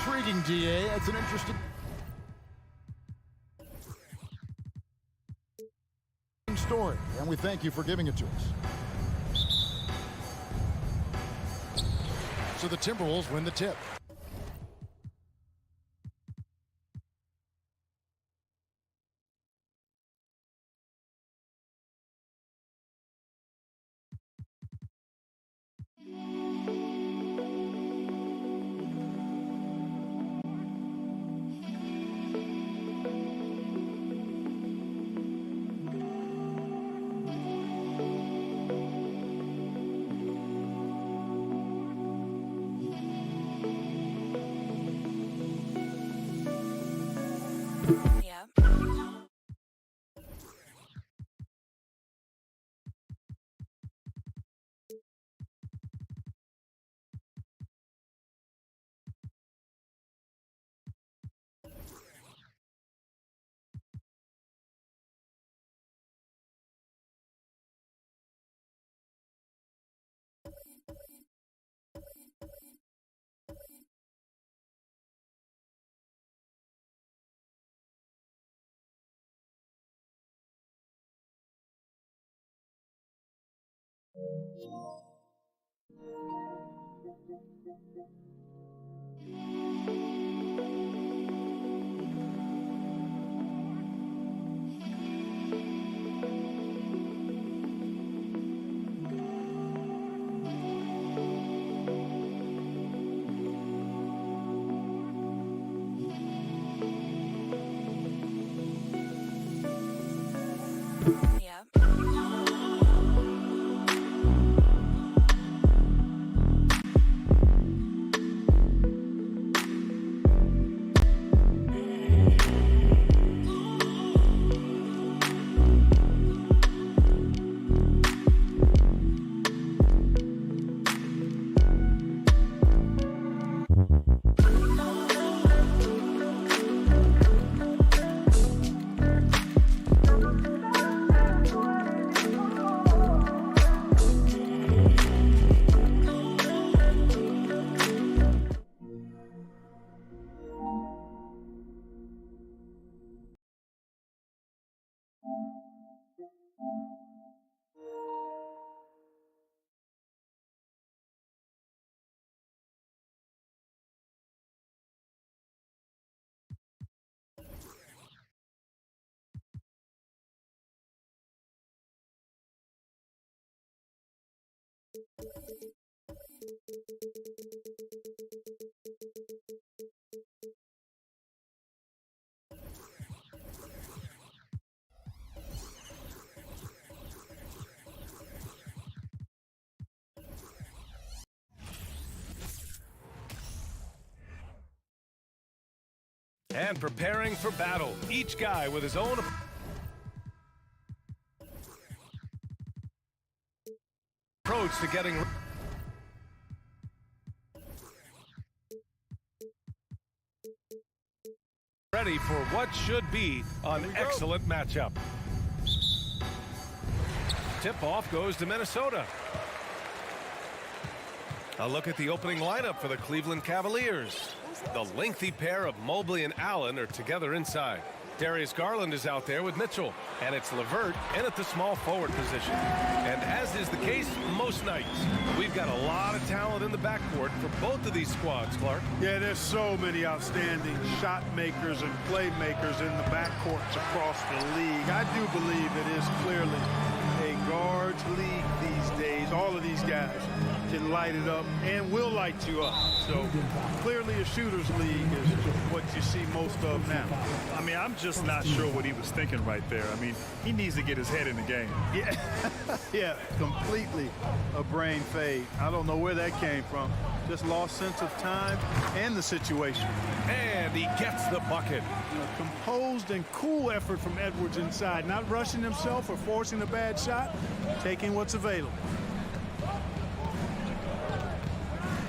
Intriguing, DA. That's an interesting story, and we thank you for giving it to us. So the Timberwolves win the tip. And preparing for battle, each guy with his own approach to getting ready for what should be an excellent matchup. Tip-off goes to Minnesota. A look at the opening lineup for the Cleveland Cavaliers. The lengthy pair of Mobley and Allen are together inside. Darius Garland is out there with Mitchell, and it's LeVert in at the small forward position. And as is the case most nights, we've got a lot of talent in the backcourt for both of these squads, Clark. Yeah, there's so many outstanding shot makers and playmakers in the backcourts across the league. I do believe it is clearly a guards league these days. All of these guys can light it up and will light you up. So clearly a shooter's league is what you see most of now. I mean, I'm just not sure what he was thinking right there. I mean, he needs to get his head in the game. Yeah, yeah, completely a brain fade. I don't know where that came from. Just lost sense of time and the situation. And he gets the bucket. A composed and cool effort from Edwards inside, not rushing himself or forcing a bad shot, taking what's available.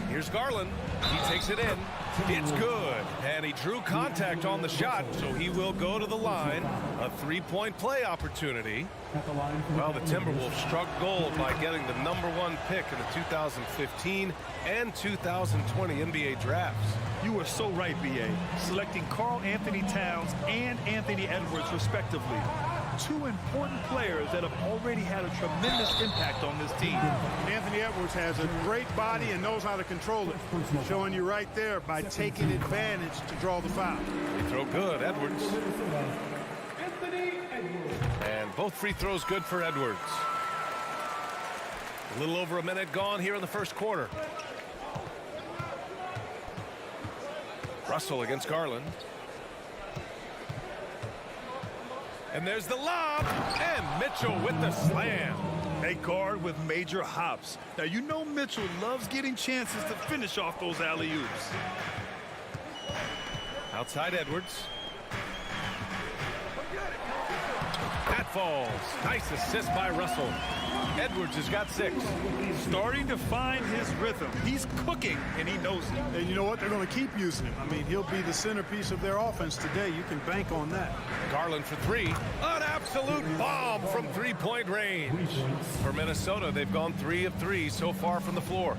Here's Garland. He takes it in. It's good. And he drew contact on the shot, so he will go to the line. A three-point play opportunity. Well, the Timberwolves struck gold by getting the #1 pick in the 2015 and 2020 NBA drafts. You are so right, B.A. Selecting Karl Anthony Towns and Anthony Edwards, respectively. Two important players that have already had a tremendous impact on this team. Anthony Edwards has a great body and knows how to control it. Showing you right there by taking advantage to draw the foul. They throw good, Edwards. And both free throws good for Edwards. A little over a minute gone here in the first quarter. Russell against Garland. And there's the lob, and Mitchell with the slam. A guard with major hops. Now, you know Mitchell loves getting chances to finish off those alley-oops. Outside Edwards. That falls. Nice assist by Russell. Edwards has got 6. Starting to find his rhythm. He's cooking, and he knows it. And you know what? They're going to keep using him. I mean, he'll be the centerpiece of their offense today. You can bank on that. Garland for 3. An absolute bomb from three-point range. For Minnesota, they've gone 3 of 3 so far from the floor.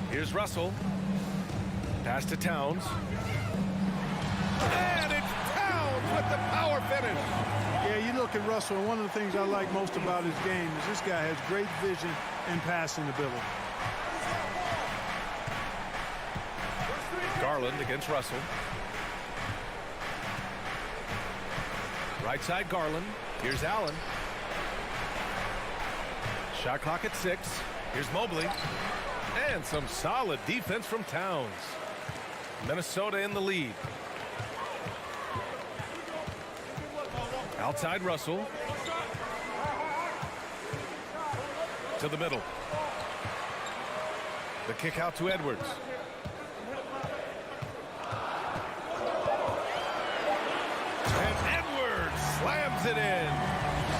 Here's Russell. Pass to Towns. And it's Towns with the power finish. Yeah, you look at Russell, and one of the things I like most about his game is this guy has great vision and passing ability. Garland against Russell. Right side Garland. Here's Allen. Shot clock at 6. Here's Mobley. And some solid defense from Towns. Minnesota in the lead. Outside Russell. To the middle. The kick out to Edwards. And Edwards slams it in.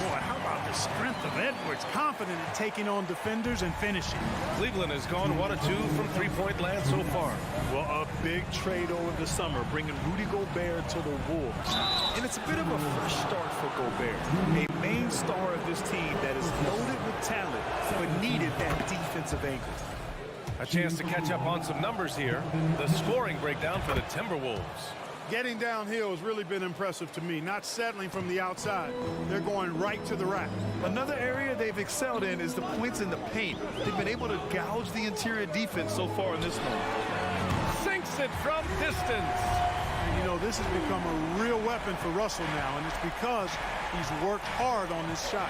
Boy, how about the strength of Edwards? Confident in taking on defenders and finishing. Cleveland has gone 1 of 2 from three-point land so far. Well, a big trade over the summer, bringing Rudy Gobert to the Wolves. And it's a bit of a fresh start for Gobert. A main star of this team that is loaded with talent, but needed that defensive angle. A chance to catch up on some numbers here. The scoring breakdown for the Timberwolves. Getting downhill has really been impressive to me. Not settling from the outside. They're going right to the rack. Another area they've excelled in is the points in the paint. They've been able to gouge the interior defense so far in this one. Sinks it from distance. And you know, this has become a real weapon for Russell now, and it's because he's worked hard on this shot.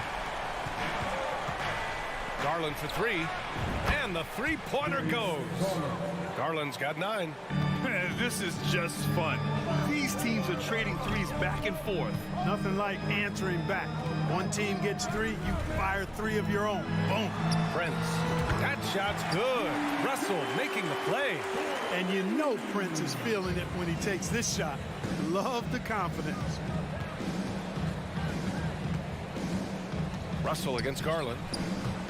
Garland for 3, and the three-pointer goes. Garland's got 9. This is just fun. These teams are trading threes back and forth. Nothing like answering back. One team gets 3, you fire 3 of your own. Boom. Prince. That shot's good. Russell making the play. And you know Prince is feeling it when he takes this shot. Love the confidence. Russell against Garland.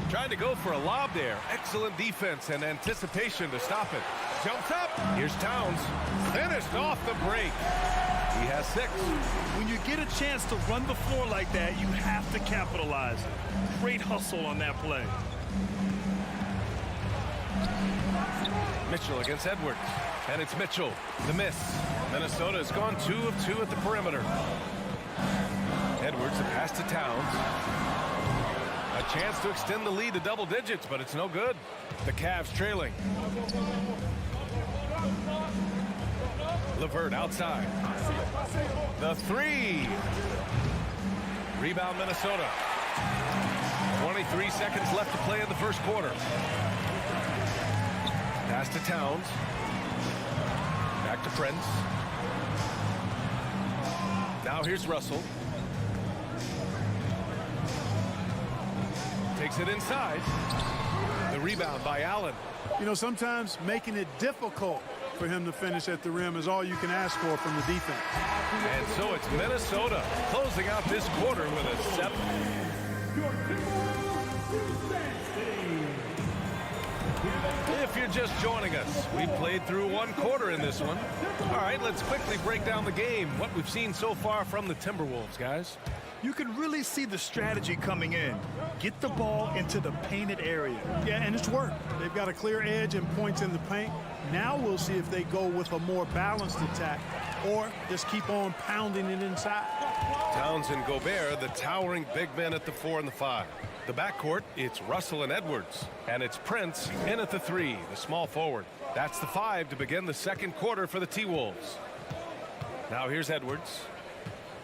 Trying to go for a lob there. Excellent defense and anticipation to stop it. Jumps up. Here's Towns. Finished off the break. He has 6. When you get a chance to run the floor like that, you have to capitalize. Great hustle on that play. Mitchell against Edwards. And it's Mitchell. The miss. Minnesota has gone 2 of 2 at the perimeter. Edwards, a pass to Towns. A chance to extend the lead to double digits, but it's no good. The Cavs trailing. LeVert outside. The 3. Rebound Minnesota. 23 seconds left to play in the first quarter. Pass to Towns. Back to Prince. Now here's Russell. Takes it inside. The rebound by Allen. You know, sometimes making it difficult for him to finish at the rim is all you can ask for from the defense. And so it's Minnesota closing out this quarter with a 7. If you're just joining us, we played through 1 quarter in this one. All right, let's quickly break down the game, what we've seen so far from the Timberwolves, guys. You can really see the strategy coming in. Get the ball into the painted area. Yeah, and it's worked. They've got a clear edge and points in the paint. Now we'll see if they go with a more balanced attack or just keep on pounding it inside. Towns and Gobert, the towering big men at the 4 and the 5. The backcourt, it's Russell and Edwards. And it's Prince in at the 3, the small forward. That's the 5 to begin the second quarter for the T-Wolves. Now here's Edwards.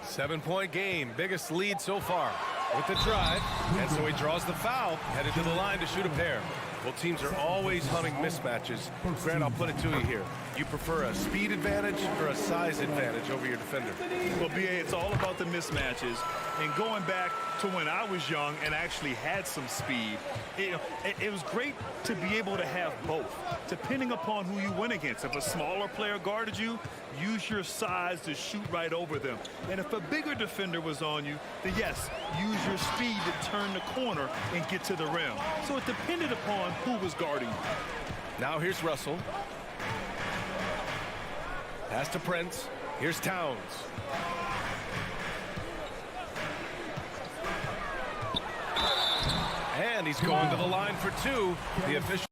7-point game, biggest lead so far. With the drive, and so he draws the foul, headed to the line to shoot a pair. Well, teams are always hunting mismatches. Grant, I'll put it to you here. You prefer a speed advantage or a size advantage over your defender? Well, B.A., it's all about the mismatches. And going back to when I was young and actually had some speed, it was great to be able to have both, depending upon who you went against. If a smaller player guarded you, use your size to shoot right over them. And if a bigger defender was on you, then yes, use your speed to turn the corner and get to the rim. So it depended upon who was guarding you. Now here's Russell. Pass to Prince. Here's Towns. And he's going to the line for 2. The official.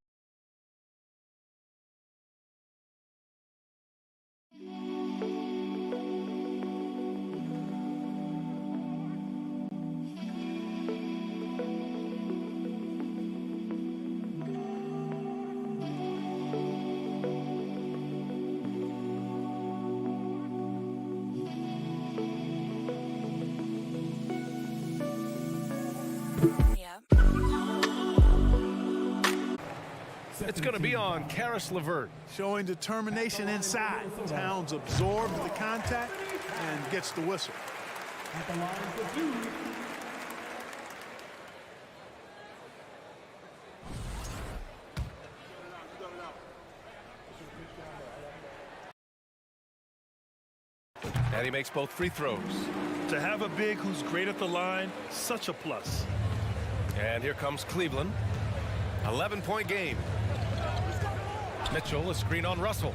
It's going to be on Karis LeVert. Showing determination inside. Towns absorbs the contact and gets the whistle. And he makes both free throws. To have a big who's great at the line, such a plus. And here comes Cleveland. 11-point game. Mitchell, a screen on Russell.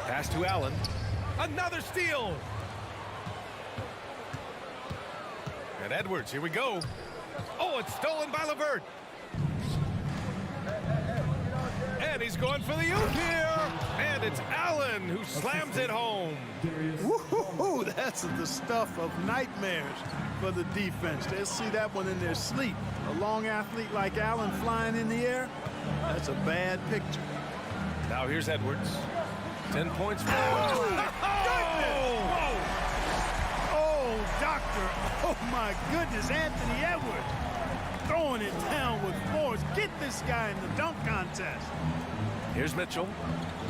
Pass to Allen. Another steal. And Edwards, here we go. Oh, it's stolen by LeVert. And he's going for the oop here. And it's Allen who slams it home. Woo-hoo-hoo, that's the stuff of nightmares for the defense. They'll see that one in their sleep. A long athlete like Allen flying in the air, that's a bad picture. Now here's Edwards. 10 points for Oh, doctor. Oh, my goodness, Anthony Edwards. Throwing it down with force. Get this guy in the dunk contest. Here's Mitchell.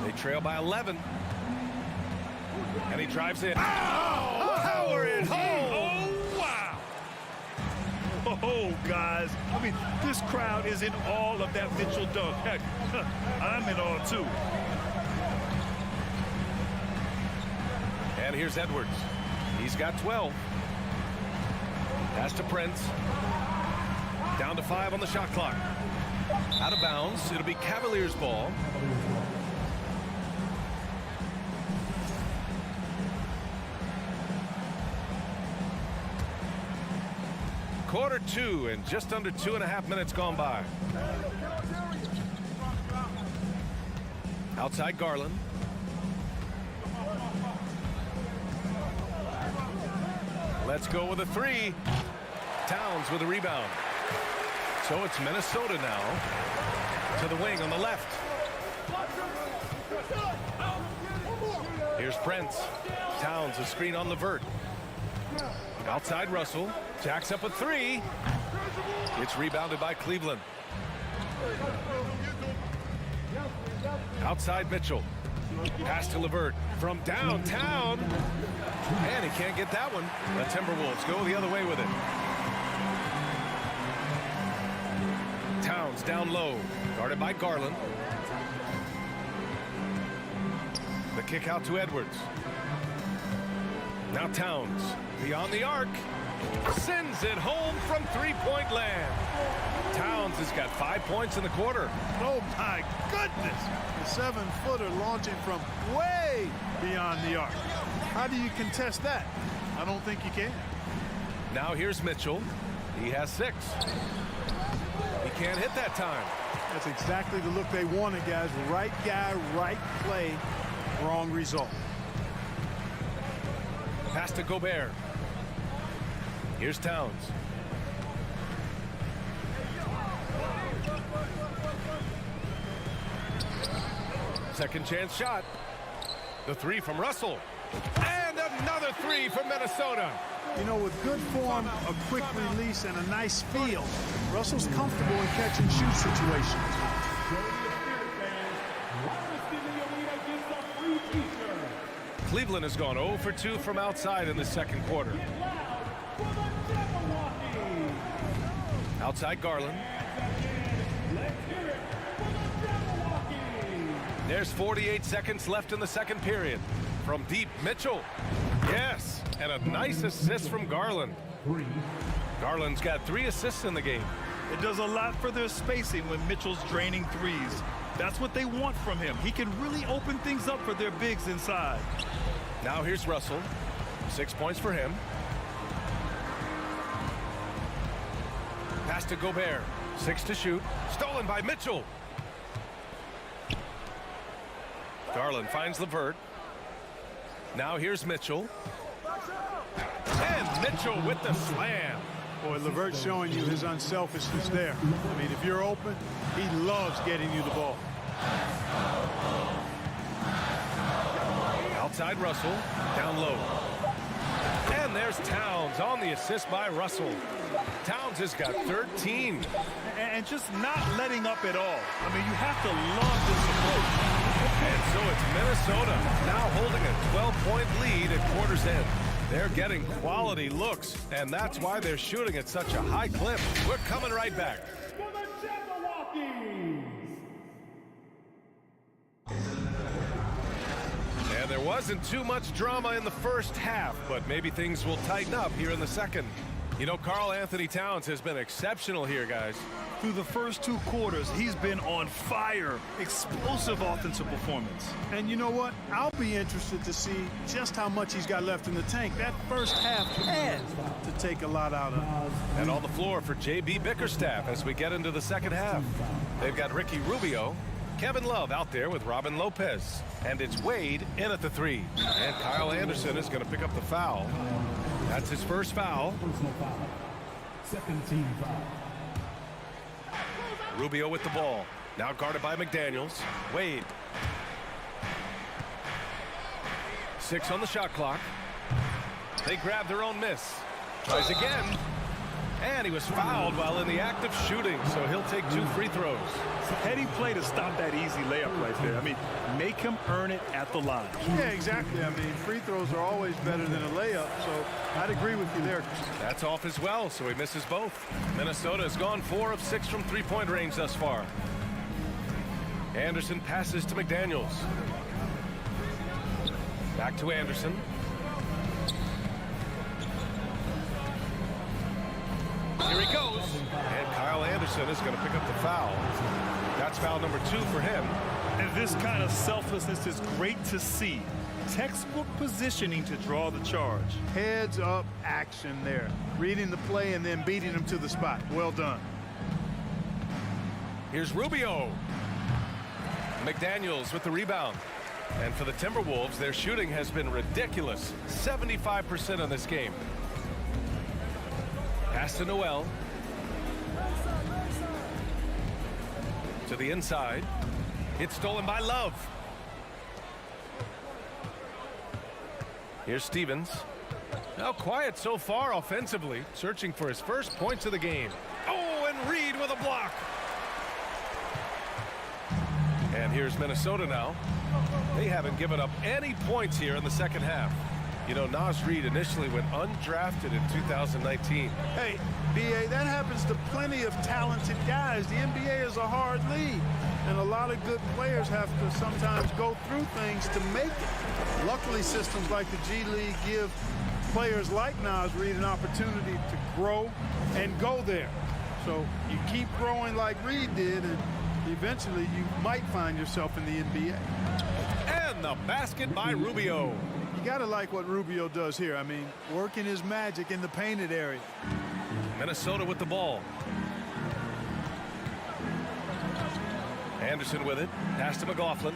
They trail by 11. And he drives in. Oh, power it home. Oh, wow. Oh, guys. I mean, this crowd is in all of that Mitchell dunk. Heck, I'm in all, too. And here's Edwards. He's got 12. Pass to Prince. Down to 5 on the shot clock. Out of bounds. It'll be Cavaliers ball. Quarter 2 and just under 2.5 minutes gone by. Outside Garland. Let's go with a 3. Towns with a rebound. So it's Minnesota now to the wing on the left. Here's Prince. Towns, a screen on LeVert. Outside Russell. Jacks up a 3. It's rebounded by Cleveland. Outside Mitchell. Pass to LeVert from downtown. And he can't get that one. The Timberwolves go the other way with it. Towns down low. Guarded by Garland. The kick out to Edwards. Now Towns. Beyond the arc. Sends it home from three-point land. Towns has got 5 points in the quarter. Oh, my goodness. The 7-footer launching from way beyond the arc. How do you contest that? I don't think you can. Now here's Mitchell. He has 6. He can't hit that time. That's exactly the look they wanted, guys. Right guy, right play, wrong result. Pass to Gobert. Here's Towns. Second chance shot. The 3 from Russell. And another 3 from Minnesota. You know, with good form, a quick release, and a nice feel, Russell's comfortable in catch and shoot situations. Cleveland has gone 0 for 2 from outside in the second quarter. Outside Garland. There's 48 seconds left in the second period. From deep, Mitchell. Yes, and a nice assist from Garland. Garland's got 3 assists in the game. It does a lot for their spacing when Mitchell's draining threes. That's what they want from him. He can really open things up for their bigs inside. Now here's Russell. 6 points for him. Pass to Gobert. 6 to shoot. Stolen by Mitchell. Garland finds LeVert. Now here's Mitchell. And Mitchell with the slam. Boy, LeVert's showing you his unselfishness there. I mean, if you're open, he loves getting you the ball. Outside Russell. Down low. And there's Towns on the assist by Russell. Towns has got 13. And just not letting up at all. I mean, you have to love this approach. And so it's Minnesota now holding a 12-point lead at quarter's end. They're getting quality looks, and that's why they're shooting at such a high clip. We're coming right back. And there wasn't too much drama in the first half, but maybe things will tighten up here in the second. You know, Karl Anthony Towns has been exceptional here, guys. Through the first 2 quarters, he's been on fire. Explosive offensive performance. And you know what? I'll be interested to see just how much he's got left in the tank. That first half had to take a lot out of him. And on the floor for J.B. Bickerstaff as we get into the second half. They've got Ricky Rubio, Kevin Love out there with Robin Lopez. And it's Wade in at the 3. And Kyle Anderson is going to pick up the foul. That's his first foul. Second team foul. Rubio with the ball. Now guarded by McDaniels. Wade. 6 on the shot clock. They grab their own miss. Tries again. And he was fouled while in the act of shooting, so he'll take 2 free throws. Heady play to stop that easy layup right there. I mean, make him earn it at the line. Yeah, exactly. I mean, free throws are always better than a layup, so I'd agree with you there. That's off as well, so he misses both. Minnesota has gone 4 of 6 from three-point range thus far. Anderson passes to McDaniels. Back to Anderson. Here he goes. And Kyle Anderson is going to pick up the foul. That's foul number 2 for him. And this kind of selflessness is great to see. Textbook positioning to draw the charge. Heads up action there. Reading the play and then beating him to the spot. Well done. Here's Rubio. McDaniels with the rebound. And for the Timberwolves, their shooting has been ridiculous. 75% in this game. Pass to Noel. To the inside. It's stolen by Love. Here's Stevens. Now quiet so far offensively, searching for his first points of the game. Oh, and Reed with a block. And here's Minnesota now. They haven't given up any points here in the second half. You know, Naz Reid initially went undrafted in 2019. Hey, B.A., that happens to plenty of talented guys. The NBA is a hard league, and a lot of good players have to sometimes go through things to make it. Luckily, systems like the G League give players like Naz Reid an opportunity to grow and go there. So you keep growing like Reid did, and eventually you might find yourself in the NBA. And the basket by Rubio. You got to like what Rubio does here. I mean, working his magic in the painted area. Minnesota with the ball. Anderson with it. Pass to McLaughlin.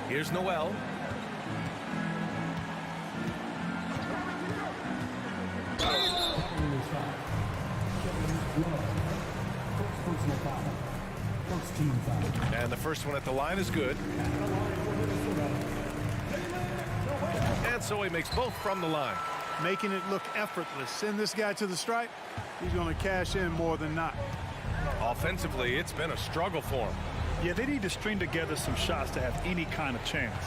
Here's Noel. And the first one at the line is good. And so he makes both from the line. Making it look effortless. Send this guy to the stripe. He's going to cash in more than not. Offensively, it's been a struggle for him. Yeah, they need to string together some shots to have any kind of chance.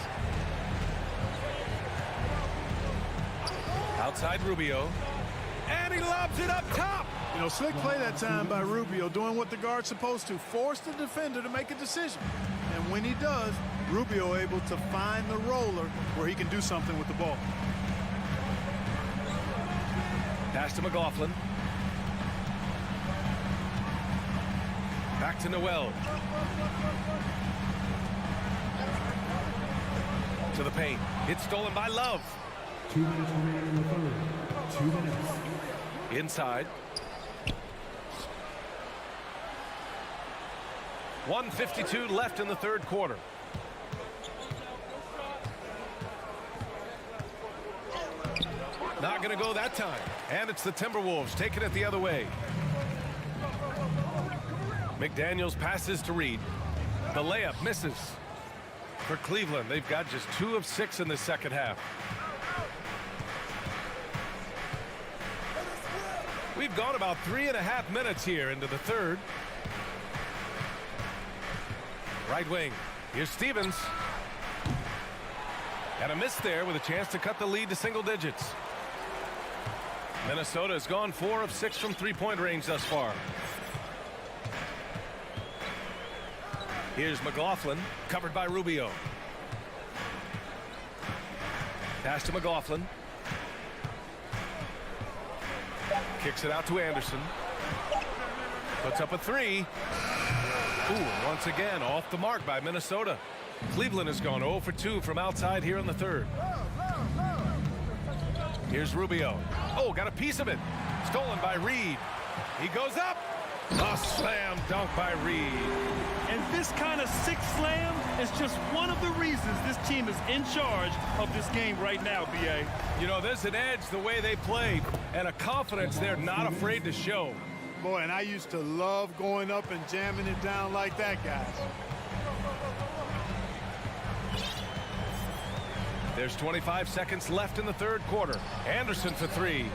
Outside Rubio. And he lobs it up top. You know, slick play that time by Rubio, doing what the guard's supposed to, force the defender to make a decision. And when he does, Rubio able to find the roller where he can do something with the ball. Pass to McLaughlin. Back to Noel. To the paint. It's stolen by Love. 2 minutes remaining in the third. 2 minutes. Inside. 1:52 left in the third quarter. Not going to go that time. And it's the Timberwolves taking it the other way. McDaniels passes to Reed. The layup misses. For Cleveland, they've got just 2 of 6 in the second half. We've gone about 3.5 minutes here into the third. Right wing. Here's Stevens. And a miss there with a chance to cut the lead to single digits. Minnesota has gone 4 of 6 from three-point range thus far. Here's McLaughlin, covered by Rubio. Pass to McLaughlin. Kicks it out to Anderson. Puts up a 3. Ooh, once again, off the mark by Minnesota. Cleveland has gone 0 for 2 from outside here in the third. Here's Rubio. Oh, got a piece of it. Stolen by Reed. He goes up. A slam dunk by Reed. And this kind of sick slam is just one of the reasons this team is in charge of this game right now, B.A. You know, there's an edge the way they played and a confidence they're not afraid to show. Boy, and I used to love going up and jamming it down like that, guys. There's 25 seconds left in the third quarter. Anderson for 3.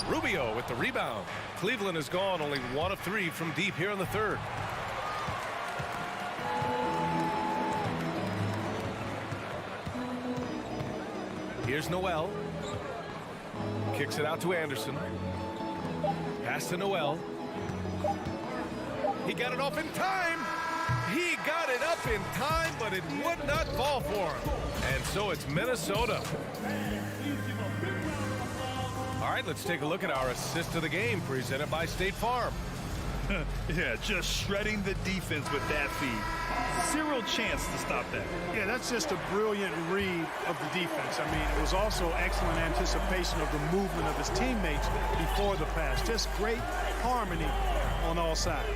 Rubio with the rebound. Cleveland has gone only 1 of 3 from deep here in the third. Here's Noel. Kicks it out to Anderson. Pass to Noel. He got it off in time. He got it up in time, but it would not fall for him. And so it's Minnesota. All right, let's take a look at our assist of the game presented by State Farm. Yeah, just shredding the defense with that feed. Zero chance to stop that. Yeah, that's just a brilliant read of the defense. I mean, it was also excellent anticipation of the movement of his teammates before the pass. Just great harmony on all sides.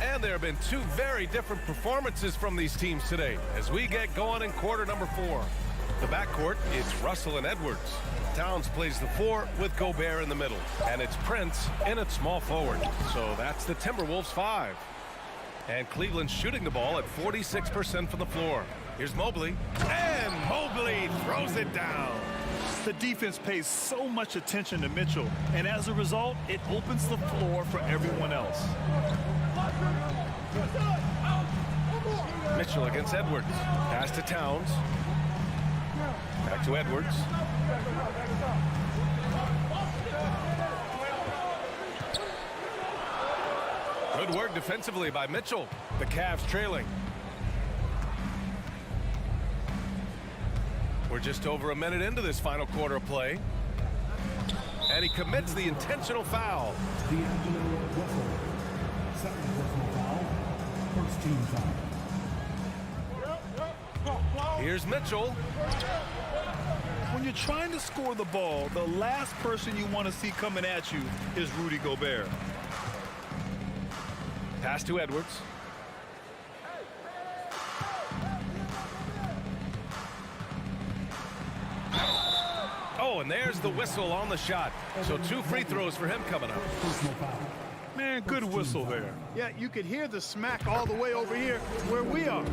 And there have been 2 very different performances from these teams today as we get going in quarter number 4. The backcourt, it's Russell and Edwards. Towns plays the 4 with Gobert in the middle. And it's Prince in at small forward. So that's the Timberwolves 5. And Cleveland shooting the ball at 46% from the floor. Here's Mobley. And Mobley throws it down. The defense pays so much attention to Mitchell. And as a result, it opens the floor for everyone else. Mitchell against Edwards. Pass to Towns. Back to Edwards. Good work defensively by Mitchell. The Cavs trailing. We're just over a minute into this final quarter of play. And he commits the intentional foul. D'Angelo Russell. Second personal foul. First team foul. Here's Mitchell. When you're trying to score the ball, the last person you want to see coming at you is Rudy Gobert. Pass to Edwards. Oh, and there's the whistle on the shot. So 2 free throws for him coming up. Personal foul. Man, good whistle there. Yeah, you could hear the smack all the way over here where we are.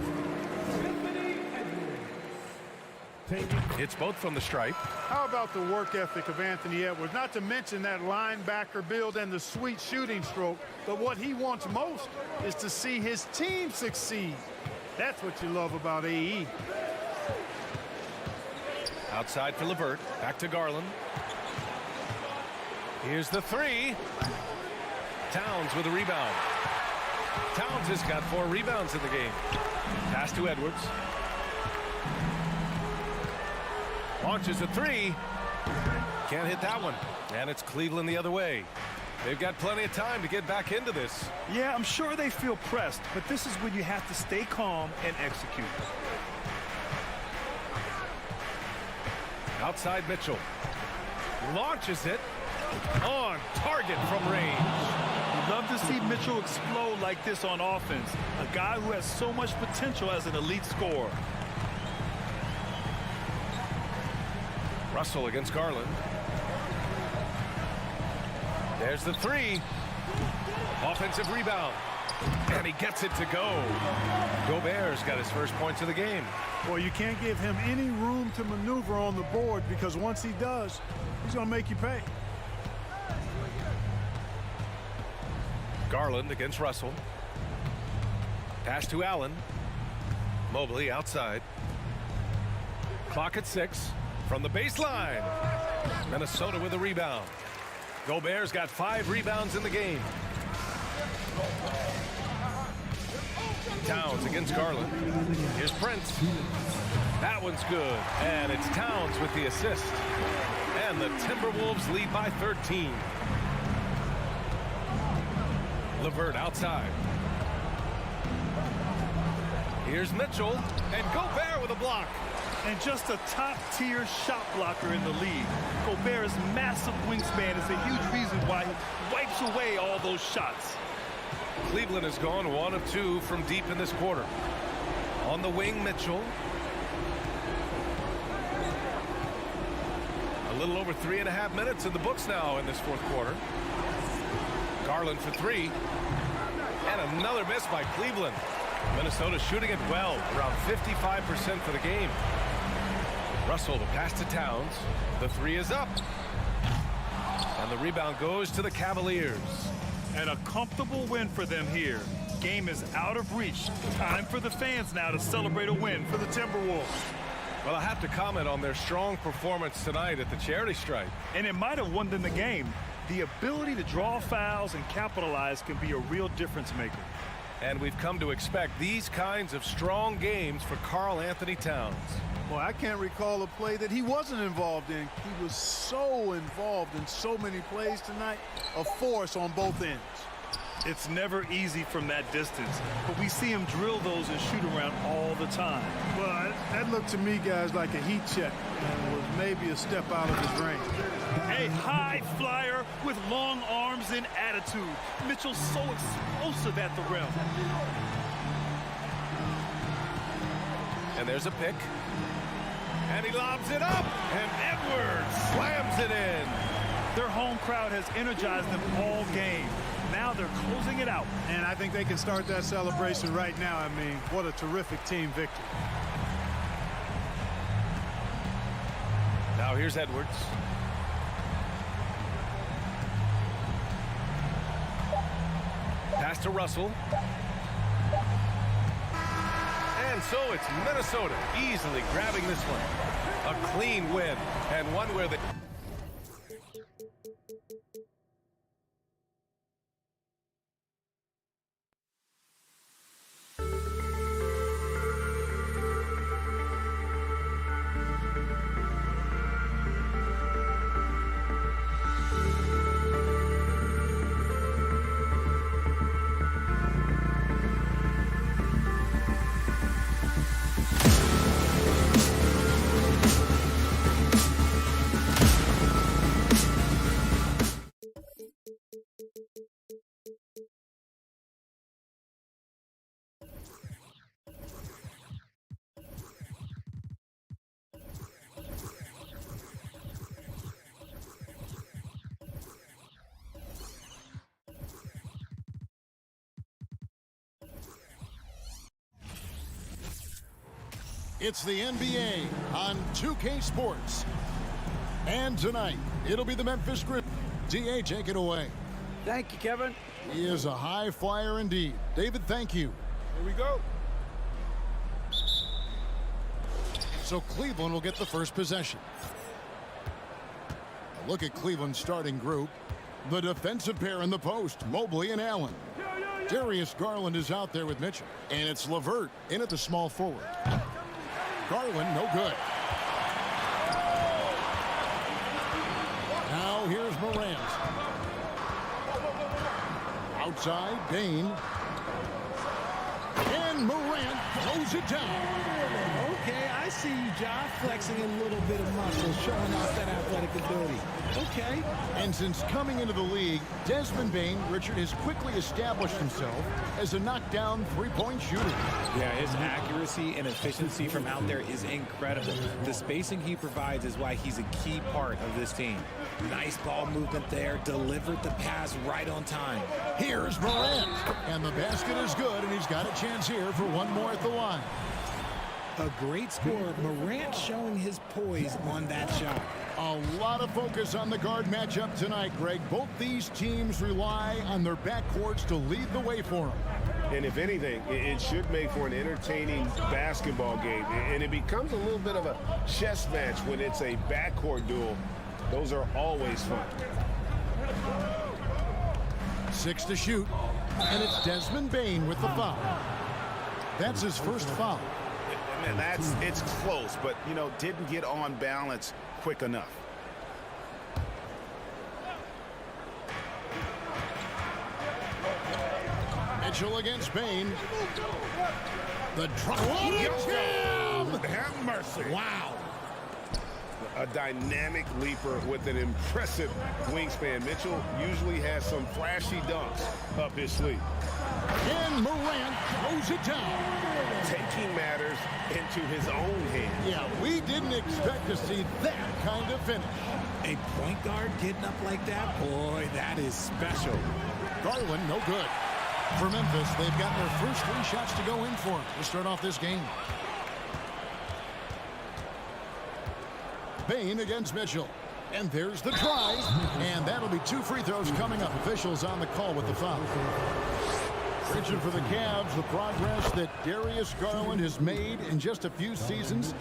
It's both from the stripe. How about the work ethic of Anthony Edwards? Not to mention that linebacker build and the sweet shooting stroke. But what he wants most is to see his team succeed. That's what you love about AE. Outside for LeVert. Back to Garland. Here's the 3. Towns with a rebound. Towns has got 4 rebounds in the game. Pass to Edwards. Launches a 3. Can't hit that one. And it's Cleveland the other way. They've got plenty of time to get back into this. Yeah, I'm sure they feel pressed, but this is when you have to stay calm and execute. Outside Mitchell. Launches it. On target from range. You'd love to see Mitchell explode like this on offense. A guy who has so much potential as an elite scorer. Russell against Garland. There's the 3. Offensive rebound. And he gets it to go. Gobert's got his first points of the game. Well, you can't give him any room to maneuver on the board because once he does, he's going to make you pay. Garland against Russell. Pass to Allen. Mobley outside. Clock at 6. From the baseline. Minnesota with a rebound. Gobert's got 5 rebounds in the game. Towns against Garland. Here's Prince. That one's good. And it's Towns with the assist. And the Timberwolves lead by 13. LeVert outside. Here's Mitchell. And Gobert with a block. And just a top-tier shot blocker in the league. Gobert's massive wingspan is a huge reason why he wipes away all those shots. Cleveland has gone 1 of 2 from deep in this quarter. On the wing, Mitchell. A little over 3.5 minutes in the books now in this fourth quarter. Garland for 3. And another miss by Cleveland. Minnesota shooting it well, around 55% for the game. Russell, the pass to Towns. The 3 is up. And the rebound goes to the Cavaliers. And a comfortable win for them here. Game is out of reach. Time for the fans now to celebrate a win for the Timberwolves. Well, I have to comment on their strong performance tonight at the charity stripe. And it might have won them the game. The ability to draw fouls and capitalize can be a real difference maker. And we've come to expect these kinds of strong games for Karl Anthony Towns. Well, I can't recall a play that he wasn't involved in. He was so involved in so many plays tonight, a force on both ends. It's never easy from that distance, but we see him drill those and shoot around all the time. Well, that looked to me, guys, like a heat check and was maybe a step out of his range. A high flyer with long arms and attitude. Mitchell's so explosive at the rim. And there's a pick. And he lobs it up. And Edwards slams it in. Their home crowd has energized them all game. Now they're closing it out. And I think they can start that celebration right now. I mean, what a terrific team victory. Now here's Edwards. Pass to Russell. And so it's Minnesota easily grabbing this one. A clean win, and one where they... It's the NBA on 2K Sports. And tonight, it'll be the Memphis Grizzlies. DA, take it away. Thank you, Kevin. He is a high flyer indeed. David, thank you. Here we go. So Cleveland will get the first possession. A look at Cleveland's starting group. The defensive pair in the post, Mobley and Allen. Darius Garland is out there with Mitchell. And it's LeVert in at the small forward. Garland, no good. Now here's Morant. Outside, Bain. And Morant throws it down. Okay, I see you, Josh, flexing a little bit of muscle, showing off that athletic ability. Okay. And since coming into the league, Desmond Bain, Richard, has quickly established himself as a knockdown three-point shooter. Yeah, his accuracy and efficiency from out there is incredible. The spacing he provides is why he's a key part of this team. Nice ball movement there, delivered the pass right on time. Here's Morant, and the basket is good, and he's got a chance here for one more at the line. A great score. Morant showing his poise on that shot. A lot of focus on the guard matchup tonight, Greg. Both these teams rely on their backcourts to lead the way for them. And if anything, it should make for an entertaining basketball game. And it becomes a little bit of a chess match when it's a backcourt duel. Those are always fun. 6 to shoot, and it's Desmond Bain with the foul. That's his first foul. And it's close, but, you know, didn't get on balance quick enough. Mitchell against Bain. The drop. Have mercy. Wow. A dynamic leaper with an impressive wingspan. Mitchell usually has some flashy dunks up his sleeve. And Morant throws it down. Taking matters into his own hands. Yeah, we didn't expect to see that kind of finish. A point guard getting up like that? Boy, that is special. Garland, no good. For Memphis, they've got their first 3 shots to go in for to start off this game. Bain against Mitchell. And there's the drive. And that'll be 2 free throws coming up. Officials on the call with the foul. Richard, for the Cavs, the progress that Darius Garland has made in just a few seasons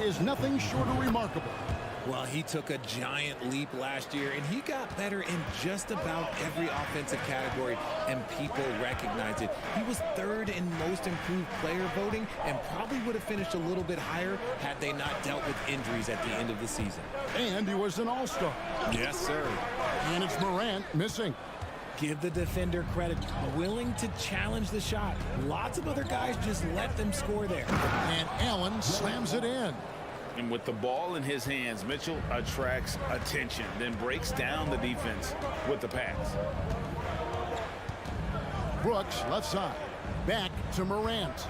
is nothing short of remarkable. Well, he took a giant leap last year, and he got better in just about every offensive category, and people recognized it. He was 3rd in most improved player voting and probably would have finished a little bit higher had they not dealt with injuries at the end of the season. And he was an all-star. Yes, sir. And it's Morant missing. Give the defender credit. Willing to challenge the shot. Lots of other guys just let them score there. And Allen slams it in. And with the ball in his hands, Mitchell attracts attention, then breaks down the defense with the pass. Brooks, left side. Back to Morant.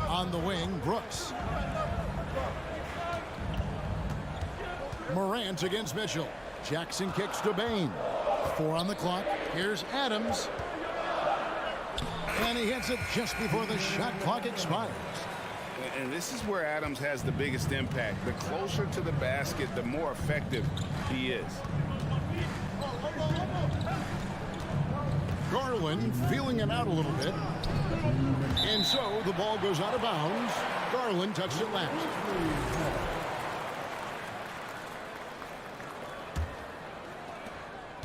On the wing, Brooks. Morant against Mitchell. Jackson kicks to Bain. 4 on the clock. Here's Adams. And he hits it just before the shot clock expires. And this is where Adams has the biggest impact. The closer to the basket, the more effective he is. Garland feeling it out a little bit. And so the ball goes out of bounds. Garland touched it last.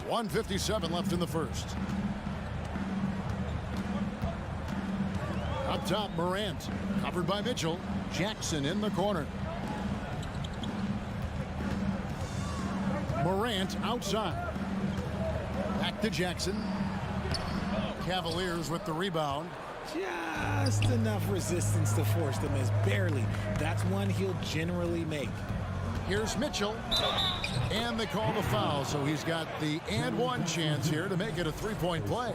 .157 left in the first. Up top, Morant. Covered by Mitchell. Jackson in the corner. Morant outside. Back to Jackson. Cavaliers with the rebound. Just enough resistance to force the miss. Barely. That's one he'll generally make. Here's Mitchell. And they call the foul, so he's got the and one chance here to make it a 3-point play.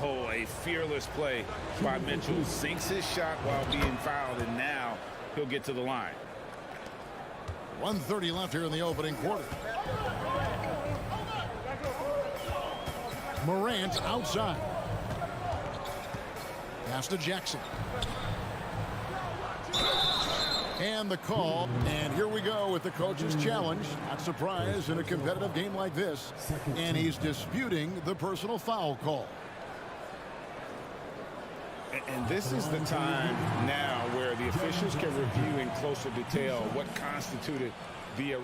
Oh, a fearless play by Mitchell. Sinks his shot while being fouled, and now he'll get to the line. 1:30 left here in the opening quarter. Morant outside. Pass to Jackson. And the call, and here we go with the coach's challenge. Not surprised in a competitive game like this. And he's disputing the personal foul call. And this is the time now where the officials can review in closer detail what constituted the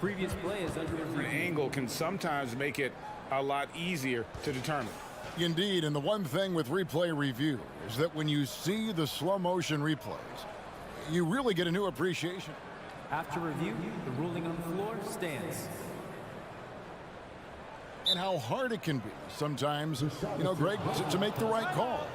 previous play is under review. angle can sometimes make it a lot easier to determine. Indeed, and the one thing with replay review is that when you see the slow motion replays, you really get a new appreciation. After review, the ruling on the floor stands. And how hard it can be sometimes, Greg, to make the right call.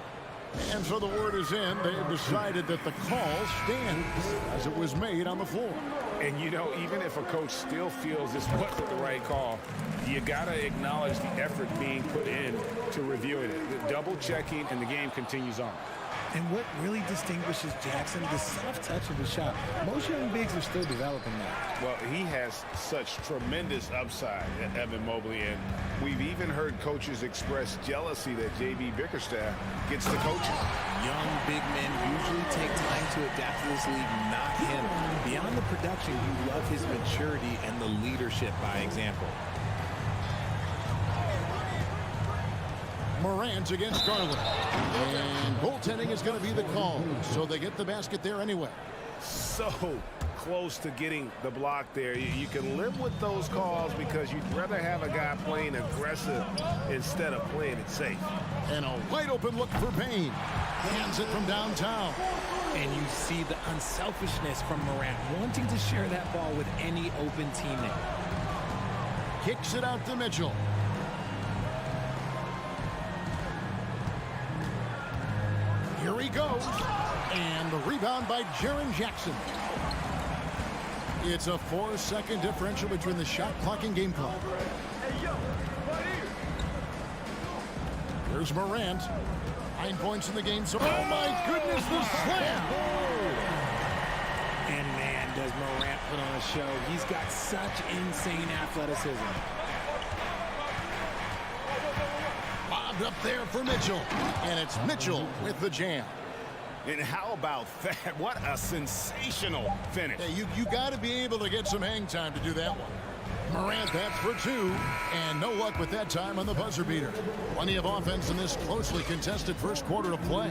And so the word is in. They've decided that the call stands as it was made on the floor. And, even if a coach still feels this wasn't the right call, you got to acknowledge the effort being put in to reviewing it. The double checking, and the game continues on. And what really distinguishes Jackson, the soft touch of the shot. Most young bigs are still developing that. Well, he has such tremendous upside, Evan Mobley, and we've even heard coaches express jealousy that J.B. Bickerstaff gets the coaching. Young big men usually take time to adapt to this league, not him. Beyond the production, you love his maturity and the leadership by example. Morant against Garland. And goaltending is going to be the call. So they get the basket there anyway. So close to getting the block there. You can live with those calls because you'd rather have a guy playing aggressive instead of playing it safe. And a wide open look for Payne. Hands it from downtown. And you see the unselfishness from Morant, wanting to share that ball with any open teammate. Kicks it out to Mitchell. Here he goes. And the rebound by Jaren Jackson. It's a 4-second differential between the shot clock and game clock. Here's Morant. 9 points in the game. So, oh my goodness, the slam. And man, does Morant put on a show. He's got such insane athleticism. Bobbed up there for Mitchell. And it's Mitchell with the jam. And how about that? What a sensational finish. Yeah, you got to be able to get some hang time to do that one. Morant, that's for 2. And no luck with that time on the buzzer beater. Plenty of offense in this closely contested first quarter of play.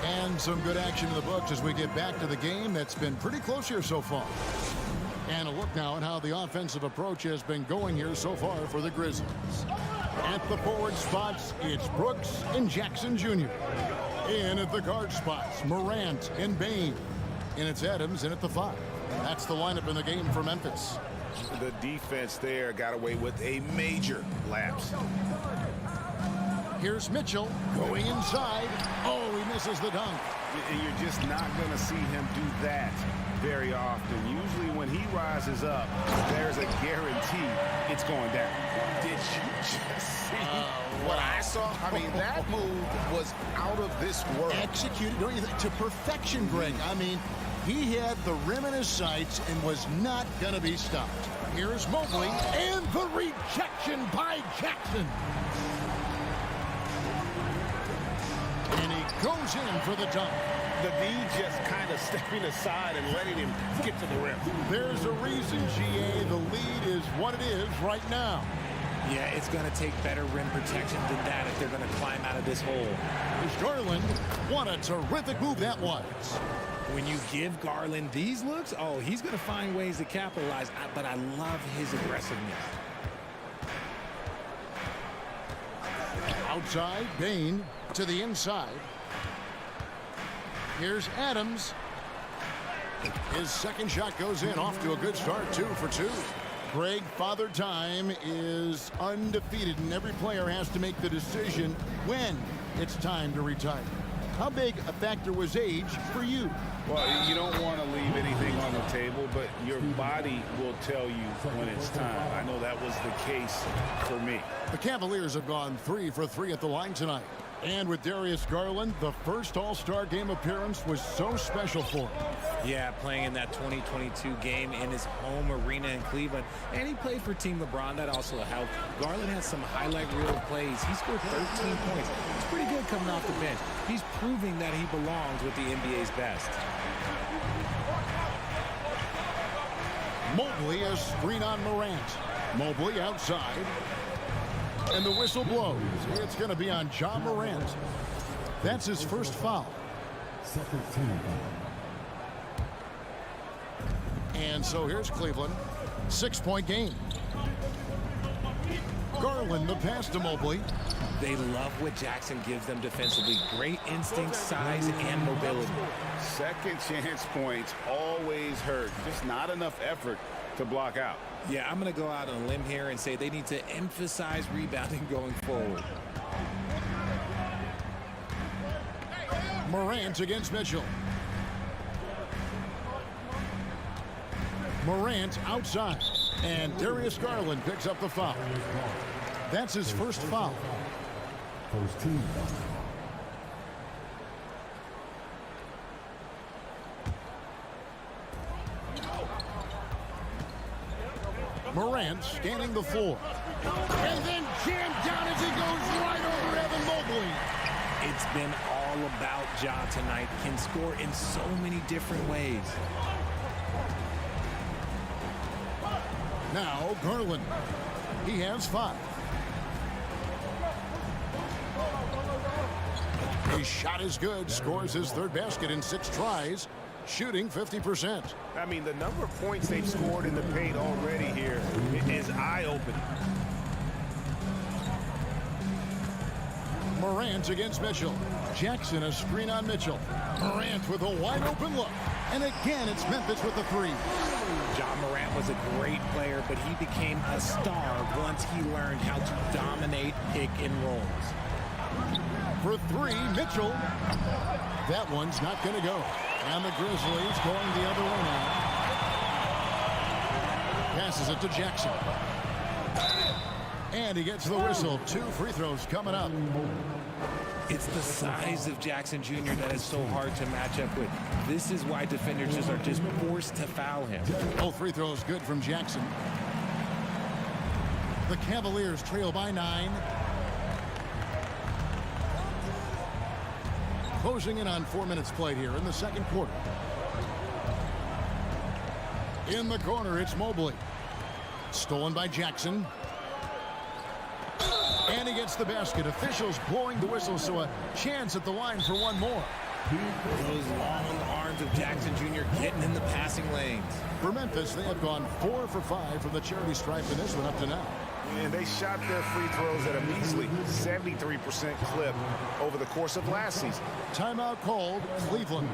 And some good action in the books as we get back to the game that's been pretty close here so far. And a look now at how the offensive approach has been going here so far for the Grizzlies. At the forward spots, it's Brooks and Jackson Jr. In at the guard spots, Morant and Bane. And it's Adams in at the 5. That's the lineup in the game for Memphis. The defense there got away with a major lapse. Here's Mitchell going inside. Oh, he misses the dunk. You're just not going to see him do that very often. Usually when he rises up, there's a guarantee it's going down. Did you just see what I saw? I mean, that move was out of this world. Executed, don't you think, to perfection, Greg. I mean, he had the rim in his sights and was not going to be stopped. Here's Mobley, and the rejection by Jackson. And he goes in for the dunk. The D just kind of stepping aside and letting him get to the rim. There's a reason, GA, the lead is what it is right now. Yeah, it's going to take better rim protection than that if they're going to climb out of this hole. Here's Garland. What a terrific move that was. When you give Garland these looks, oh, he's going to find ways to capitalize. But I love his aggressiveness. Outside, Bane to the inside. Here's Adams. His second shot goes in, off to a good start, 2 for 2. Greg, Father Time is undefeated, and every player has to make the decision when it's time to retire. How big a factor was age for you? Well, you don't want to leave anything on the table, but your body will tell you when it's time. I know that was the case for me. The Cavaliers have gone 3 for 3 at the line tonight. And with Darius Garland, the first All-Star game appearance was so special for him. Yeah, playing in that 2022 game in his home arena in Cleveland. And he played for Team LeBron. That also helped. Garland has some highlight reel plays. He scored 13 points. It's pretty good coming off the bench. He's proving that he belongs with the NBA's best. Mobley, a screen on Morant. Mobley outside. And the whistle blows. It's going to be on Ja Morant. That's his first foul. Second team. And so here's Cleveland. 6-point game. Garland, the pass to Mobley. They love what Jackson gives them defensively. Great instinct, size, and mobility. Second chance points always hurt. Just not enough effort to block out. Yeah, I'm going to go out on a limb here and say they need to emphasize rebounding going forward. Morant against Mitchell. Morant outside. And Darius Garland picks up the foul. That's his first foul. First team. Morant scanning the floor. And then jammed down as he goes right over Evan Mobley. It's been all about Ja tonight. Can score in so many different ways. Now Garland. He has 5. His shot is good. Scores his third basket in 6 tries. Shooting 50%. I mean, the number of points they've scored in the paint already here is eye-opening. Morant against Mitchell. Jackson a screen on Mitchell. Morant with a wide open look. And again, it's Memphis with the 3. Ja Morant was a great player, but he became a star once he learned how to dominate pick and rolls. For 3, Mitchell. That one's not going to go. And the Grizzlies going the other way now. Passes it to Jackson. And he gets the whistle. 2 free throws coming up. It's the size of Jackson Jr. that is so hard to match up with. This is why defenders are just forced to foul him. Both free throws good from Jackson. The Cavaliers trail by 9. Closing in on 4 minutes played here in the second quarter. In the corner, it's Mobley. Stolen by Jackson. And he gets the basket. Officials blowing the whistle, so a chance at the line for one more. Those long arms of Jackson Jr. getting in the passing lanes. For Memphis, they have gone 4 for 5 from the charity stripe in this one up to now. And they shot their free throws at a measly 73% clip over the course of last season. Timeout called, Cleveland.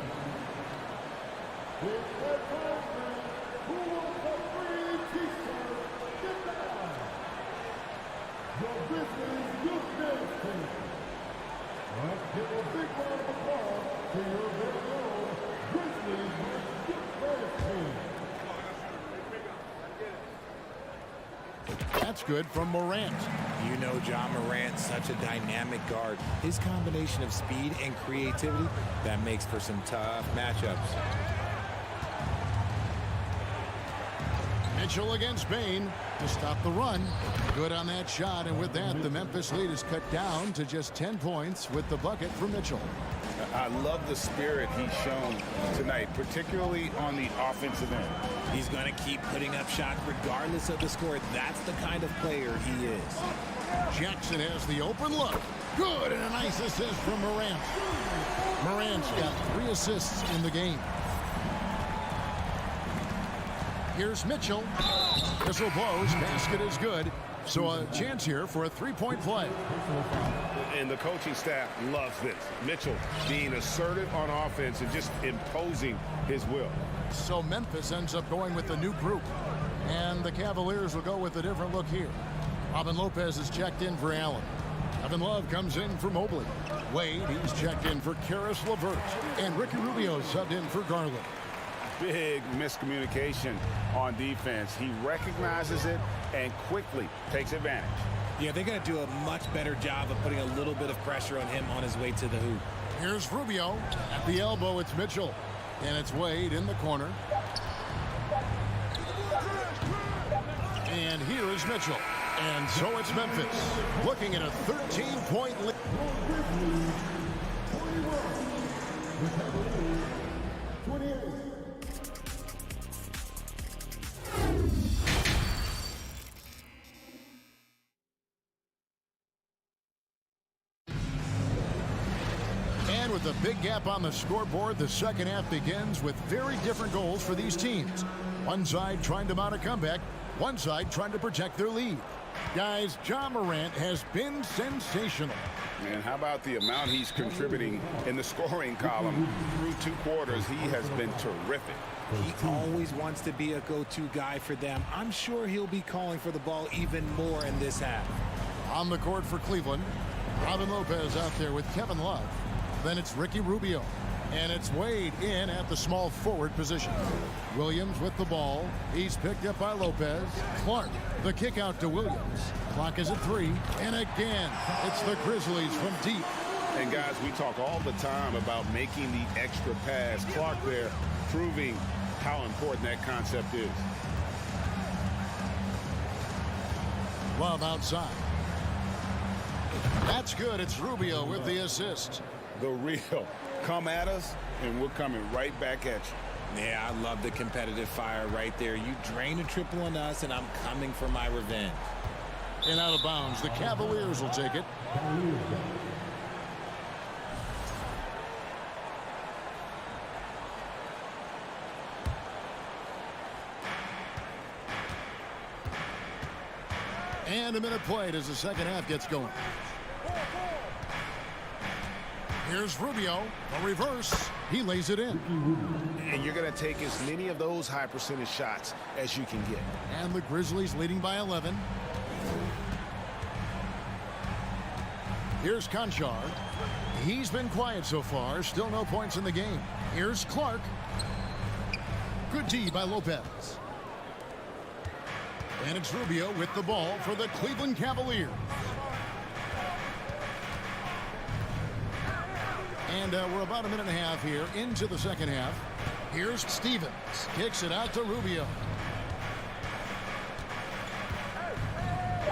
That's good from Morant. You know Ja Morant's such a dynamic guard. His combination of speed and creativity, that makes for some tough matchups. Mitchell against Bain to stop the run. Good on that shot, and with that, the Memphis lead is cut down to just 10 points with the bucket for Mitchell. I love the spirit he's shown tonight, particularly on the offensive end. He's going to keep putting up shots regardless of the score. That's the kind of player he is. Jackson has the open look. Good, and a nice assist from Morant. Morant's got 3 assists in the game. Here's Mitchell. Whistle blows. Basket is good. So a chance here for a 3-point play. And the coaching staff loves this. Mitchell being assertive on offense and just imposing his will. So Memphis ends up going with the new group. And the Cavaliers will go with a different look here. Robin Lopez is checked in for Allen. Evan Love comes in for Mobley. Wade, he's checked in for Karis LeVert. And Ricky Rubio subbed in for Garland. Big miscommunication on defense. He recognizes it and quickly takes advantage. Yeah, they're going to do a much better job of putting a little bit of pressure on him on his way to the hoop. Here's Rubio. At the elbow, it's Mitchell. And it's Wade in the corner. And here is Mitchell. And so it's Memphis, looking at a 13-point lead. And with a big gap on the scoreboard, the second half begins with very different goals for these teams. One side trying to mount a comeback, one side trying to protect their lead. Guys, Ja Morant has been sensational. Man, how about the amount he's contributing in the scoring column through 2 quarters? He has been terrific. He always wants to be a go-to guy for them. I'm sure he'll be calling for the ball even more in this half. On the court for Cleveland, Robin Lopez out there with Kevin Love. Then it's Ricky Rubio. And it's Wade in at the small forward position. Williams with the ball. He's picked up by Lopez. Clark, the kick out to Williams. Clock is at 3. And again, it's the Grizzlies from deep. And guys, we talk all the time about making the extra pass. Clark there proving how important that concept is. Love outside. That's good. It's Rubio with the assist. The real. Come at us, and we're coming right back at you. Yeah, I love the competitive fire right there. You drain a triple on us, and I'm coming for my revenge. And out of bounds, the Cavaliers will take it. And a minute played as the second half gets going. Here's Rubio, a reverse. He lays it in. And you're going to take as many of those high percentage shots as you can get. And the Grizzlies leading by 11. Here's Conchar. He's been quiet so far. Still no points in the game. Here's Clark. Good D by Lopez. And it's Rubio with the ball for the Cleveland Cavaliers. And we're about a minute and a half here into the second half. Here's Stevens. Kicks it out to Rubio.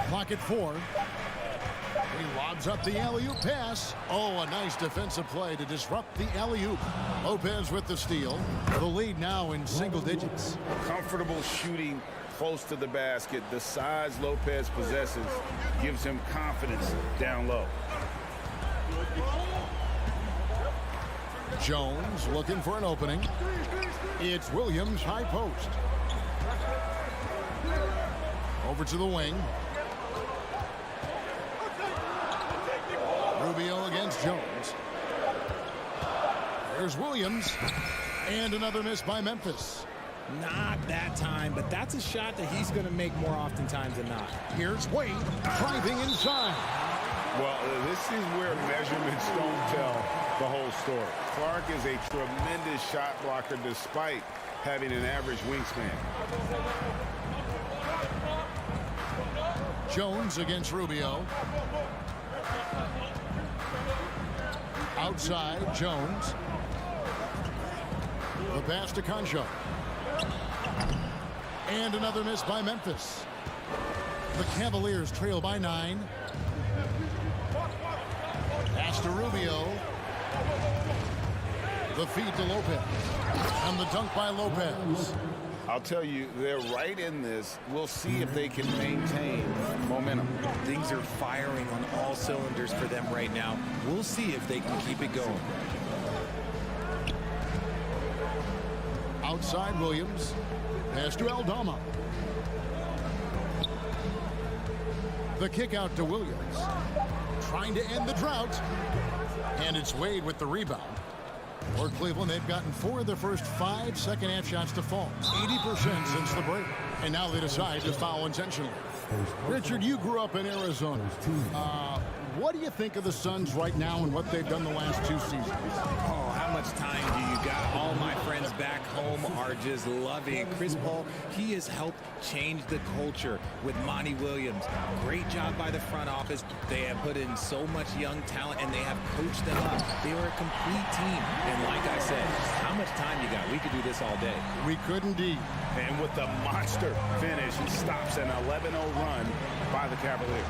Clock at 4. He lobs up the alley-oop pass. Oh, a nice defensive play to disrupt the alley-oop. Lopez with the steal. The lead now in single digits. Comfortable shooting close to the basket. The size Lopez possesses gives him confidence down low. Jones looking for an opening. It's Williams, high post. Over to the wing. Rubio against Jones. There's Williams. And another miss by Memphis. Not that time, but that's a shot that he's going to make more oftentimes than not. Here's Wade driving inside. Well, this is where measurements don't tell the whole story. Clark is a tremendous shot blocker despite having an average wingspan. Jones against Rubio. Outside, Jones. The pass to Conchar. And another miss by Memphis. The Cavaliers trail by 9. Pass to Rubio. The feed to Lopez. And the dunk by Lopez. I'll tell you, they're right in this. We'll see if they can maintain momentum. Things are firing on all cylinders for them right now. We'll see if they can keep it going. Outside Williams. Pass to Aldama. The kick out to Williams. Trying to end the drought. And it's Wade with the rebound. For Cleveland, they've gotten 4 of their first 5 second-half shots to fall. 80% since the break. And now they decide to foul intentionally. Richard, you grew up in Arizona. What do you think of the Suns right now and what they've done the last 2 seasons? Oh, how much time do you got? All my friends back home are just loving it. Chris Paul, he has helped change the culture with Monty Williams. Great job by the front office. They have put in so much young talent, and they have coached them up. They are a complete team. And like I said, how much time you got? We could do this all day. We could indeed. And with the monster finish, he stops an 11-0 run by the Cavaliers.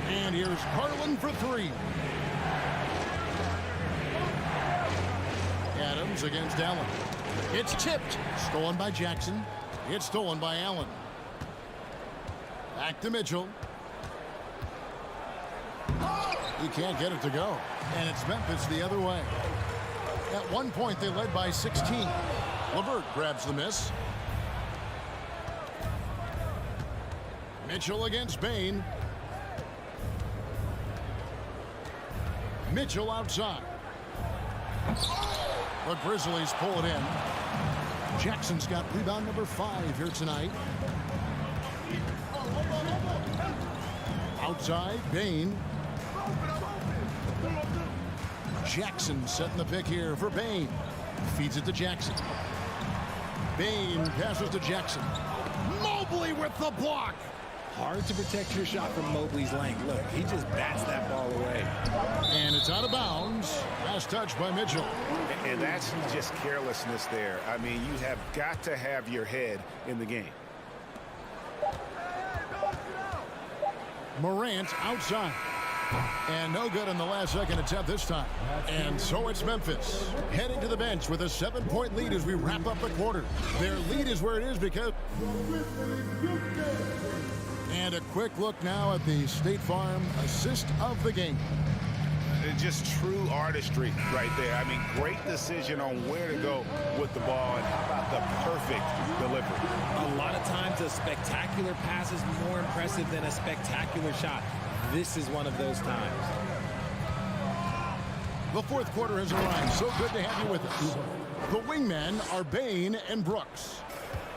And here's Garland for three. Adams against Allen. It's tipped. Stolen by Jackson. It's stolen by Allen. Back to Mitchell. He can't get it to go. And it's Memphis the other way. At one point, they led by 16. LeVert grabs the miss. Mitchell against Bain. Mitchell outside. The Grizzlies pull it in. Jackson's got rebound number 5 here tonight. Outside, Bain. Jackson setting the pick here for Bain. Feeds it to Jackson. Bain passes to Jackson. Mobley with the block. Hard to protect your shot from Mobley's length. Look, he just bats that ball away. And it's out of bounds. Last touch by Mitchell. And that's just carelessness there. I mean, you have got to have your head in the game. Morant outside. And no good in the last second attempt this time. And so it's Memphis heading to the bench with a 7-point lead as we wrap up the quarter. Their lead is where it is because... And a quick look now at the State Farm assist of the game. Just true artistry right there. I mean, great decision on where to go with the ball, and how about the perfect delivery. A lot of times a spectacular pass is more impressive than a spectacular shot. This is one of those times. The fourth quarter has arrived. So good to have you with us. The wingmen are Bain and Brooks.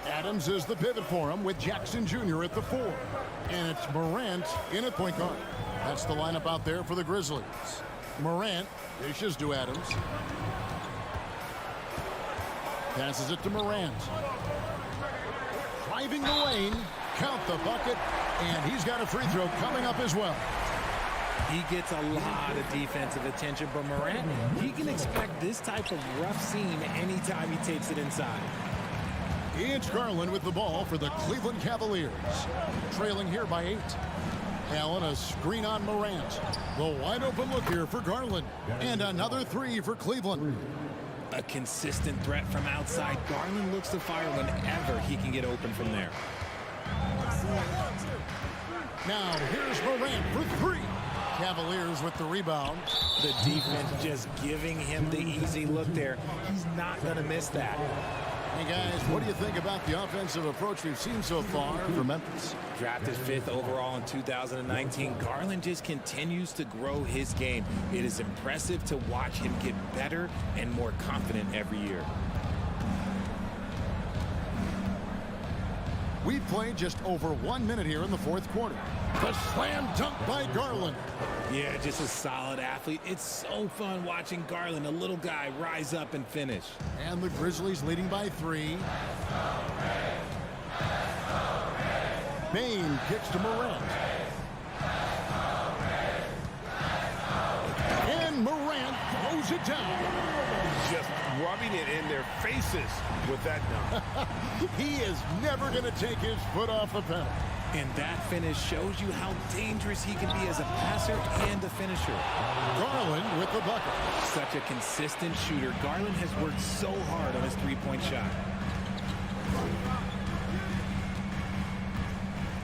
Adams is the pivot for him with Jackson Jr. at the 4. And it's Morant in at point guard. That's the lineup out there for the Grizzlies. Morant dishes to Adams. Passes it to Morant. Driving the lane. Count the bucket. And he's got a free throw coming up as well. He gets a lot of defensive attention, but Morant, he can expect this type of rough scene anytime he takes it inside. It's Garland with the ball for the Cleveland Cavaliers. Trailing here by 8. Allen, a screen on Morant. The wide open look here for Garland. And another 3 for Cleveland. A consistent threat from outside. Garland looks to fire whenever he can get open from there. Now here's Morant for 3. Cavaliers with the rebound. The defense just giving him the easy look there. He's not going to miss that. Hey guys, what do you think about the offensive approach we've seen so far for Memphis? Drafted 5th overall in 2019, Garland just continues to grow his game. It is impressive to watch him get better and more confident every year. We've played just over 1 minute here in the fourth quarter. The slam dunk by Garland. Yeah, just a solid athlete. It's so fun watching Garland, a little guy, rise up and finish. And the Grizzlies leading by 3. Bain kicks to Morant. And Morant throws it down. Just rubbing it in their faces with that dunk. He is never going to take his foot off the pedal. And that finish shows you how dangerous he can be as a passer and a finisher. Garland with the bucket. Such a consistent shooter. Garland has worked so hard on his three-point shot.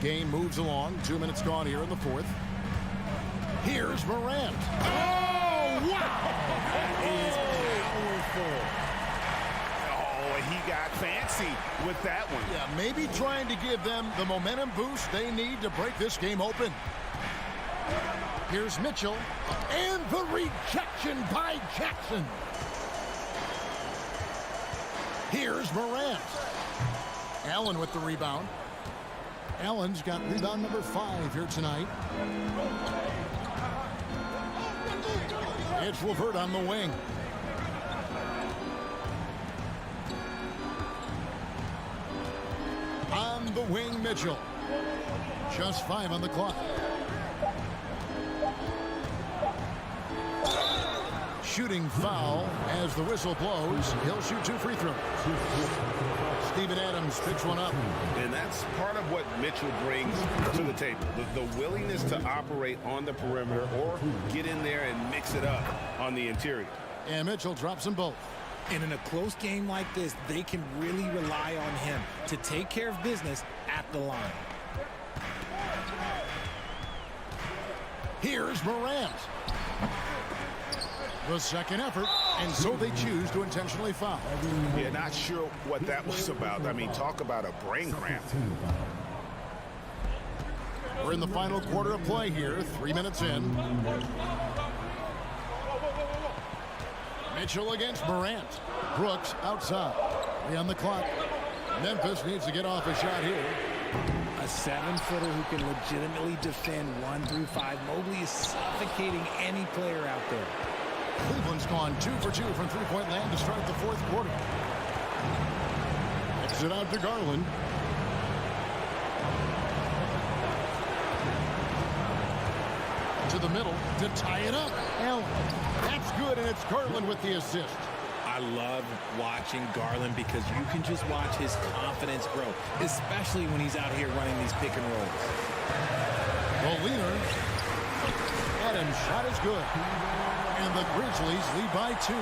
Game moves along. 2 minutes gone here in the fourth. Here's Morant. Oh, wow! That is powerful. He got fancy with that one. Yeah, maybe trying to give them the momentum boost they need to break this game open. Here's Mitchell. And the rejection by Jackson. Here's Morant. Allen with the rebound. Allen's got rebound number 5 here tonight. It's LeVert on the wing. On the wing, Mitchell. Just 5 on the clock. Shooting foul as the whistle blows. He'll shoot 2 free throws. Steven Adams picks one up. And that's part of what Mitchell brings to the table. The willingness to operate on the perimeter or get in there and mix it up on the interior. And Mitchell drops them both. And in a close game like this, they can really rely on him to take care of business at the line. Here's Morant. The second effort, and so they choose to intentionally foul. Yeah, not sure what that was about. I mean, talk about a brain cramp. We're in the final quarter of play here, 3 minutes in. Mitchell against Morant. Brooks outside. 3 on the clock. Memphis needs to get off a shot here. A 7-footer who can legitimately defend 1 through 5. Mobley is suffocating any player out there. Cleveland's gone 2 for 2 from three-point land to start the fourth quarter. Kicks it out to Garland. To the middle to tie it up. Allen. That's good, and it's Garland with the assist. I love watching Garland because you can just watch his confidence grow, especially when he's out here running these pick and rolls. The leader. Adams' shot is good. And the Grizzlies lead by 2.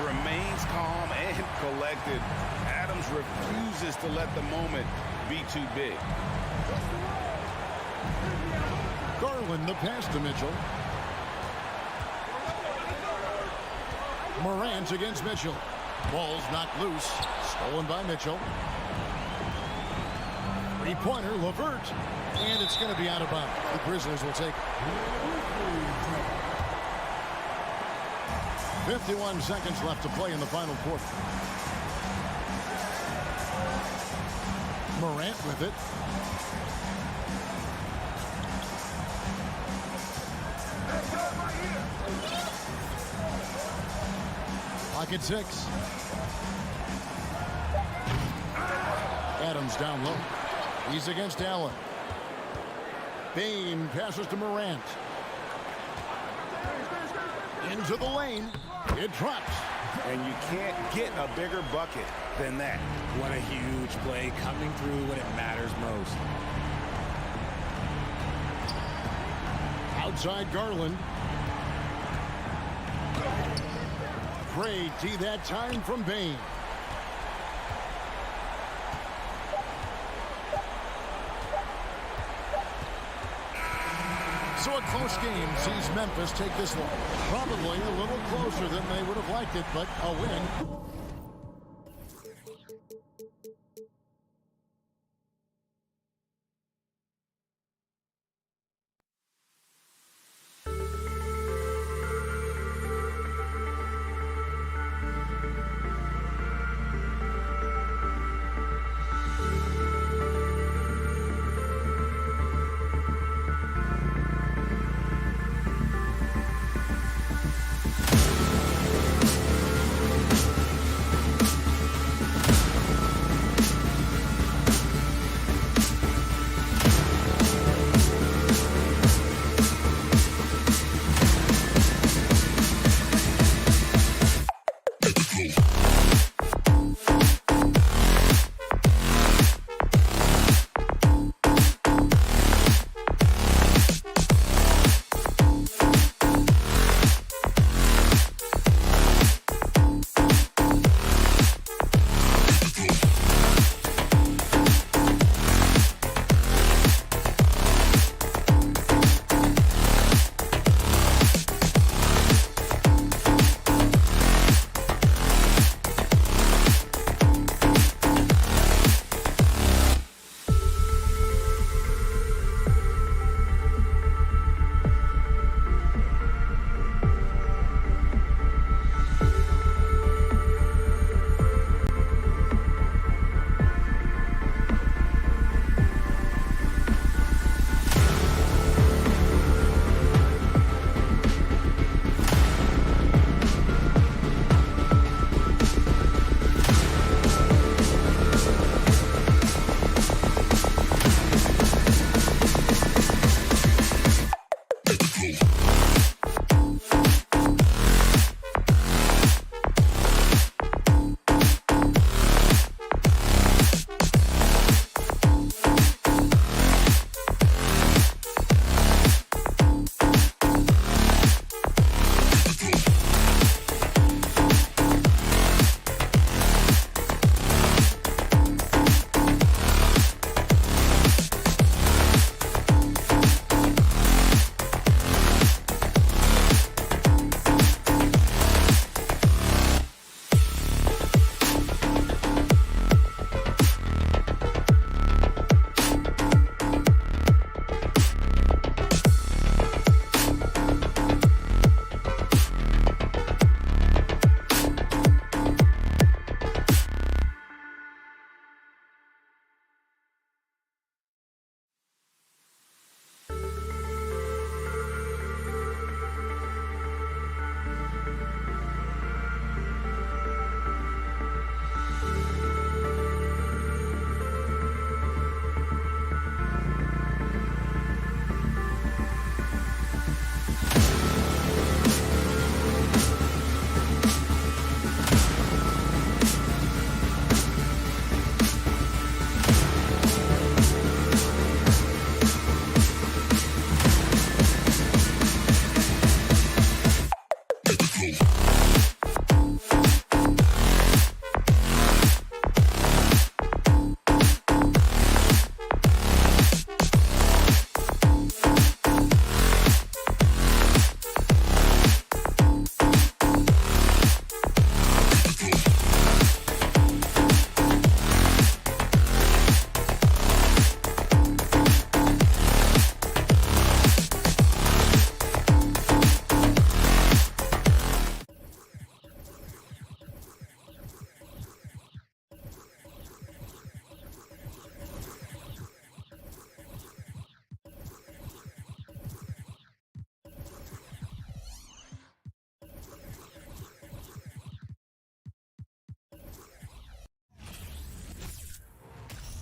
Remains calm and collected. Adams refuses to let the moment be too big. Garland the pass to Mitchell. Morant against Mitchell. Ball's knocked loose. Stolen by Mitchell. Three-pointer, LeVert. And it's going to be out of bounds. The Grizzlies will take it. 51 seconds left to play in the final quarter. Morant with it. Clock at 6. Adams down low. He's against Allen. Bain passes to Morant. Into the lane. It drops. And you can't get a bigger bucket than that. What a huge play coming through when it matters most. Outside Garland. Great D that time from Bain. So a close game sees Memphis take this one. Probably a little closer than they would have liked it, but a win.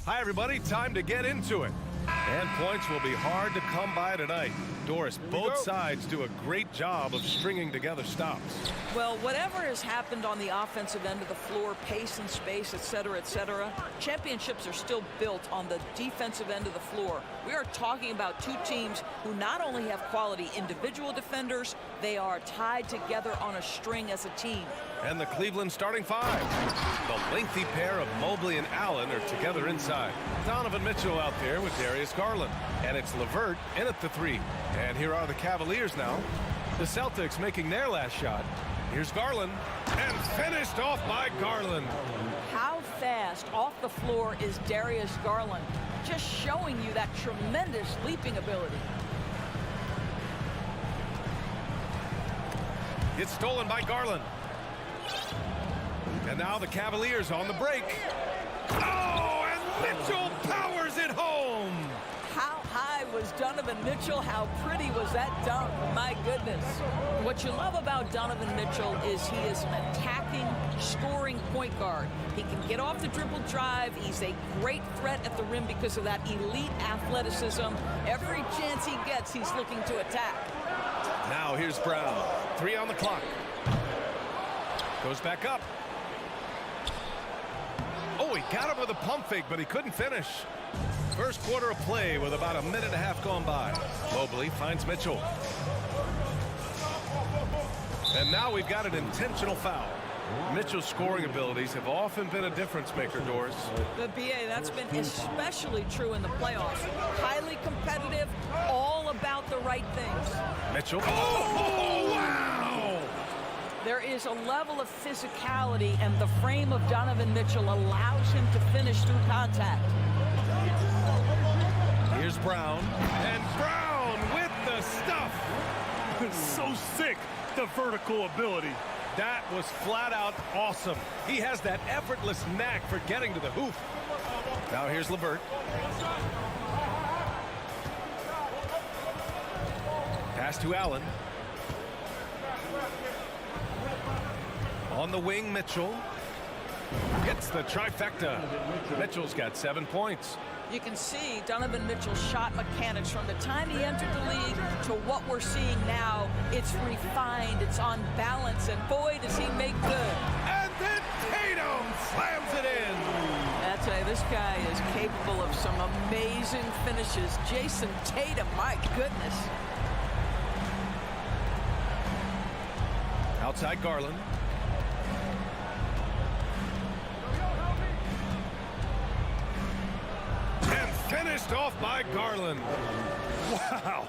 Hi, everybody. Time to get into it. And points will be hard to come by tonight. Doris, both sides do a great job of stringing together stops. Well, whatever has happened on the offensive end of the floor, pace and space, etc., championships are still built on the defensive end of the floor. We are talking about two teams who not only have quality individual defenders, they are tied together on a string as a team. And the Cleveland starting five. The lengthy pair of Mobley and Allen are together inside. Donovan Mitchell out there with Darius Garland. And it's LeVert in at the three. And here are the Cavaliers now. The Celtics making their last shot. Here's Garland. And finished off by Garland. How fast off the floor is Darius Garland? Just showing you that tremendous leaping ability. It's stolen by Garland. And now the Cavaliers on the break. Oh, and Mitchell powers it home. How high was Donovan Mitchell? How pretty was that dunk? My goodness. What you love about Donovan Mitchell is he is an attacking, scoring point guard. He can get off the dribble drive. He's a great threat at the rim because of that elite athleticism. Every chance he gets, he's looking to attack. Now here's Brown. 3 on the clock. Goes back up. Oh, he got him with a pump fake, but he couldn't finish. First quarter of play with about a minute and a half gone by. Mobley finds Mitchell. And now we've got an intentional foul. Mitchell's scoring abilities have often been a difference maker, Doris. The BA, that's been especially true in the playoffs. Highly competitive, all about the right things. Mitchell. Oh, wow! There is a level of physicality, and the frame of Donovan Mitchell allows him to finish through contact. Here's Brown. And Brown with the stuff. So sick, the vertical ability. That was flat out awesome. He has that effortless knack for getting to the hoop. Now here's LeVert. Pass to Allen. On the wing, Mitchell. Gets the trifecta. Mitchell's got 7 points. You can see Donovan Mitchell's shot mechanics from the time he entered the league to what we're seeing now. It's refined, it's on balance, and boy, does he make good. And then Tatum slams it in. I tell you, this guy is capable of some amazing finishes. Jason Tatum, my goodness. Outside Garland. Finished off by Garland. Wow.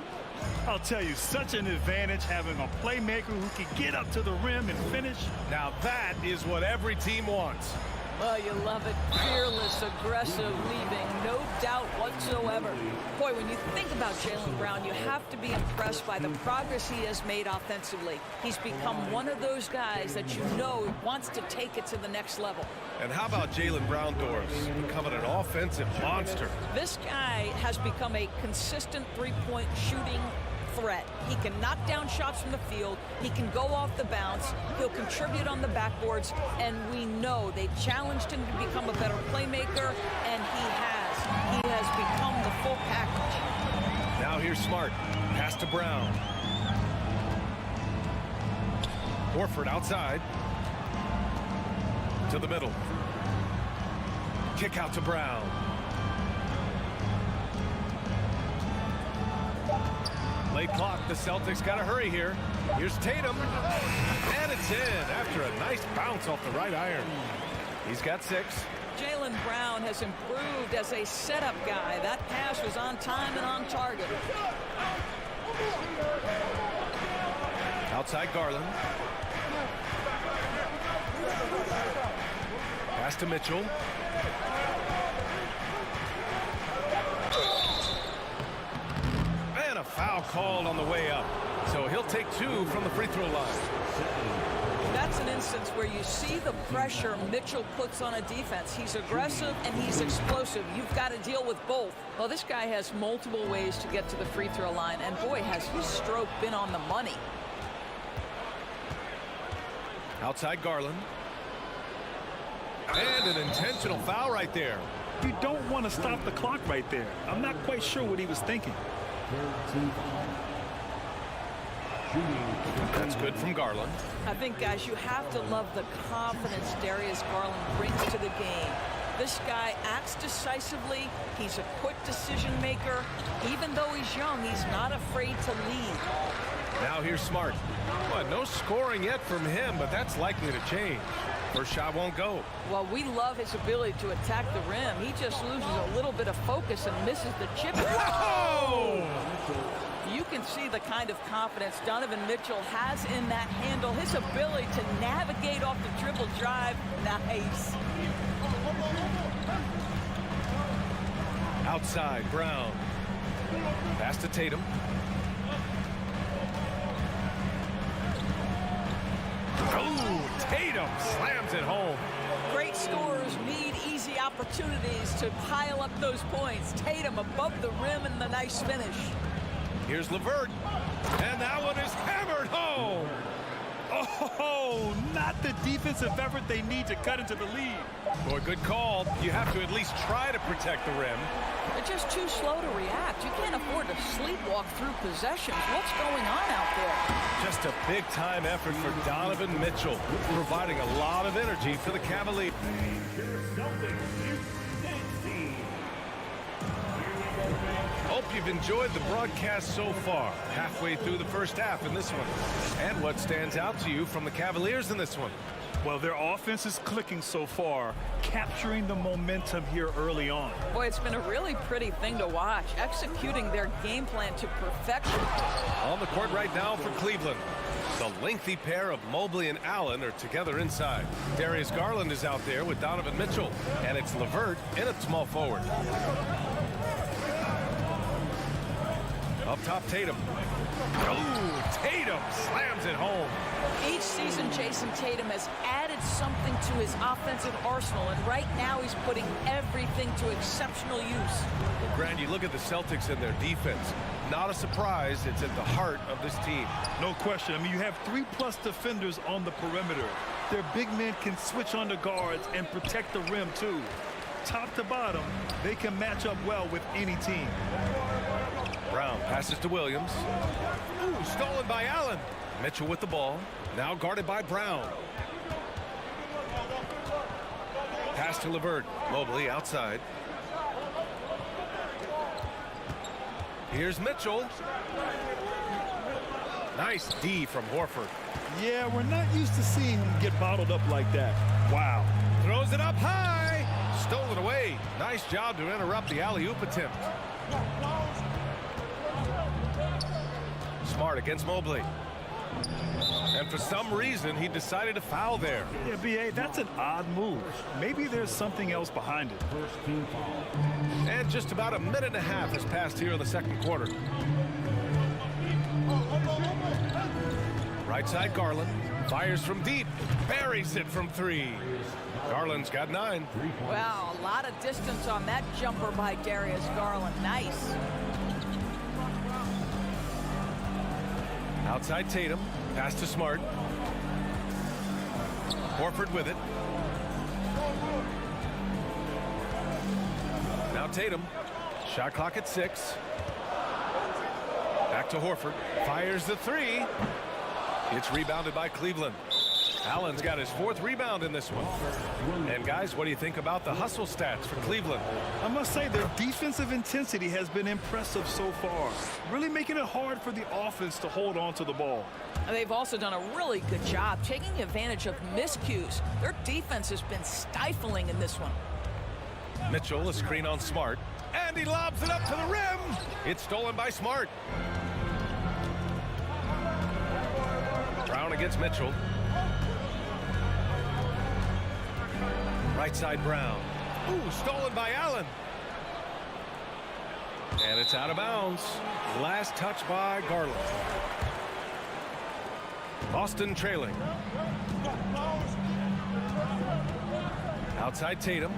I'll tell you, such an advantage having a playmaker who can get up to the rim and finish. Now that is what every team wants. Oh, you love it. Fearless, aggressive, leaving, no doubt whatsoever. Boy, when you think about Jaylen Brown, you have to be impressed by the progress he has made offensively. He's become one of those guys that you know wants to take it to the next level. And how about Jaylen Brown, Doris, becoming an offensive monster? This guy has become a consistent three-point shooting threat. He can knock down shots from the field. He can go off the bounce. He'll contribute on the backboards. And we know they challenged him to become a better playmaker, and he has. He has become the full package. Now here's Smart. Pass to Brown. Horford outside. To the middle. Kick out to Brown. Late clock, the Celtics got to hurry here. Here's Tatum, and it's in after a nice bounce off the right iron. He's got 6. Jaylen Brown has improved as a setup guy. That pass was on time and on target. Outside Garland. Pass to Mitchell. And a foul called on the way up. So he'll take 2 from the free throw line. That's an instance where you see the pressure Mitchell puts on a defense. He's aggressive and he's explosive. You've got to deal with both. Well, this guy has multiple ways to get to the free throw line, and boy, has his stroke been on the money. Outside Garland. And an intentional foul right there. You don't want to stop the clock right there. I'm not quite sure what he was thinking. That's good from Garland. I think, guys, you have to love the confidence Darius Garland brings to the game. This guy acts decisively. He's a quick decision maker. Even though he's young, he's not afraid to lead. Now here's Smart. Well, no scoring yet from him, but that's likely to change. First shot won't go. Well, we love his ability to attack the rim. He just loses a little bit of focus and misses the chip. Whoa! You can see the kind of confidence Donovan Mitchell has in that handle. His ability to navigate off the dribble drive. Nice. Outside, Brown. Pass to Tatum. Oh, Tatum slams it home. Great scorers need easy opportunities to pile up those points. Tatum above the rim and the nice finish. Here's LeVert, and that one is hammered home. Oh, not the defensive effort they need to cut into the lead. Boy, good call. You have to at least try to protect the rim. They're just too slow to react. You can't afford to sleepwalk through possessions. What's going on out there? Just a big-time effort for Donovan Mitchell, providing a lot of energy for the Cavaliers. Hope you've enjoyed the broadcast so far, halfway through the first half in this one. And what stands out to you from the Cavaliers in this one? Well, their offense is clicking so far, capturing the momentum here early on. Boy, it's been a really pretty thing to watch, executing their game plan to perfection. On the court right now for Cleveland. The lengthy pair of Mobley and Allen are together inside. Darius Garland is out there with Donovan Mitchell, and it's LeVert in at small forward. Up top, Tatum. Oh, Tatum slams it home. Each season, Jason Tatum has added something to his offensive arsenal, and right now he's putting everything to exceptional use. Well, Grant, you look at the Celtics and their defense. Not a surprise, it's at the heart of this team. No question. I mean, you have 3+ defenders on the perimeter. Their big men can switch on the guards and protect the rim, too. Top to bottom, they can match up well with any team. Brown passes to Williams. Ooh, stolen by Allen. Mitchell with the ball. Now guarded by Brown. Pass to LeVert. Mobley outside. Here's Mitchell. Nice D from Horford. Yeah, we're not used to seeing him get bottled up like that. Wow. Throws it up high. Stolen away. Nice job to interrupt the alley-oop attempt. Smart against Mobley. And for some reason, he decided to foul there. Yeah, B.A., that's an odd move. Maybe there's something else behind it. And just about a minute and a half has passed here in the second quarter. Right side, Garland. Fires from deep. Buries it from 3. Garland's got 9. Wow, a lot of distance on that jumper by Darius Garland. Nice. Outside Tatum. Pass to Smart. Horford with it. Now Tatum. Shot clock at 6. Back to Horford. Fires the 3. It's rebounded by Cleveland. Allen's got his 4th rebound in this one. And guys, what do you think about the hustle stats for Cleveland? I must say their defensive intensity has been impressive so far, really making it hard for the offense to hold on to the ball. And they've also done a really good job taking advantage of miscues. Their defense has been stifling in this one. Mitchell, a screen on Smart, and he lobs it up to the rim. It's stolen by Smart. Brown against Mitchell. Right side, Brown. Ooh, stolen by Allen. And it's out of bounds. Last touch by Garland. Boston trailing. Outside Tatum.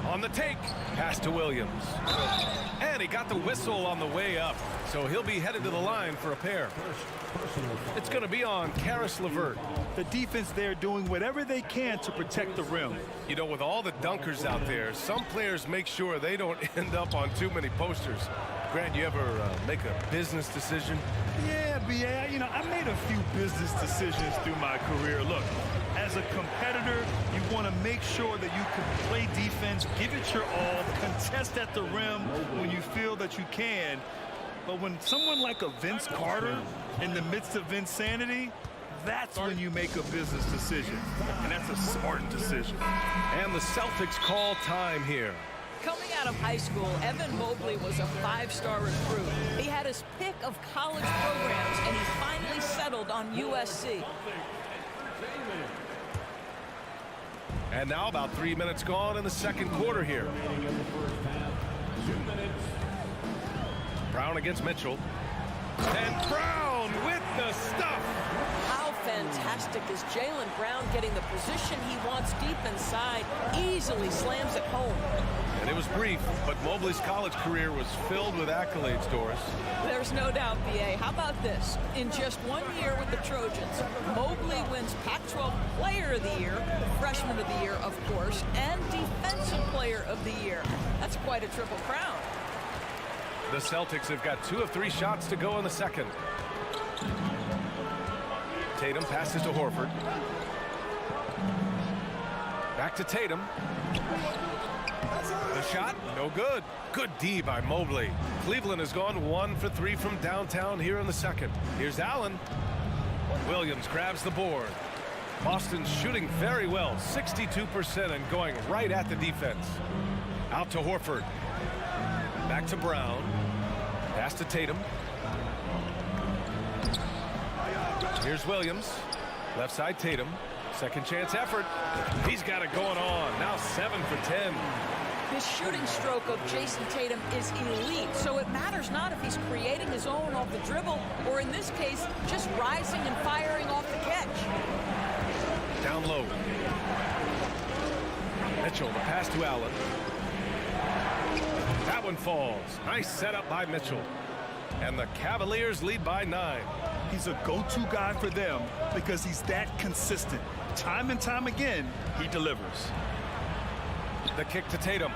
On the take, pass to Williams. And he got the whistle on the way up, so he'll be headed to the line for a pair. It's going to be on Caris LeVert. The defense there doing whatever they can to protect the rim. You know, with all the dunkers out there, some players make sure they don't end up on too many posters. Grant, you ever make a business decision? Yeah, B.A., you know, I made a few business decisions through my career. Look, as a competitor, you want to make sure that you can play defense, give it your all, contest at the rim when you feel that you can. But when someone like a Vince Carter in the midst of insanity, that's when you make a business decision. And that's a smart decision. And the Celtics call time here. Coming out of high school, Evan Mobley was a 5-star recruit. He had his pick of college programs, and he finally settled on USC. And now about 3 minutes gone in the second quarter here. Brown against Mitchell. And Brown with the stuff. How fantastic is Jaylen Brown getting the position he wants deep inside, easily slams it home. And it was brief, but Mobley's college career was filled with accolades, Doris. There's no doubt, B.A. How about this? In just 1 year with the Trojans, Mobley wins Pac-12 Player of the Year, Freshman of the Year, of course, and Defensive Player of the Year. That's quite a triple crown. The Celtics have got 2 of 3 shots to go in the second. Tatum passes to Horford. Back to Tatum. The shot, no good. Good D by Mobley. Cleveland has gone 1 for 3 from downtown here in the second. Here's Allen. Williams grabs the board. Boston's shooting very well, 62% and going right at the defense. Out to Horford. Back to Brown. Pass to Tatum. Here's Williams. Left side Tatum. Second chance effort. He's got it going on. Now 7 for 10. His shooting stroke of Jason Tatum is elite, so it matters not if he's creating his own off the dribble or, in this case, just rising and firing off the catch. Down low. Mitchell, the pass to Allen. That one falls. Nice setup by Mitchell. And the Cavaliers lead by 9. He's a go-to guy for them because he's that consistent. Time and time again, he delivers. The kick to Tatum.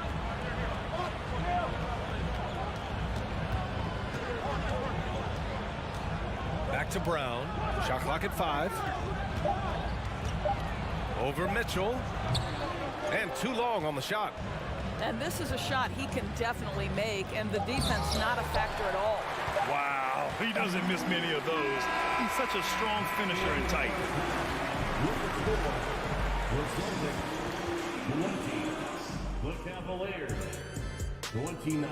Back to Brown. Shot clock at 5. Over Mitchell. And too long on the shot. And this is a shot he can definitely make, and the defense not a factor at all. Wow, he doesn't miss many of those. He's such a strong finisher and tight. The Cavaliers, 29.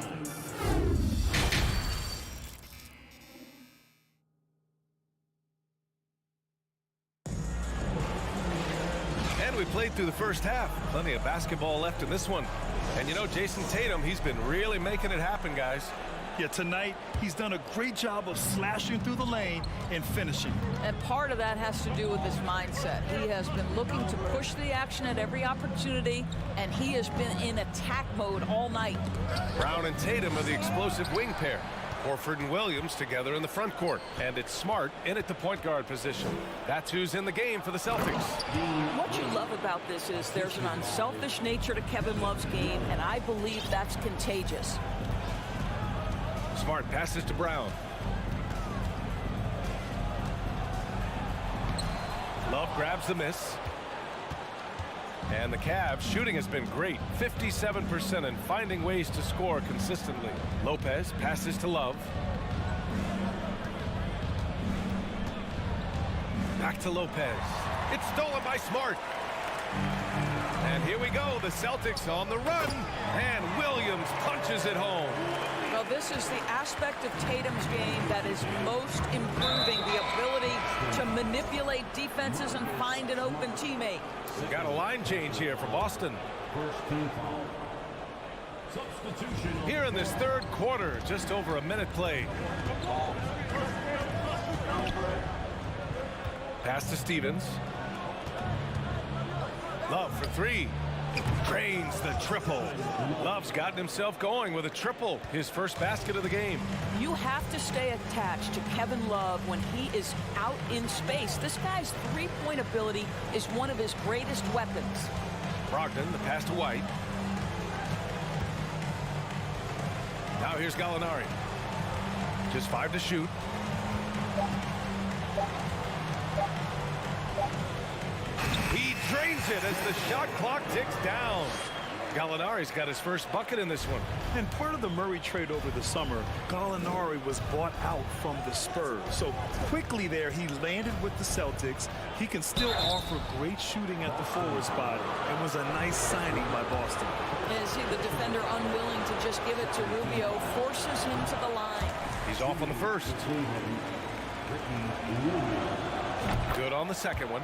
And we played through the first half. Plenty of basketball left in this one. And you know, Jason Tatum, he's been really making it happen, guys. Yeah, tonight, he's done a great job of slashing through the lane and finishing. And part of that has to do with his mindset. He has been looking to push the action at every opportunity, and he has been in attack mode all night. Brown and Tatum are the explosive wing pair. Horford and Williams together in the front court. And it's Smart in at the point guard position. That's who's in the game for the Celtics. What you love about this is there's an unselfish nature to Kevin Love's game, and I believe that's contagious. Smart passes to Brown. Love grabs the miss. And the Cavs shooting has been great. 57% and finding ways to score consistently. Lopez passes to Love. Back to Lopez. It's stolen by Smart. And here we go. The Celtics on the run. And Williams punches it home. Well, this is the aspect of Tatum's game that is most improving, the ability to manipulate defenses and find an open teammate. We got a line change here for Boston. First team foul. Substitution. Here in this third quarter, just over a minute played. Pass to Stevens. Love for 3. Drains the triple. Love's gotten himself going with a triple, his first basket of the game. You have to stay attached to Kevin Love when he is out in space. This guy's three-point ability is one of his greatest weapons. Brogdon, the pass to White. Now here's Gallinari. Just 5 to shoot. He drains it as the shot clock ticks down. Gallinari's got his first bucket in this one. And part of the Murray trade over the summer, Gallinari was bought out from the Spurs. So quickly there, he landed with the Celtics. He can still offer great shooting at the forward spot and was a nice signing by Boston. Is he the defender unwilling to just give it to Rubio, forces him to the line. He's off on the first. Good on the second one.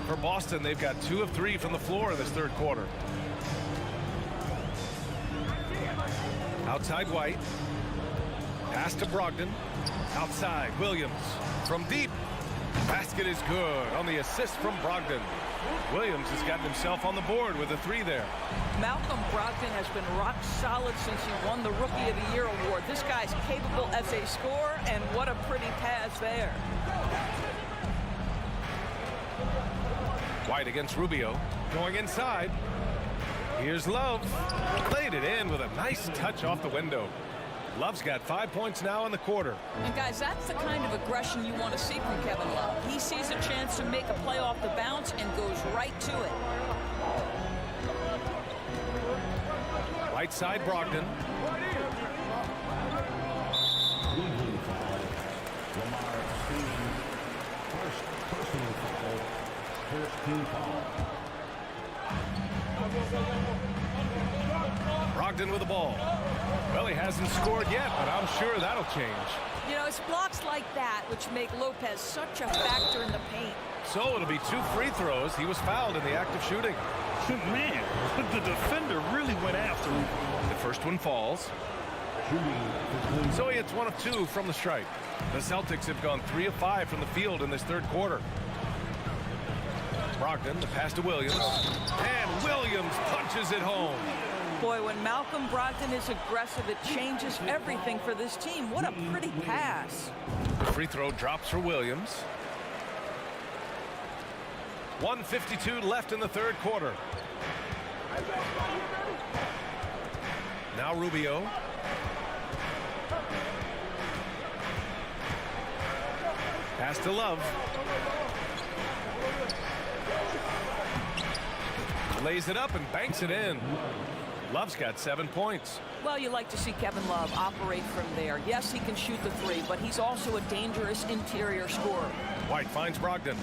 For Boston, they've got 2 of 3 from the floor in this third quarter. Outside White. Pass to Brogdon. Outside Williams. From deep. Basket is good on the assist from Brogdon. Williams has gotten himself on the board with a 3 there. Malcolm Brogdon has been rock solid since he won the Rookie of the Year award. This guy's capable as a scorer, and what a pretty pass there. White against Rubio. Going inside. Here's Love. Laid it in with a nice touch off the window. Love's got 5 points now in the quarter. And guys, that's the kind of aggression you want to see from Kevin Love. He sees a chance to make a play off the bounce and goes right to it. Right side Brogdon. Brogdon with the ball. Well, he hasn't scored yet, but I'm sure that'll change. You know, it's blocks like that which make Lopez such a factor in the paint. So it'll be 2 free throws. He was fouled in the act of shooting. Man, the defender really went after him. The first one falls. So he hits 1 of 2 from the stripe. The Celtics have gone 3 of 5 from the field in this third quarter. Brogdon, the pass to Williams. And Williams punches it home. Boy, when Malcolm Brogdon is aggressive, it changes everything for this team. What a pretty pass. The free throw drops for Williams. 1:52 left in the third quarter. Now Rubio. Pass to Love. Lays it up and banks it in. Love's got 7 points. Well, you like to see Kevin Love operate from there. Yes, he can shoot the 3, but he's also a dangerous interior scorer. White finds Brogdon.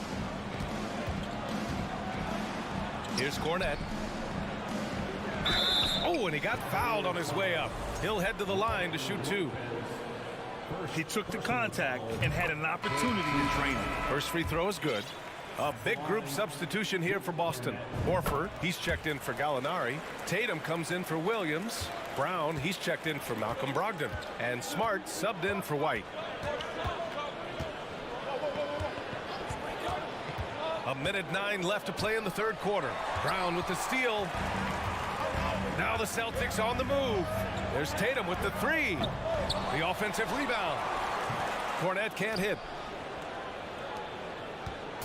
Here's Cornette. Oh, and he got fouled on his way up. He'll head to the line to shoot 2. He took the contact and had an opportunity to drain it. First free throw is good. A big group substitution here for Boston. Horford, he's checked in for Gallinari. Tatum comes in for Williams. Brown, he's checked in for Malcolm Brogdon. And Smart subbed in for White. A minute 9 left to play in the third quarter. Brown with the steal. Now the Celtics on the move. There's Tatum with the 3. The offensive rebound. Cornette can't hit.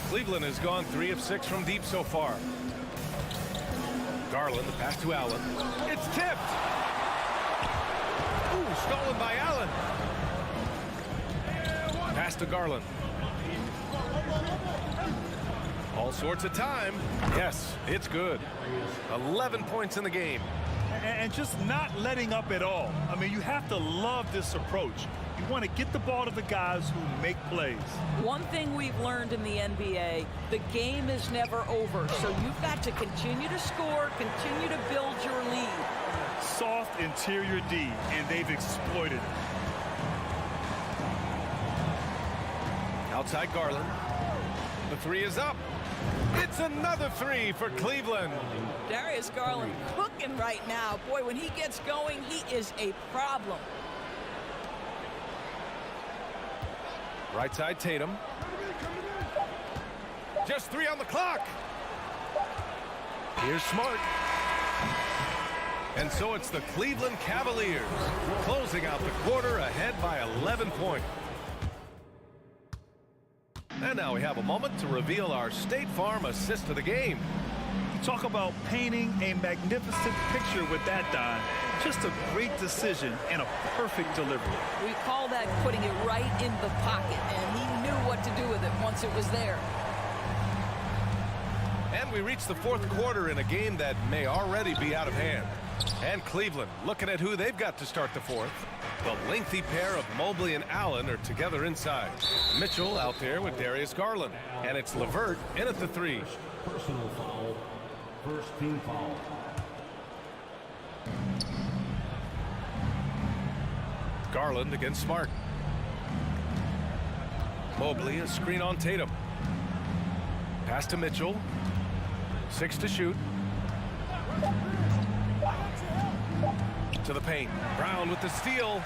Cleveland has gone 3 of 6 from deep so far. Garland, the pass to Allen. It's tipped. Ooh, stolen by Allen. Pass to Garland. All sorts of time. Yes, it's good. 11 points in the game. And just not letting up at all. I mean, you have to love this approach. You want to get the ball to the guys who make plays. One thing we've learned in the NBA, the game is never over. So you've got to continue to score, continue to build your lead. Soft interior D, and they've exploited it. Outside Garland. The 3 is up. It's another 3 for Cleveland. Darius Garland cooking right now. Boy, when he gets going, he is a problem. Right side Tatum. Just 3 on the clock. Here's Smart. And so it's the Cleveland Cavaliers closing out the quarter ahead by 11 points. And now we have a moment to reveal our State Farm assist of the game. Talk about painting a magnificent picture with that, Don. Just a great decision and a perfect delivery. We call that putting it right in the pocket, and he knew what to do with it once it was there. And we reach the fourth quarter in a game that may already be out of hand. And Cleveland looking at who they've got to start the fourth. The lengthy pair of Mobley and Allen are together inside. Mitchell out there with Darius Garland. And it's LeVert in at the 3. Personal foul. First team foul. Garland against Smart. Mobley, a screen on Tatum. Pass to Mitchell. 6 to shoot. To the paint. Brown with the steal.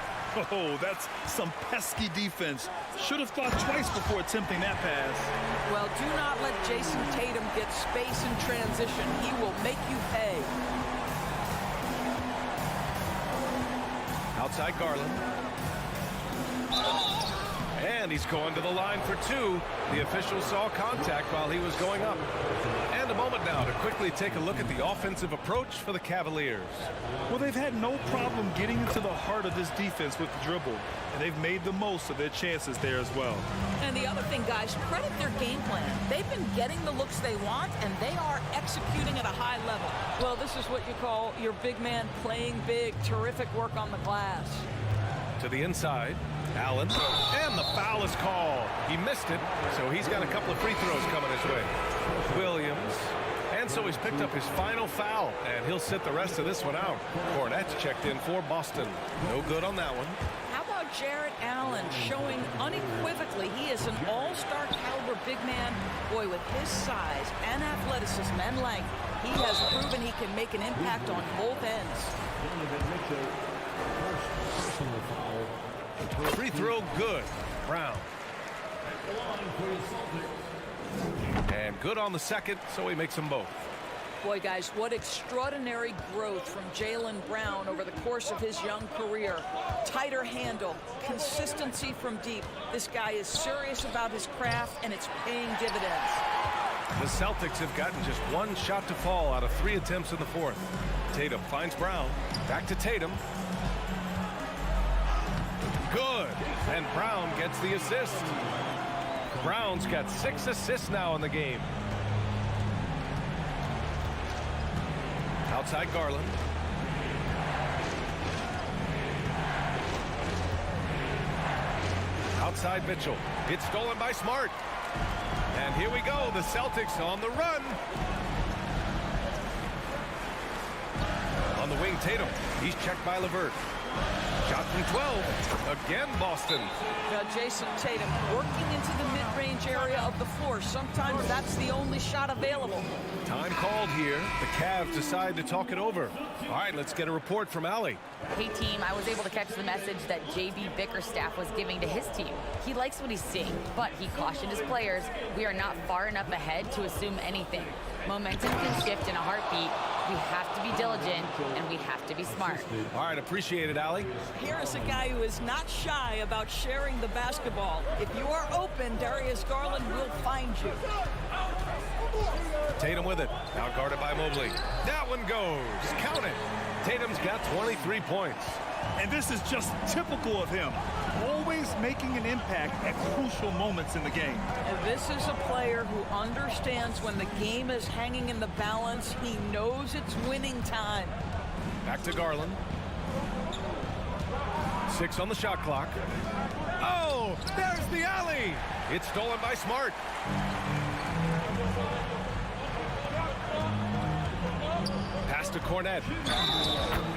Oh, that's some pesky defense. Should have thought twice before attempting that pass. Well, do not let Jason Tatum get space in transition. He will make you pay. Outside Garland. And he's going to the line for 2. The official saw contact while he was going up. And a moment now to quickly take a look at the offensive approach for the Cavaliers. Well, they've had no problem getting into the heart of this defense with the dribble, and they've made the most of their chances there as well. And the other thing, guys, credit their game plan. They've been getting the looks they want, and they are executing at a high level. Well, this is what you call your big man playing big. Terrific work on the glass. To the inside. Allen, and the foul is called. He missed it, so he's got a couple of free throws coming his way. Williams, and so he's picked up his final foul, and he'll sit the rest of this one out. Hornets checked in for Boston. No good on that one. How about Jarrett Allen showing unequivocally he is an all-star caliber big man? Boy, with his size and athleticism and length, he has proven he can make an impact on both ends. Personal foul. Free throw good. Brown. And good on the second, so he makes them both. Boy, guys, what extraordinary growth from Jaylen Brown over the course of his young career. Tighter handle, consistency from deep. This guy is serious about his craft, and it's paying dividends. The Celtics have gotten just 1 shot to fall out of 3 attempts in the fourth. Tatum finds Brown. Back to Tatum. Good. And Brown gets the assist. Brown's got 6 assists now in the game. Outside Garland. Outside Mitchell. It's stolen by Smart. And here we go. The Celtics on the run. On the wing, Tatum. He's checked by LeVert. Shot from 12. Again, Boston. Now, Jason Tatum working into the mid-range area of the floor. Sometimes that's the only shot available. Time called here. The Cavs decide to talk it over. All right, let's get a report from Allie. Hey, team, I was able to catch the message that J.B. Bickerstaff was giving to his team. He likes what he's seeing, but he cautioned his players, we are not far enough ahead to assume anything. Momentum can shift in a heartbeat. We have to be diligent, and we have to be smart. All right, appreciate it, Allie. Here is a guy who is not shy about sharing the basketball. If you are open, Darius Garland will find you. Tatum with it. Now guarded by Mobley. That one goes. Count it. Tatum's got 23 points. And this is just typical of him. Always making an impact at crucial moments in the game. And this is a player who understands when the game is hanging in the balance. He knows it's winning time. Back to Garland. 6 on the shot clock. Oh, there's the alley. It's stolen by Smart. Pass to Cornette.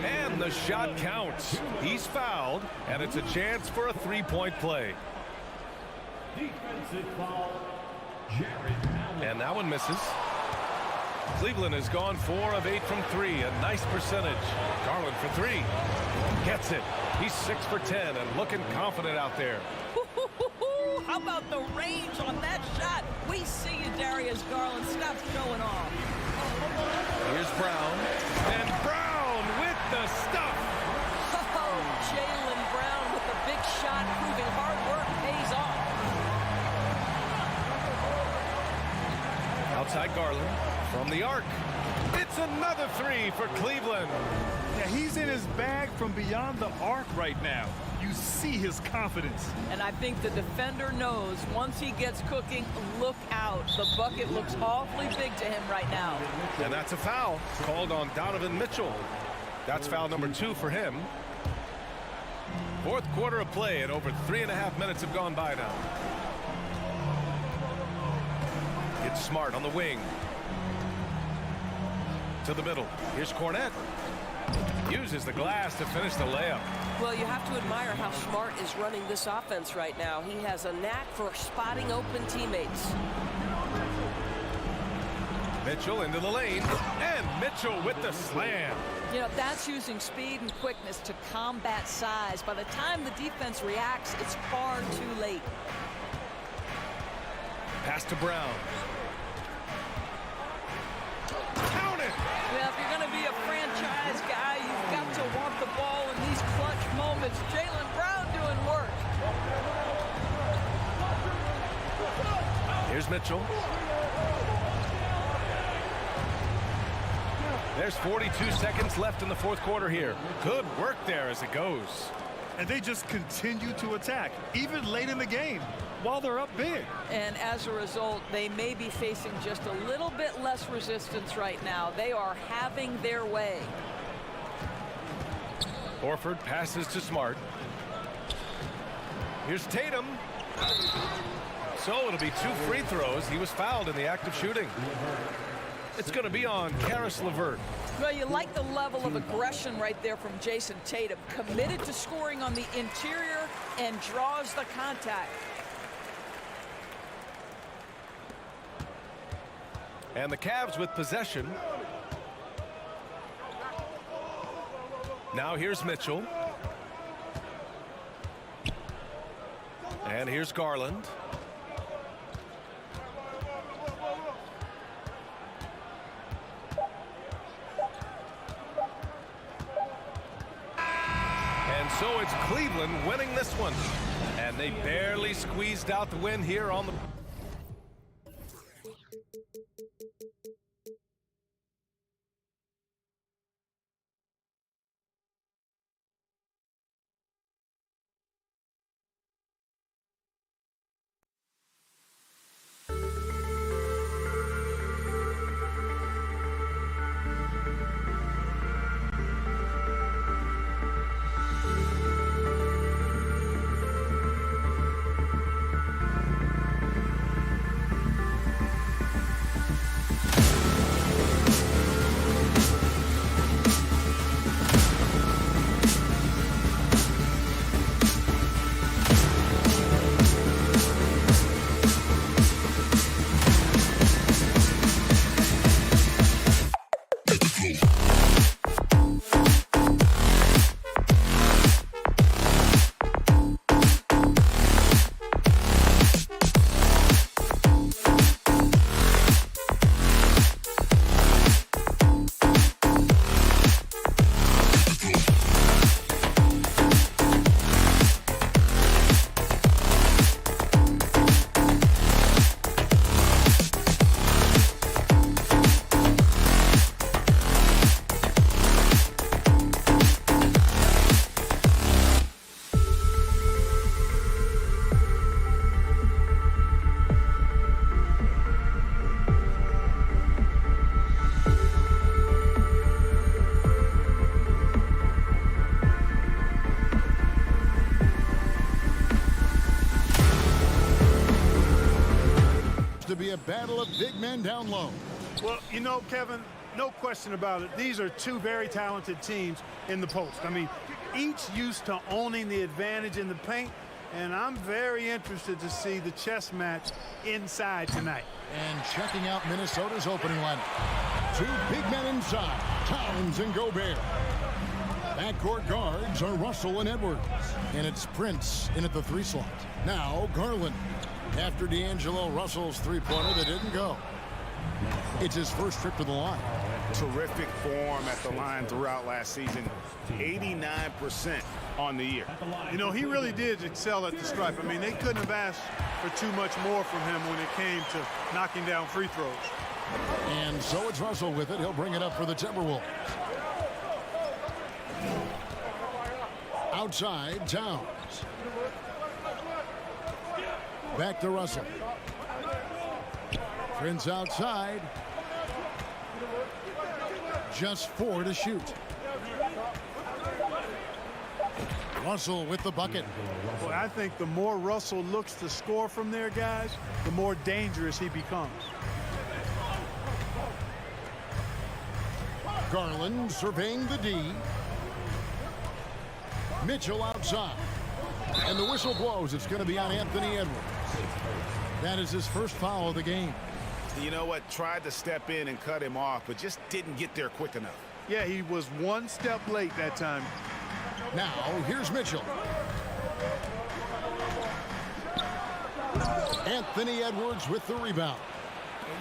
And the shot counts. He's fouled, and it's a chance for a 3-point play. Defensive foul. Jarrett Allen. And that one misses. Cleveland has gone 4 of 8 from 3. A nice percentage. Garland for 3. Gets it. He's 6 for 10 and looking confident out there. How How about the range on that shot? We see you, Darius Garland. Stop showing off. Here's Brown. And Brown with the stuff. Oh, Jaylen Brown with the big shot, proving hard work pays off. Outside Garland from the arc. It's another three for Cleveland. Yeah, he's in his bag from beyond the arc right now. You see his confidence. And I think the defender knows once he gets cooking, look out. The bucket looks awfully big to him right now. And that's a foul called on Donovan Mitchell. That's foul number 2 for him. Fourth quarter of play, and over 3.5 minutes have gone by now. It's Smart on the wing. To the middle. Here's Cornette. Uses the glass to finish the layup. Well, you have to admire how Smart is running this offense right now. He has a knack for spotting open teammates. Mitchell into the lane, and Mitchell with the slam. You know, that's using speed and quickness to combat size. By the time the defense reacts, it's far too late. Pass to Brown. Count it! Yeah, if you're going to be a franchise guy, you've got to want the ball in these clutch moments. Jaylen Brown doing work. Here's Mitchell. There's 42 seconds left in the fourth quarter here. Good work there as it goes. And they just continue to attack, even late in the game, while they're up big. And as a result, they may be facing just a little bit less resistance right now. They are having their way. Horford passes to Smart. Here's Tatum. So it'll be 2 free throws. He was fouled in the act of shooting. It's going to be on Caris LeVert. Well, you like the level of aggression right there from Jason Tatum. Committed to scoring on the interior and draws the contact. And the Cavs with possession. Now here's Mitchell. And here's Garland. And so it's Cleveland winning this one. And they barely squeezed out the win here on the... To be a battle of big men down low. Well, you know, Kevin, no question about it. These are two very talented teams in the post. I mean, each used to owning the advantage in the paint, and I'm very interested to see the chess match inside tonight. And checking out Minnesota's opening lineup. 2 big men inside, Towns and Gobert. Backcourt guards are Russell and Edwards. And it's Prince in at the 3 slot. Now Garland. After D'Angelo Russell's three-pointer that didn't go. It's his first trip to the line. Terrific form at the line throughout last season. 89% on the year. You know, he really did excel at the stripe. I mean, they couldn't have asked for too much more from him when it came to knocking down free throws. And so it's Russell with it. He'll bring it up for the Timberwolves. Outside, Towns. Back to Russell. Prince outside. Just 4 to shoot. Russell with the bucket. Well, I think the more Russell looks to score from there, guys, the more dangerous he becomes. Garland surveying the D. Mitchell outside. And the whistle blows. It's going to be on Anthony Edwards. That is his first foul of the game. You know what? Tried to step in and cut him off, but just didn't get there quick enough. Yeah, he was one step late that time. Now, here's Mitchell. Anthony Edwards with the rebound.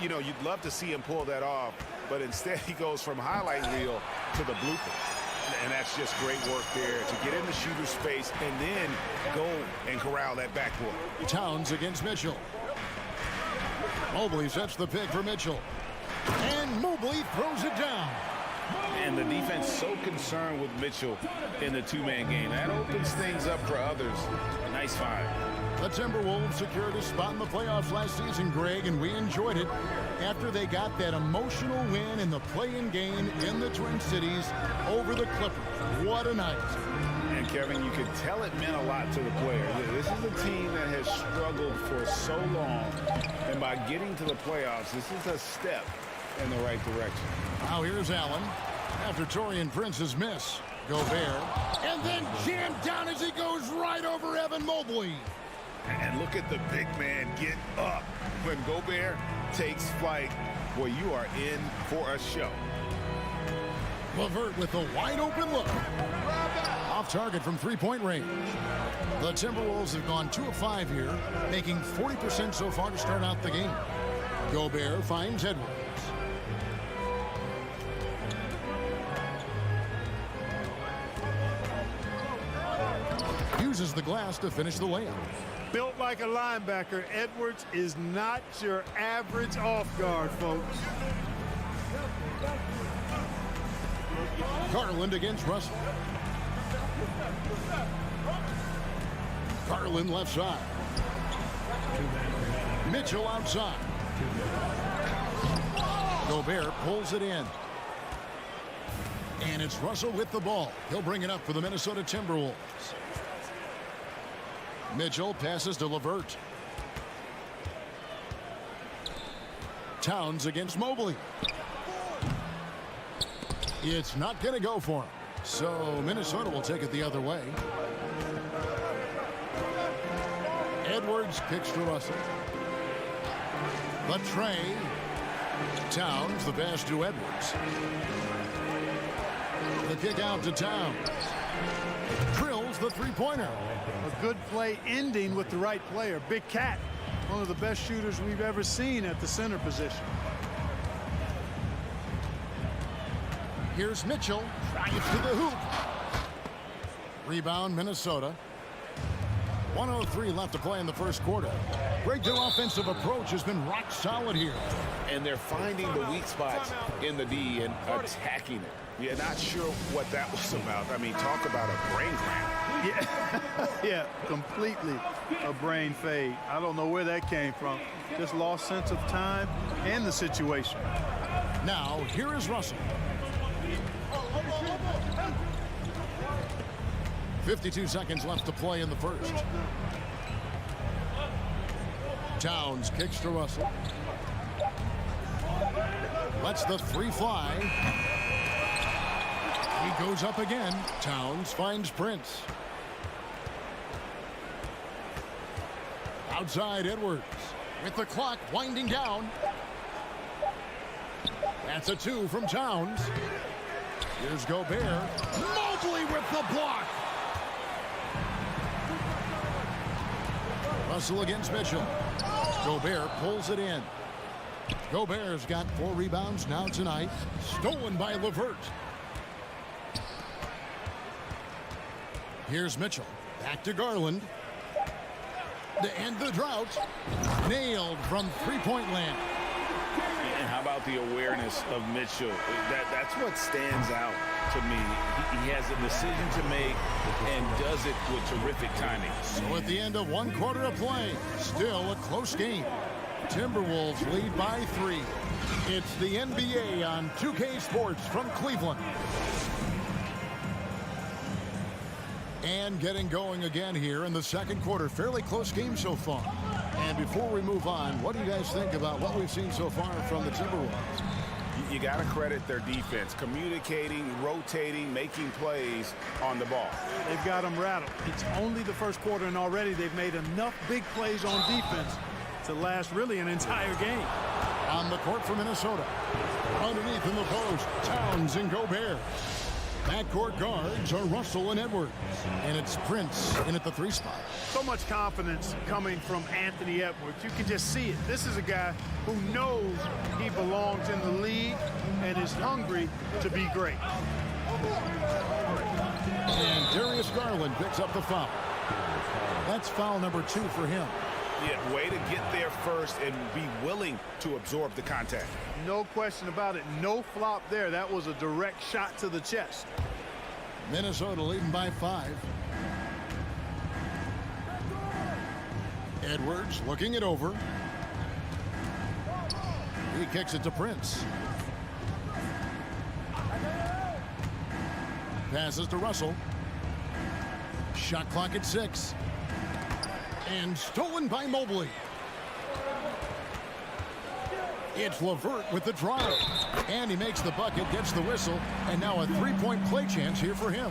You know, you'd love to see him pull that off, but instead he goes from highlight reel to the blooper. And that's just great work there to get in the shooter's space and then go and corral that backboard. Towns against Mitchell. Mobley sets the pick for Mitchell. And Mobley throws it down. And the defense so concerned with Mitchell in the two-man game. That opens things up for others. A nice find. The Timberwolves secured a spot in the playoffs last season, Greg, and we enjoyed it after they got that emotional win in the play-in game in the Twin Cities over the Clippers. What a night. And Kevin, you can tell it meant a lot to the players. This is a team that has struggled for so long, and by getting to the playoffs, this is a step in the right direction. Now here's Allen after Taurean Prince's miss. Gobert, and then jammed down as he goes right over Evan Mobley. And look at the big man get up when Gobert takes flight. Boy, you are in for a show. LeVert with a wide open look. Off target from three-point range. The Timberwolves have gone 2 of 5 here, making 40% so far to start out the game. Gobert finds Edwards. Uses the glass to finish the layup. Built like a linebacker, Edwards is not your average off guard, folks. Garland against Russell. Garland left side. Mitchell outside. Gobert pulls it in. And it's Russell with the ball. He'll bring it up for the Minnesota Timberwolves. Mitchell passes to LeVert. Towns against Mobley. It's not going to go for him. So Minnesota will take it the other way. Edwards kicks to Russell. The tray. Towns, the pass to Edwards. The kick out to Towns. Drills the three-pointer. A good play ending with the right player. Big Cat, one of the best shooters we've ever seen at the center position. Here's Mitchell. Drives to the hoop. Rebound, Minnesota. 1:03 left to play in the first quarter. Greg, their offensive approach has been rock solid here. And they're finding the weak spots in the D and attacking it. Yeah, not sure what that was about. I mean, talk about a brain cramp. Yeah, yeah, completely a brain fade. I don't know where that came from. Just lost sense of time and the situation. Now, here is Russell. 52 seconds left to play in the first. Towns kicks to Russell. Lets the three fly. He goes up again. Towns finds Prince. Outside Edwards with the clock winding down. That's a 2 from Towns. Here's Gobert. Mobley with the block. Russell against Mitchell. Gobert pulls it in. Gobert's got 4 rebounds now tonight. Stolen by LeVert. Here's Mitchell. Back to Garland. To end the drought. Nailed from three-point land. And how about the awareness of Mitchell? That's what stands out to me. He has a decision to make and does it with terrific timing. So at the end of 1 quarter of play, still a close game. Timberwolves lead by 3. It's the NBA on 2K Sports from Cleveland. And getting going again here in the second quarter. Fairly close game so far. And before we move on, what do you guys think about what we've seen so far from the Timberwolves? You got to credit their defense. Communicating, rotating, making plays on the ball. They've got them rattled. It's only the first quarter, and already they've made enough big plays on defense to last really an entire game. On the court for Minnesota. Underneath in the post, Towns and Gobert. Backcourt guards are Russell and Edwards. And it's Prince in at the 3 spot. So much confidence coming from Anthony Edwards. You can just see it. This is a guy who knows he belongs in the league and is hungry to be great. And Darius Garland picks up the foul. That's foul number 2 for him. Yeah, way to get there first and be willing to absorb the contact. No question about it. No flop there. That was a direct shot to the chest. Minnesota leading by 5. Edwards looking it over. He kicks it to Prince. Passes to Russell. Shot clock at 6. And stolen by Mobley. It's LeVert with the drive. And he makes the bucket, gets the whistle, and now a 3-point play chance here for him.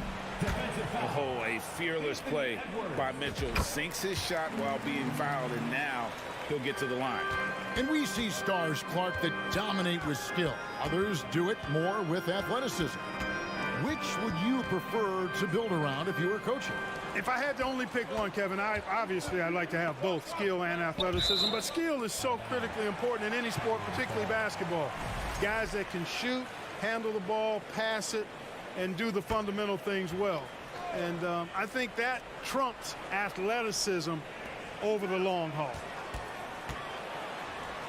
Oh, a fearless play by Mitchell. Sinks his shot while being fouled, and now he'll get to the line. And we see stars, Clark, that dominate with skill. Others do it more with athleticism. Which would you prefer to build around if you were coaching? If I had to only pick one, Kevin, obviously I'd like to have both skill and athleticism, but skill is so critically important in any sport, particularly basketball. Guys that can shoot, handle the ball, pass it, and do the fundamental things well. And I think that trumps athleticism over the long haul.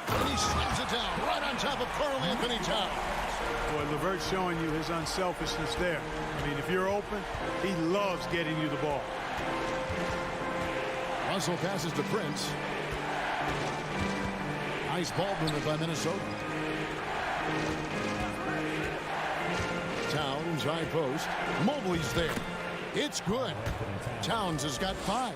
And he slams it down right on top of Karl Anthony Towns. Boy, LeVert's showing you his unselfishness there. I mean, if you're open, he loves getting you the ball. Russell passes to Prince. Nice ball movement by Minnesota. Towns, high post. Mobley's there. It's good. Towns has got 5.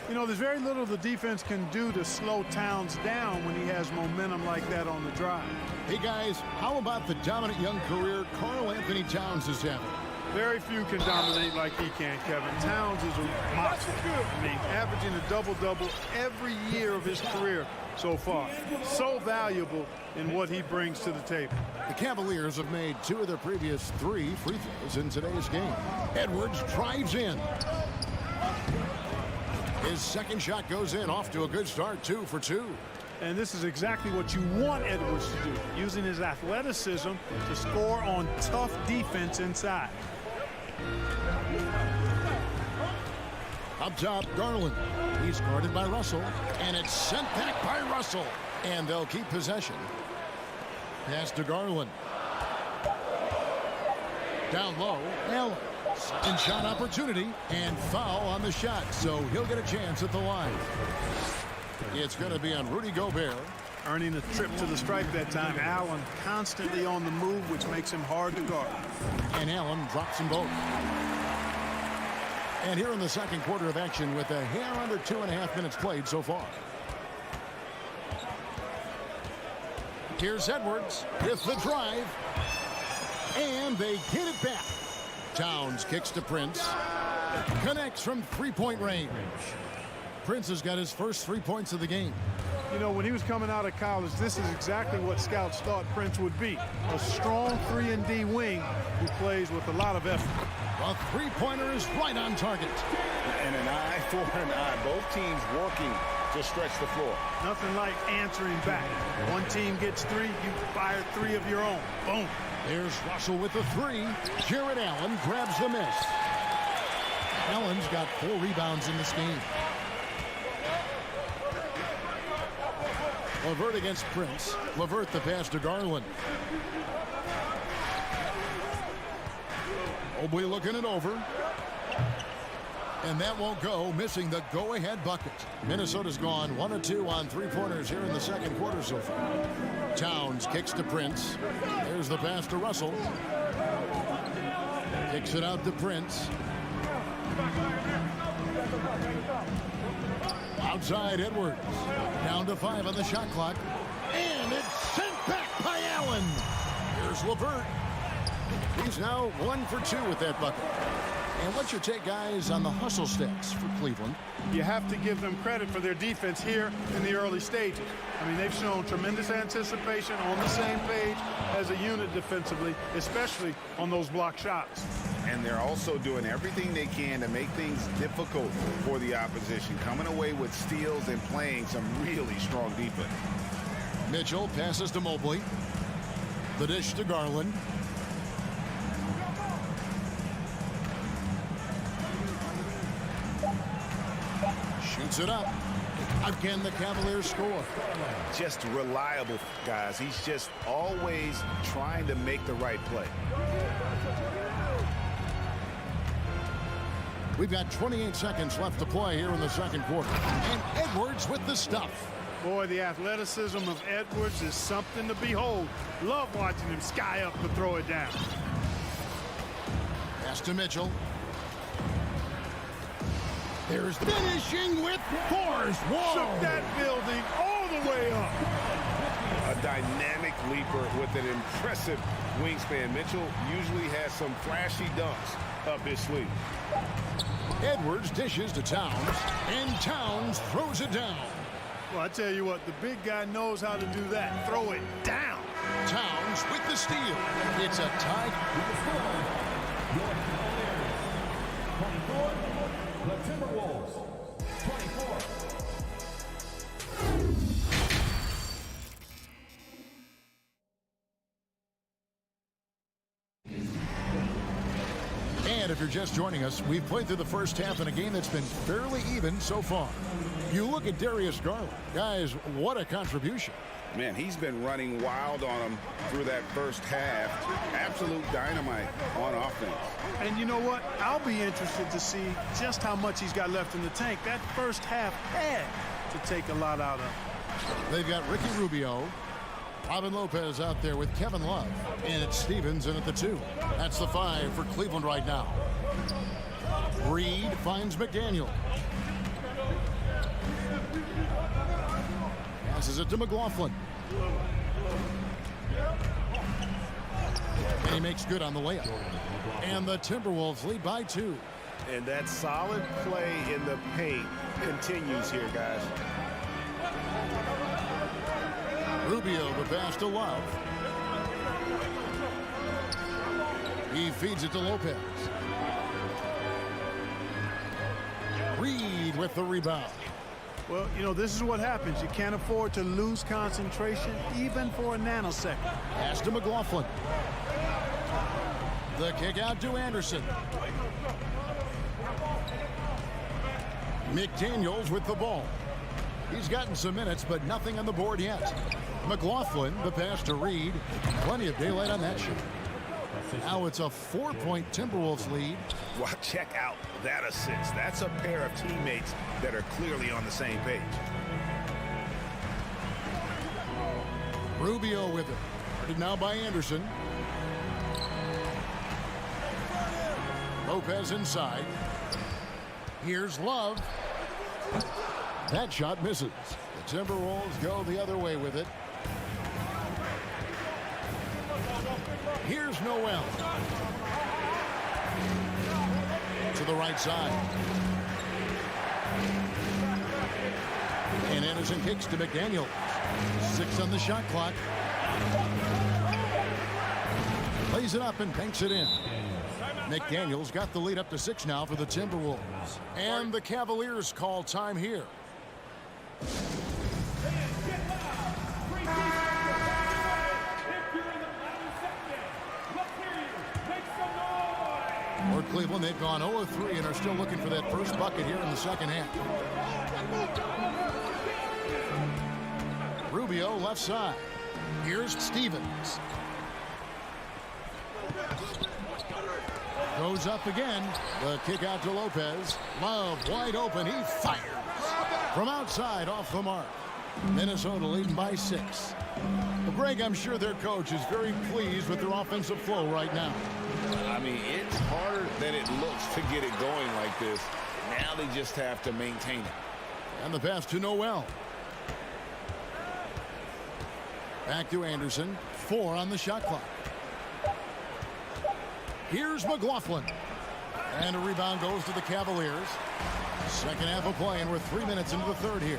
You know, there's very little the defense can do to slow Towns down when he has momentum like that on the drive. Hey, guys, how about the dominant young career Karl Anthony Towns is having? Very few can dominate like he can, Kevin. Towns is a monster. I mean, averaging a double-double every year of his career so far. So valuable in what he brings to the table. The Cavaliers have made 2 of their previous 3 free throws in today's game. Edwards drives in. His second shot goes in, off to a good start, 2 for 2. And this is exactly what you want Edwards to do, using his athleticism to score on tough defense inside. Up top, Garland. He's guarded by Russell, and it's sent back by Russell. And they'll keep possession. Pass to Garland. Down low, Allen. Second shot opportunity, and foul on the shot, so he'll get a chance at the line. It's going to be on Rudy Gobert. Earning a trip to the stripe that time. Allen constantly on the move, which makes him hard to guard. And Allen drops them both. And here in the second quarter of action with a hair under 2.5 minutes played so far. Here's Edwards with the drive. And they get it back. Towns kicks to Prince. Connects from 3-point range. Prince has got his first 3 points of the game. You know, when he was coming out of college, this is exactly what scouts thought Prince would be. A strong 3-and-D wing who plays with a lot of effort. A 3-pointer is right on target. And an eye for an eye. Both teams working to stretch the floor. Nothing like answering back. One team gets 3, you fire 3 of your own. Boom. There's Russell with the 3. Jared Allen grabs the miss. Allen's got 4 rebounds in this game. LeVert against Prince. LeVert the pass to Garland. Mobley looking it over. And that won't go, missing the go-ahead bucket. Minnesota's gone 1 of 2 on 3-pointers here in the second quarter so far. Towns kicks to Prince. There's the pass to Russell. Kicks it out to Prince. Outside Edwards. Down to 5 on the shot clock. And it's sent back by Allen. Here's LeVert. He's now 1 for 2 with that bucket. And what's your take, guys, on the hustle stats for Cleveland? You have to give them credit for their defense here in the early stages. I mean, they've shown tremendous anticipation, on the same page as a unit defensively, especially on those block shots. And they're also doing everything they can to make things difficult for the opposition, coming away with steals and playing some really strong defense. Mitchell passes to Mobley. The dish to Garland. Shoots it up. Again, the Cavaliers score. Just reliable, guys. He's just always trying to make the right play. We've got 28 seconds left to play here in the second quarter. And Edwards with the stuff. Boy, the athleticism of Edwards is something to behold. Love watching him sky up to throw it down. Pass to Mitchell. There's finishing with force. Whoa! Shook that building all the way up. A dynamic leaper with an impressive wingspan. Mitchell usually has some flashy dunks up his sleeve. Edwards dishes to Towns, and Towns throws it down. Well, I tell you what, the big guy knows how to do that. Throw it down. Towns with the steal. It's a tie. The Timberwolves, 24. And if you're just joining us, we've played through the first half in a game that's been fairly even so far. You look at Darius Garland. Guys, what a contribution. Man, he's been running wild on him through that first half. Absolute dynamite on offense. And you know what? I'll be interested to see just how much he's got left in the tank. That first half had to take a lot out of him. They've got Ricky Rubio. Robin Lopez out there with Kevin Love. And it's Stevens in at the 2. That's the 5 for Cleveland right now. Reed finds McDaniel. Passes it to McLaughlin. And he makes good on the layup. And the Timberwolves lead by 2. And that solid play in the paint continues here, guys. Rubio the pass to Love. He feeds it to Lopez. Reed with the rebound. Well, you know, this is what happens. You can't afford to lose concentration even for a nanosecond. Pass to McLaughlin. The kick out to Anderson. McDaniels with the ball. He's gotten some minutes, but nothing on the board yet. McLaughlin, the pass to Reed. Plenty of daylight on that shot. Now it's a 4-point Timberwolves lead. Well, check out that assist. That's a pair of teammates that are clearly on the same page. Rubio with it. Guarded now by Anderson. Lopez inside. Here's Love. That shot misses. The Timberwolves go the other way with it. Here's Noel. To the right side. And Anderson kicks to McDaniel. 6 on the shot clock. Plays it up and banks it in. McDaniel's got the lead up to 6 now for the Timberwolves. And the Cavaliers call time here. For Cleveland, they've gone 0-3 and are still looking for that first bucket here in the second half. Rubio left side. Here's Stevens. Goes up again. The kick out to Lopez. Love wide open. He fires from outside off the mark. Minnesota leading by 6. Well, Greg, I'm sure their coach is very pleased with their offensive flow right now. I mean, it's harder than it looks to get it going like this. Now they just have to maintain it. And the pass to Noel. Back to Anderson. 4 on the shot clock. Here's McLaughlin. And a rebound goes to the Cavaliers. Second half of play, and we're 3 minutes into the third here.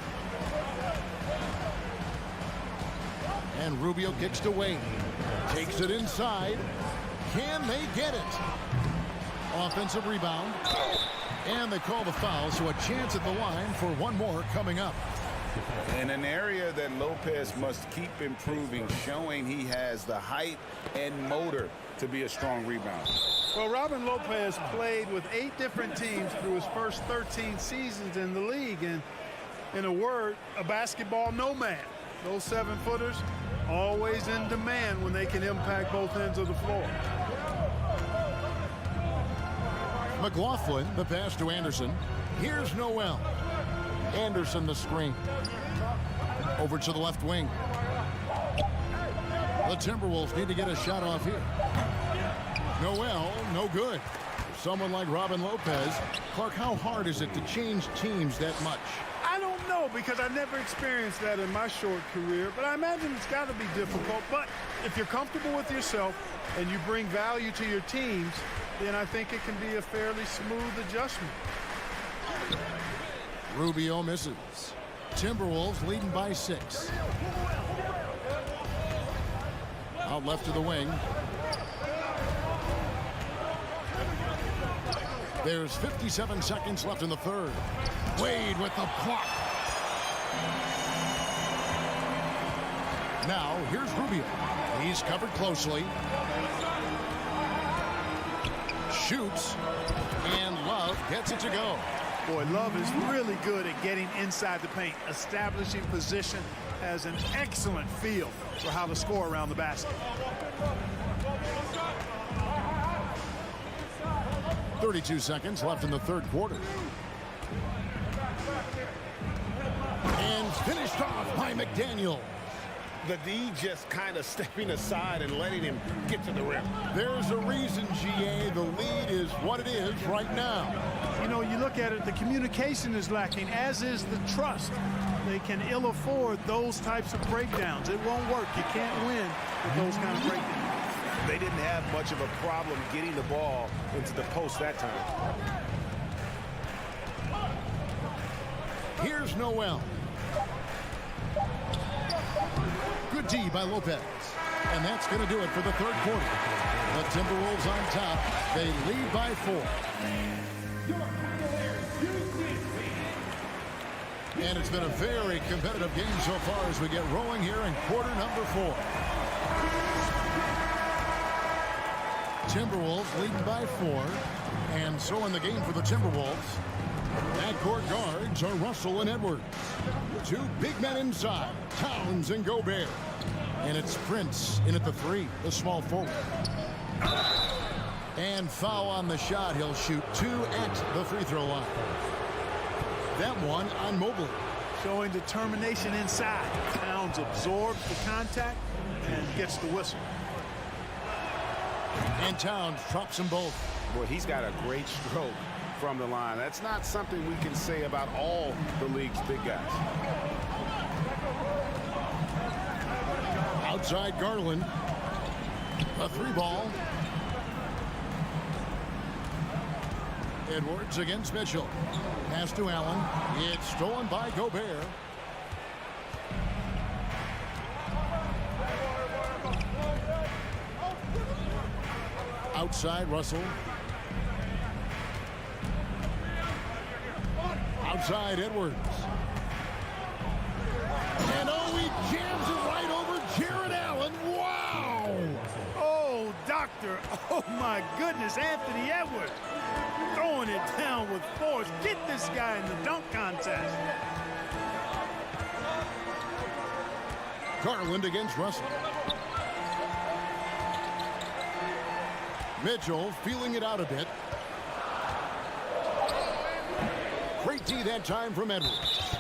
And Rubio kicks to Wade. Takes it inside. Can they get it? Offensive rebound. And they call the foul, so a chance at the line for one more coming up. In an area that Lopez must keep improving, showing he has the height and motor to be a strong rebounder. Well, Robin Lopez played with 8 different teams through his first 13 seasons in the league. And in a word, a basketball nomad. Those 7-footers always in demand when they can impact both ends of the floor. McLaughlin, the pass to Anderson. Here's Noel. Anderson, the screen. Over to the left wing. The Timberwolves need to get a shot off here. Noel, no good. For someone like Robin Lopez, Clark, how hard is it to change teams that much? I don't know, because I never experienced that in my short career, but I imagine it's got to be difficult. But if you're comfortable with yourself and you bring value to your teams, then I think it can be a fairly smooth adjustment. Rubio misses. Timberwolves leading by 6. Out left to the wing. There's 57 seconds left in the third. Wade with the block. Now, here's Rubio. He's covered closely. Shoots. And Love gets it to go. Boy, Love is really good at getting inside the paint, establishing position, has an excellent feel for how to score around the basket. 32 seconds left in the third quarter. And finished off by McDaniel. The D just kind of stepping aside and letting him get to the rim. There's a reason, GA, the lead is what it is right now. You know, you look at it, the communication is lacking, as is the trust. They can ill afford those types of breakdowns. It won't work. You can't win with those kind of breakdowns. They didn't have much of a problem getting the ball into the post that time. Here's Noel. Good D by Lopez. And that's going to do it for the third quarter. The Timberwolves on top. They lead by 4. And it's been a very competitive game so far as we get rolling here in quarter number 4. Timberwolves leading by 4. And so in the game for the Timberwolves, backcourt guards are Russell and Edwards. 2 big men inside, Towns and Gobert. And it's Prince in at the 3, the small forward. And foul on the shot. He'll shoot 2 at the free throw line. That one on Mobley. Showing determination inside. Towns absorbs the contact and gets the whistle. And Towns drops them both. Boy, he's got a great stroke from the line. That's not something we can say about all the league's big guys. Outside Garland. A 3-ball. Edwards against Mitchell. Pass to Allen. It's stolen by Gobert. Outside Russell. Outside Edwards. And oh, he jams it right over Jared Allen. Wow! Oh, doctor. Oh, my goodness. Anthony Edwards throwing it down with force. Get this guy in the dunk contest. Garland against Russell. Mitchell feeling it out a bit. Great D that time from Edwards.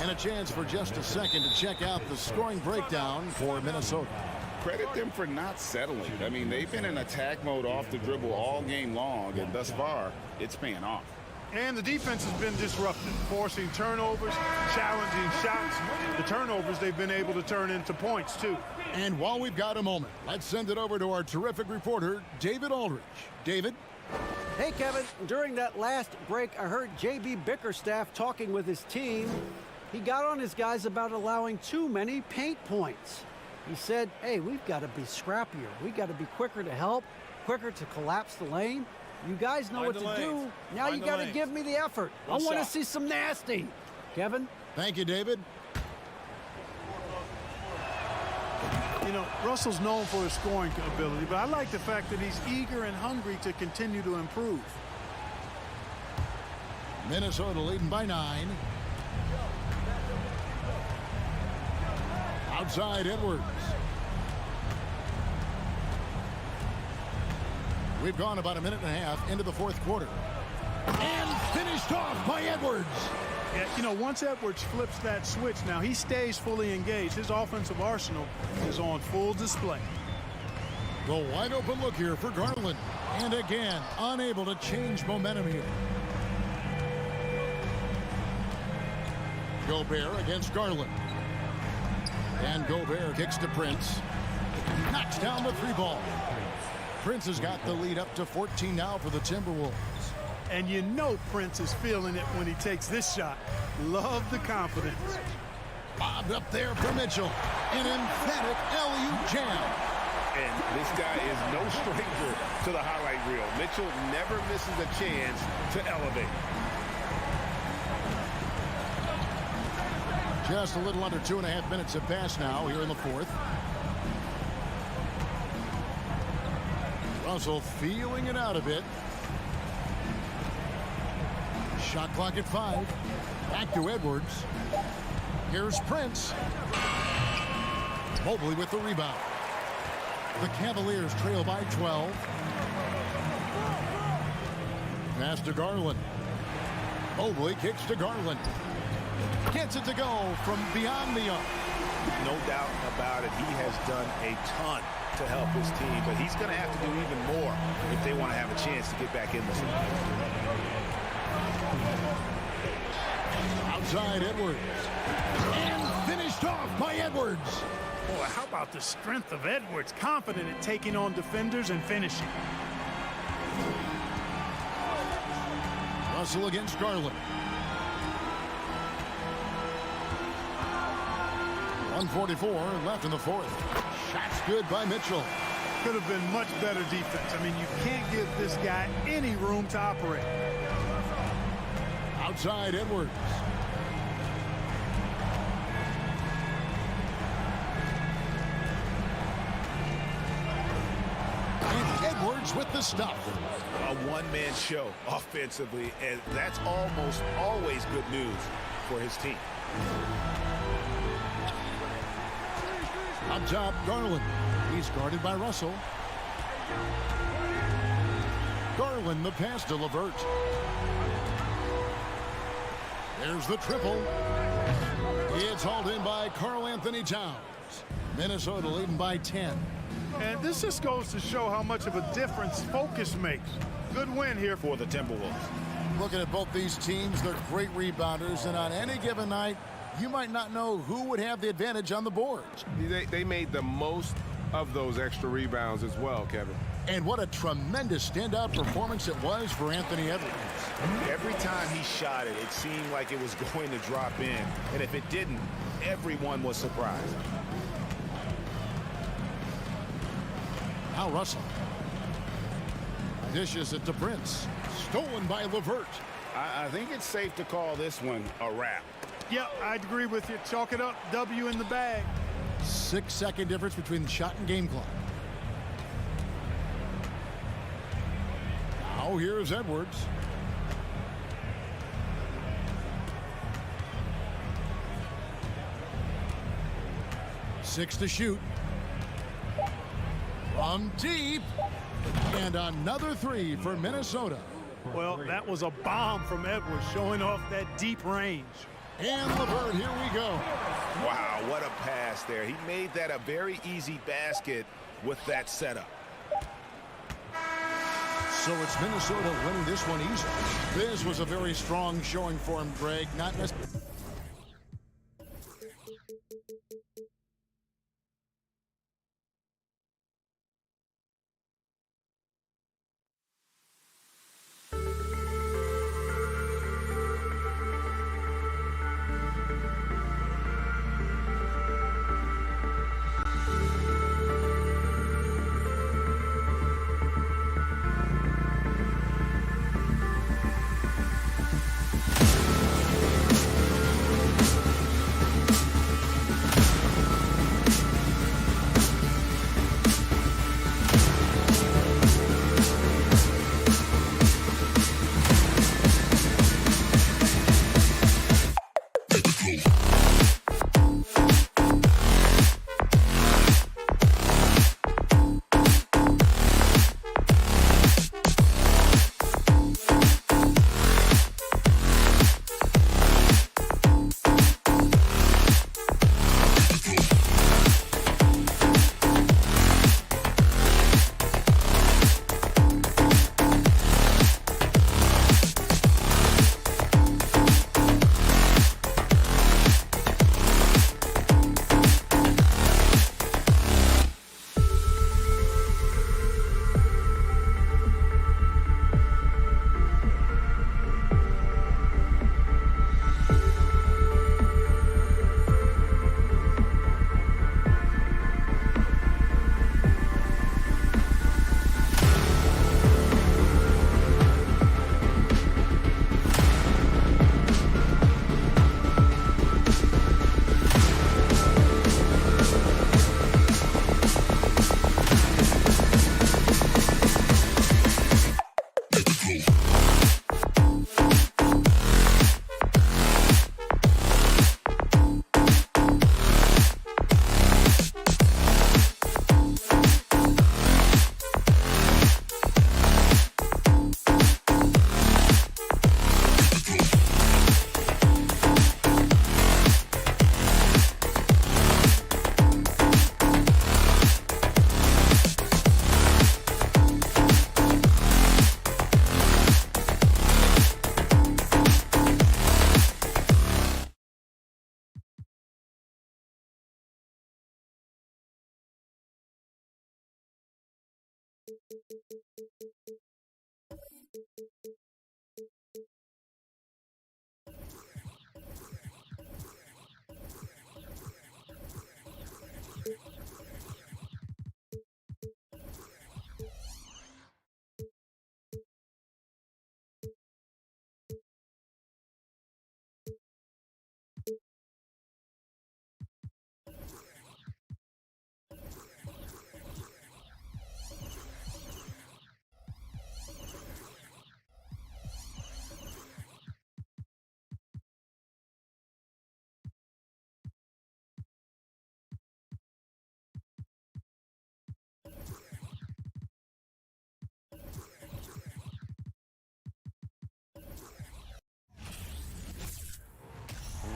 And a chance for just a second to check out the scoring breakdown for Minnesota. Credit them for not settling. I mean, they've been in attack mode off the dribble all game long, and thus far, it's paying off. And the defense has been disruptive, forcing turnovers, challenging shots. The turnovers they've been able to turn into points, too. And while we've got a moment, let's send it over to our terrific reporter, David Aldridge. David? Hey, Kevin. During that last break, I heard J.B. Bickerstaff talking with his team. He got on his guys about allowing too many paint points. He said, hey, we've got to be scrappier. We've got to be quicker to help, quicker to collapse the lane. You guys know what to do. Now you got to give me the effort. I want to see some nasty. Kevin? Thank you, David. You know, Russell's known for his scoring ability, but I like the fact that he's eager and hungry to continue to improve. Minnesota leading by 9. Outside Edwards. We've gone about a minute and a half into the fourth quarter. And finished off by Edwards. Yeah, you know, once Edwards flips that switch, now he stays fully engaged. His offensive arsenal is on full display. The wide open look here for Garland. And again, unable to change momentum here. Gobert against Garland. And Gobert kicks to Prince. Knocks down the 3-ball. Prince has got the lead up to 14 now for the Timberwolves. And you know Prince is feeling it when he takes this shot. Love the confidence. Bobbed up there for Mitchell. An emphatic alley-oop jam. And this guy is no stranger to the highlight reel. Mitchell never misses a chance to elevate. Just a little under 2.5 minutes have passed now here in the fourth. Russell feeling it out a bit. Shot clock at 5. Back to Edwards. Here's Prince. Mobley with the rebound. The Cavaliers trail by 12. Pass to Garland. Mobley kicks to Garland. Gets it to go from beyond the arc. No doubt about it. He has done a ton to help his team, but he's going to have to do even more if they want to have a chance to get back in this one. Outside Edwards. And finished off by Edwards. Boy, how about the strength of Edwards? Confident at taking on defenders and finishing. Russell against Garland. 1:44 left in the fourth. Shots good by Mitchell. Could have been much better defense. I mean, you can't give this guy any room to operate. Outside Edwards. And Edwards with the stuff. A one-man show offensively, and that's almost always good news for his team. Up top, Garland. He's guarded by Russell. Garland, the pass to LeVert. There's the triple. It's hauled in by Karl Anthony Towns. Minnesota leading by 10. And this just goes to show how much of a difference focus makes. Good win here for the Timberwolves. Looking at both these teams, they're great rebounders, and on any given night, you might not know who would have the advantage on the boards. They made the most of those extra rebounds as well, Kevin. And what a tremendous standout performance it was for Anthony Edwards. Every time he shot it, it seemed like it was going to drop in. And if it didn't, everyone was surprised. Now Russell. Dishes it to Prince. Stolen by LeVert. I think it's safe to call this one a wrap. Yep, I'd agree with you. Chalk it up. W in the bag. 6-second difference between the shot and game clock. Now here's Edwards. Six to shoot. From deep. And another three for Minnesota. Well, that was a bomb from Edwards, showing off that deep range. And LeVert, here we go. Wow, what a pass there. He made that a very easy basket with that setup. So it's Minnesota winning this one easily. This was a very strong showing for him, Greg. Not necessarily.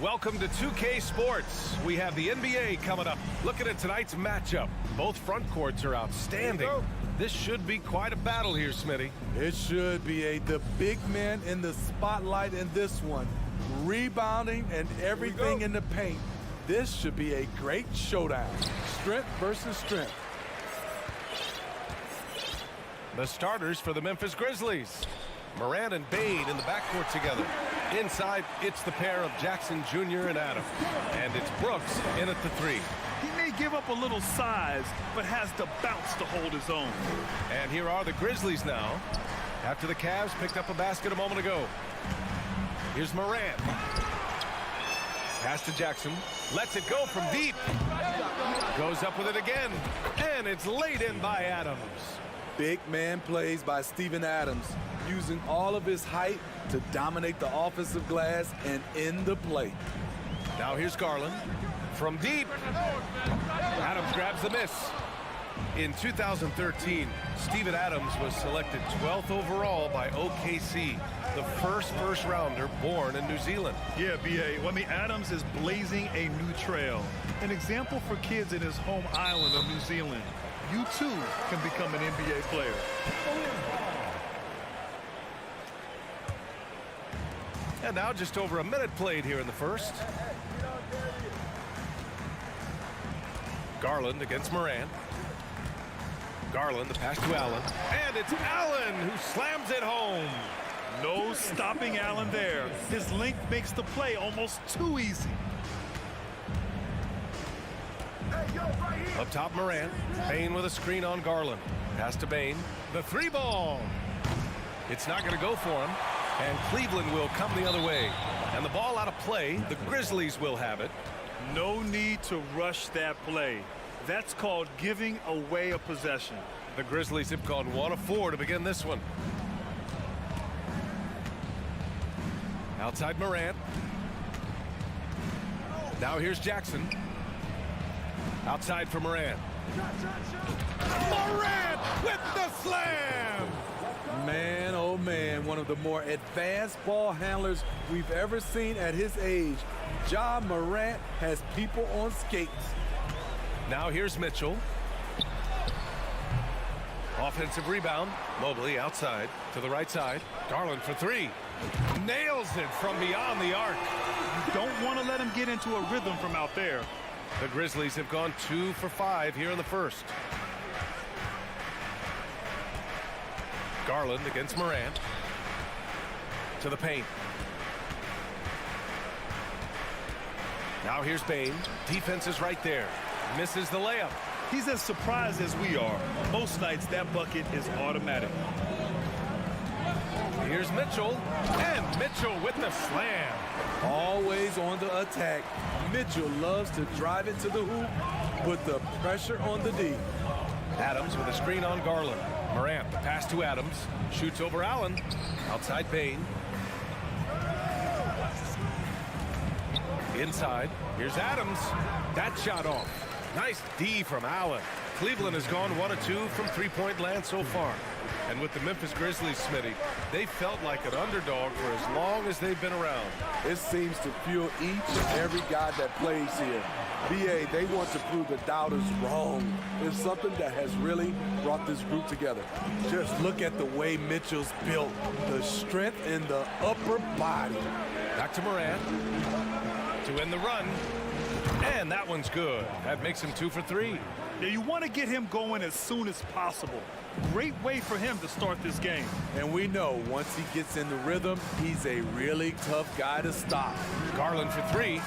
Welcome to 2K Sports. We have the NBA coming up. Looking at tonight's matchup. Both front courts are outstanding. This should be quite a battle here, Smitty. It should be the big man in the spotlight in this one. Rebounding and everything in the paint. This should be a great showdown. Strength versus strength. The starters for the Memphis Grizzlies. Morant and Bane in the backcourt together. Inside, it's the pair of Jackson Jr. and Adams. And it's Brooks in at the three. He may give up a little size, but has the bounce to hold his own. And here are the Grizzlies now, after the Cavs picked up a basket a moment ago. Here's Morant. Pass to Jackson. Lets it go from deep. Goes up with it again. And it's laid in by Adams. Big man plays by Steven Adams, using all of his height to dominate the offensive glass and in the play. Now here's Garland. From deep. Adams grabs the miss. In 2013, Steven Adams was selected 12th overall by OKC, the first rounder born in New Zealand. Yeah, B.A. Well, I mean, Adams is blazing a new trail. An example for kids in his home island of New Zealand. You, too, can become an NBA player. And now just over a minute played here in the first. Garland against Morant. Garland, the pass to Allen. And it's Allen who slams it home. No stopping Allen there. His length makes the play almost too easy. Up top, Morant. Bain with a screen on Garland. Pass to Bain. The three ball. It's not going to go for him. And Cleveland will come the other way. And the ball out of play. The Grizzlies will have it. No need to rush that play. That's called giving away a possession. The Grizzlies have gone 1 of 4 to begin this one. Outside Morant. Now here's Jackson. Outside for Morant. Morant with the slam! Man, oh man, one of the more advanced ball handlers we've ever seen at his age. Ja Morant has people on skates. Now here's Mitchell. Offensive rebound. Mobley outside to the right side. Garland for three. Nails it from beyond the arc. You don't want to let him get into a rhythm from out there. The Grizzlies have gone 2 for 5 here in the first. Garland against Morant. To the paint. Now here's Bain. Defense is right there. Misses the layup. He's as surprised as we are. Most nights that bucket is automatic. Here's Mitchell. And Mitchell with the slam. Always on the attack. Mitchell loves to drive it to the hoop, put the pressure on the D. Adams with a screen on Garland. Morant, the pass to Adams. Shoots over Allen. Outside Bain. Inside. Here's Adams. That shot off. Nice D from Allen. Cleveland has gone 1 of 2 from three-point land so far. And with the Memphis Grizzlies, Smitty, they felt like an underdog for as long as they've been around. It seems to fuel each and every guy that plays here. BA, they want to prove the doubters wrong. It's something that has really brought this group together. Just look at the way Mitchell's built. The strength in the upper body. Back to Morant. To end the run. And that one's good. That makes him 2 for 3. Now you want to get him going as soon as possible. Great way for him to start this game. And we know once he gets in the rhythm, he's a really tough guy to stop. Garland for 3.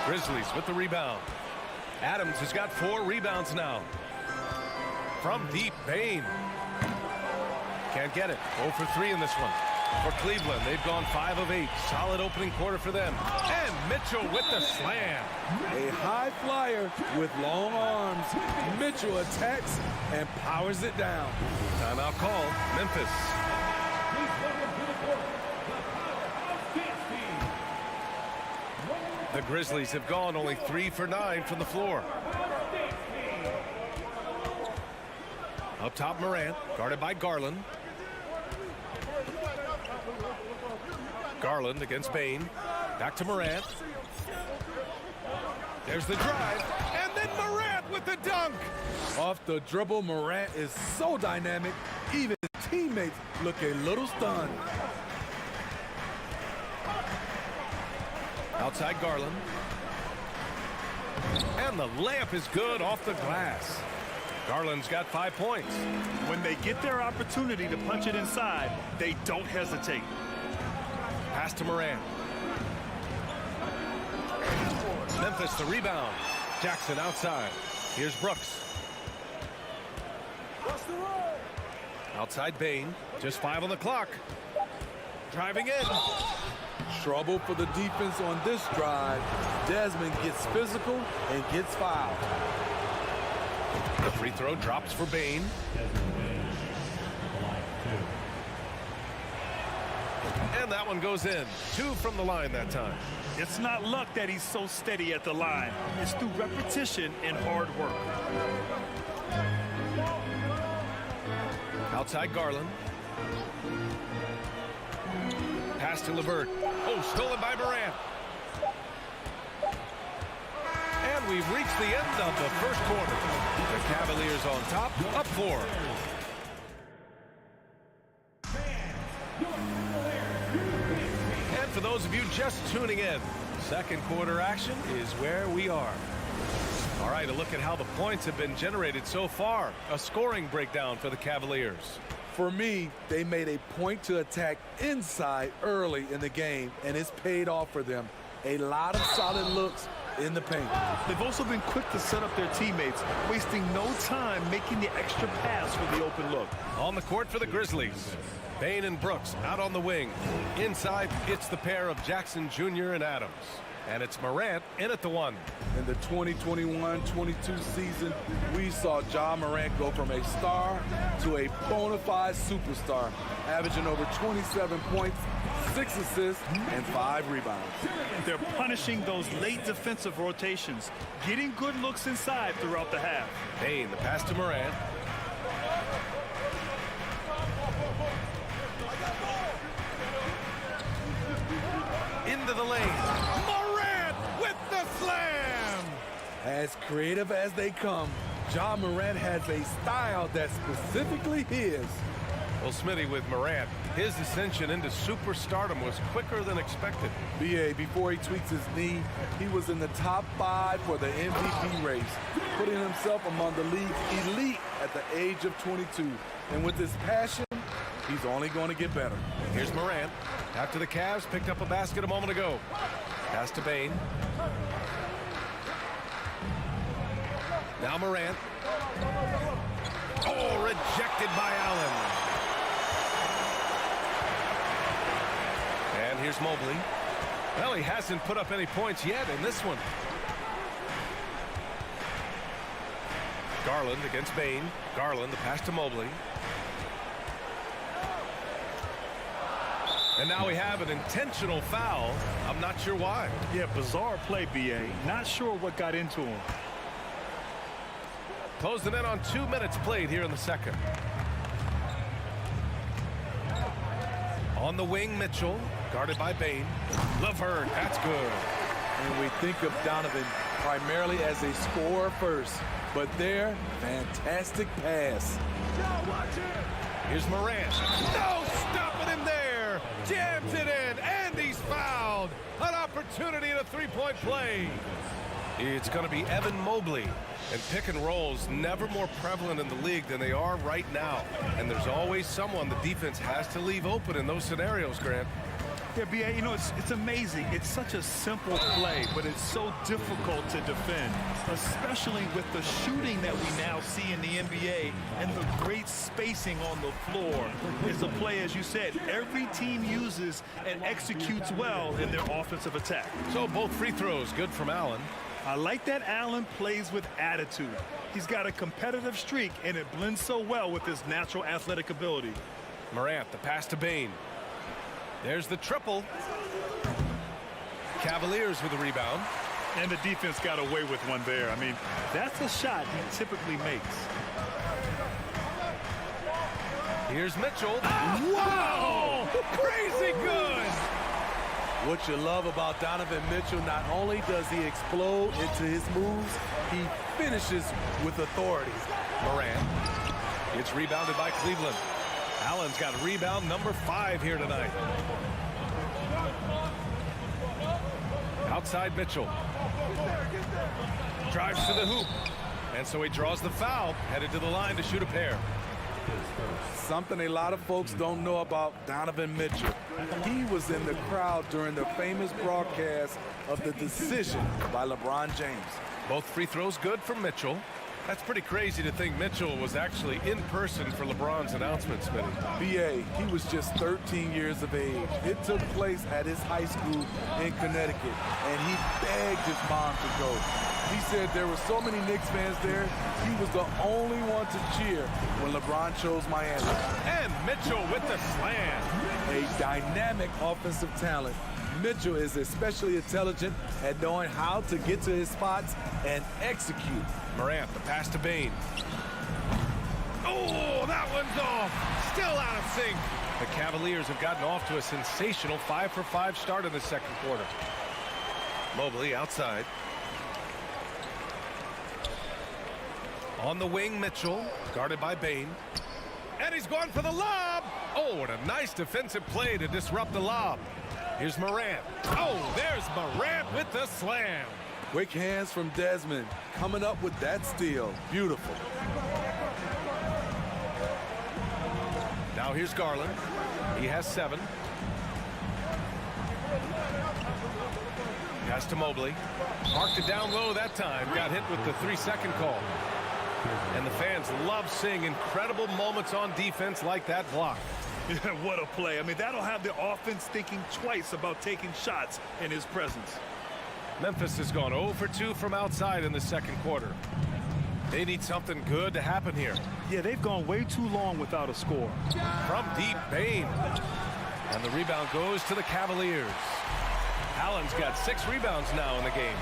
Grizzlies with the rebound. Adams has got 4 rebounds now. From deep, Bain. Can't get it. 0 for 3 in this one. For Cleveland, they've gone 5 of 8. Solid opening quarter for them. And Mitchell with the slam. A high flyer with long arms. Mitchell attacks and powers it down. Timeout call, Memphis. The Grizzlies have gone only 3 for 9 from the floor. Up top, Morant, guarded by Garland. Garland against Bain. Back to Morant. There's the drive. And then Morant with the dunk. Off the dribble, Morant is so dynamic, even his teammates look a little stunned. Outside Garland. And the layup is good off the glass. Garland's got 5 points. When they get their opportunity to punch it inside, they don't hesitate. Pass to Morant. Memphis the rebound. Jackson outside. Here's Brooks. Outside Bain. Just 5 on the clock. Driving in. Trouble for the defense on this drive. Desmond gets physical and gets fouled. The free throw drops for Bain. And that one goes in. 2 from the line that time. It's not luck that he's so steady at the line. It's through repetition and hard work. Outside Garland. Pass to LeVert. Oh, stolen by Morant. And we've reached the end of the first quarter. The Cavaliers on top, up 4. And for those of you just tuning in, second quarter action is where we are. All right, a look at how the points have been generated so far. A scoring breakdown for the Cavaliers. For me, they made a point to attack inside early in the game, and it's paid off for them. A lot of solid looks in the paint. They've also been quick to set up their teammates, wasting no time making the extra pass for the open look. On the court for the Grizzlies, Bain and Brooks out on the wing. Inside, it's the pair of Jackson Jr. and Adams. And it's Morant in at the 1. In the 2021-22 season, we saw Ja Morant go from a star to a bona fide superstar, averaging over 27 points, 6 assists, and 5 rebounds. They're punishing those late defensive rotations, getting good looks inside throughout the half. Bain, the pass to Morant. Into the lane. Morant with the slam! As creative as they come, Ja Morant has a style that's specifically his. Well, Smitty, with Morant, his ascension into superstardom was quicker than expected. B.A., before he tweaks his knee, he was in the top 5 for the MVP race, putting himself among the league's elite at the age of 22. And with his passion, he's only going to get better. Here's Morant. After the Cavs picked up a basket a moment ago. Pass to Bain. Now Morant. Oh, rejected by Allen. And here's Mobley. Well, he hasn't put up any points yet in this one. Garland against Bain. Garland, the pass to Mobley. And now we have an intentional foul. I'm not sure why. Yeah, bizarre play, B.A. Not sure what got into him. Closing in on 2 minutes played here in the second. On the wing, Mitchell, guarded by Bain. LeVert, that's good. And we think of Donovan primarily as a scorer first, but there, fantastic pass. Here's Morant. No stopping him there. Jams it in, and he's fouled. An opportunity in a three-point play. It's going to be Evan Mobley. And pick and rolls never more prevalent in the league than they are right now. And there's always someone the defense has to leave open in those scenarios, Grant. Yeah, B.A., you know, it's amazing. It's such a simple play, but it's so difficult to defend, especially with the shooting that we now see in the NBA and the great spacing on the floor. It's a play, as you said, every team uses and executes well in their offensive attack. So both free throws good from Allen. I like that Allen plays with attitude. He's got a competitive streak, and it blends so well with his natural athletic ability. Morant, the pass to Bain. There's the triple. Cavaliers with a rebound. And the defense got away with one there. I mean, that's a shot he typically makes. Here's Mitchell. Wow! Crazy good! What you love about Donovan Mitchell, not only does he explode into his moves, he finishes with authority. Morant. It's rebounded by Cleveland. Allen's got rebound number 5 here tonight. Outside Mitchell. Drives to the hoop. And so he draws the foul, headed to the line to shoot a pair. Something a lot of folks don't know about Donovan Mitchell. He was in the crowd during the famous broadcast of the decision by LeBron James. Both free throws good from Mitchell. That's pretty crazy to think Mitchell was actually in person for LeBron's announcement, Smitty. B.A., he was just 13 years of age. It took place at his high school in Connecticut, and he begged his mom to go. He said there were so many Knicks fans there, he was the only one to cheer when LeBron chose Miami. And Mitchell with the slam. A dynamic offensive talent. Mitchell is especially intelligent at knowing how to get to his spots and execute. Morant, the pass to Bane. Oh, that one's off. Still out of sync. The Cavaliers have gotten off to a sensational 5-for-5 start in the second quarter. Mobley outside. On the wing, Mitchell, guarded by Bane. And he's going for the lob. Oh, what a nice defensive play to disrupt the lob. Here's Morant. Oh, there's Morant with the slam. Quick hands from Desmond, coming up with that steal. Beautiful. Now here's Garland. He has 7. Pass to Mobley. Marked it down low that time. Got hit with the 3-second call. And the fans love seeing incredible moments on defense like that block. Yeah, what a play. I mean, that'll have the offense thinking twice about taking shots in his presence. Memphis has gone 0 for 2 from outside in the second quarter. They need something good to happen here. Yeah, they've gone way too long without a score. From deep, Bane. And the rebound goes to the Cavaliers. Allen's got 6 rebounds now in the game.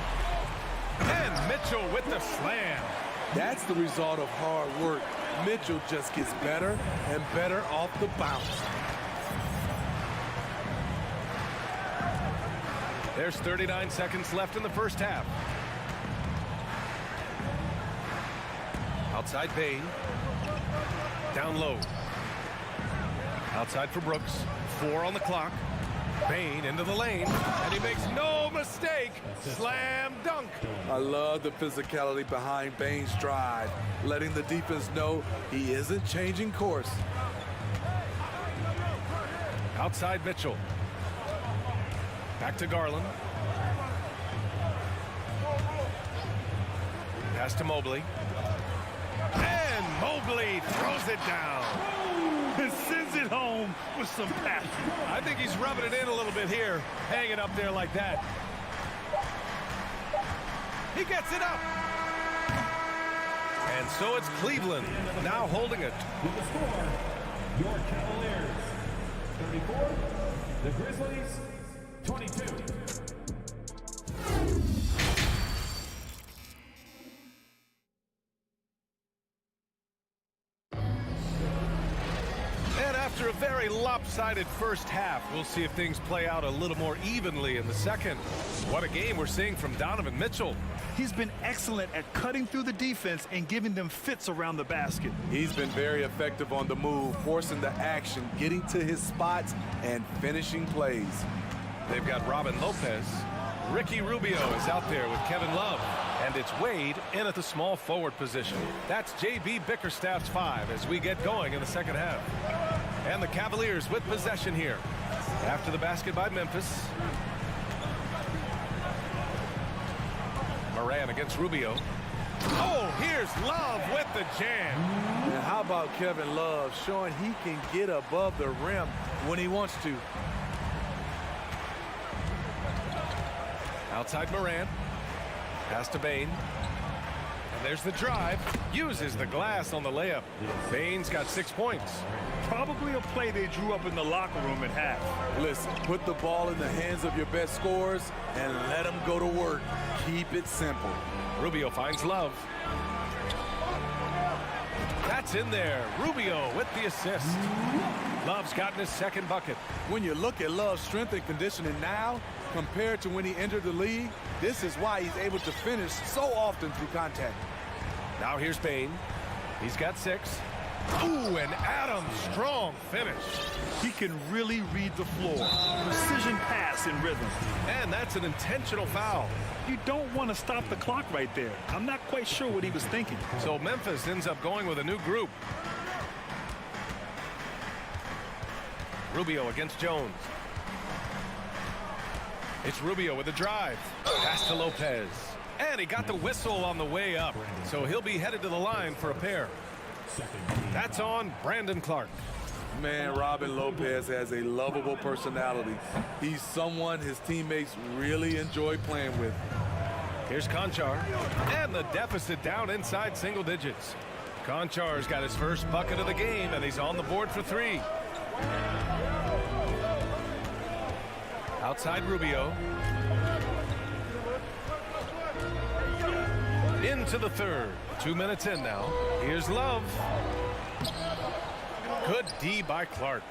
And Mitchell with the slam. That's the result of hard work. Mitchell just gets better and better off the bounce. There's 39 seconds left in the first half. Outside Bane. Down low. Outside for Brooks. 4 on the clock. Bane into the lane, and he makes no mistake. Slam dunk. I love the physicality behind Bane's drive, letting the defense know he isn't changing course. Outside Mitchell. Back to Garland. Pass to Mobley. And Mobley throws it down. And sends it home with some passion. I think he's rubbing it in a little bit here, hanging up there like that. He gets it up. And so it's Cleveland now holding it. With the score, your Cavaliers 34, the Grizzlies 22. After a very lopsided first half, we'll see if things play out a little more evenly in the second. What a game we're seeing from Donovan Mitchell. He's been excellent at cutting through the defense and giving them fits around the basket. He's been very effective on the move, forcing the action, getting to his spots, and finishing plays. They've got Robin Lopez. Ricky Rubio is out there with Kevin Love. And it's Wade in at the small forward position. That's J.B. Bickerstaff's 5 as we get going in the second half. And the Cavaliers with possession here. After the basket by Memphis. Morant against Rubio. Oh, here's Love with the jam. And how about Kevin Love showing he can get above the rim when he wants to. Outside Morant. Pass to Bane. And there's the drive. Uses the glass on the layup. Bane's got 6 points. Probably a play they drew up in the locker room at half. Listen, put the ball in the hands of your best scorers and let them go to work. Keep it simple. Rubio finds Love. That's in there. Rubio with the assist. Love's gotten his second bucket. When you look at Love's strength and conditioning now compared to when he entered the league, this is why he's able to finish so often through contact. Now here's Bane. He's got 6. Ooh, and Adams, strong finish. He can really read the floor. Precision pass in rhythm. And that's an intentional foul. You don't want to stop the clock right there. I'm not quite sure what he was thinking. So Memphis ends up going with a new group. Rubio against Jones. It's Rubio with a drive. Pass to Lopez. And he got the whistle on the way up. So he'll be headed to the line for a pair. That's on Brandon Clark. Man, Robin Lopez has a lovable personality. He's someone his teammates really enjoy playing with. Here's Conchar. And the deficit down inside single digits. Conchar's got his first bucket of the game, and he's on the board for 3. Outside Rubio. Into the third. 2 minutes in now. Here's Love. Good D by Clark.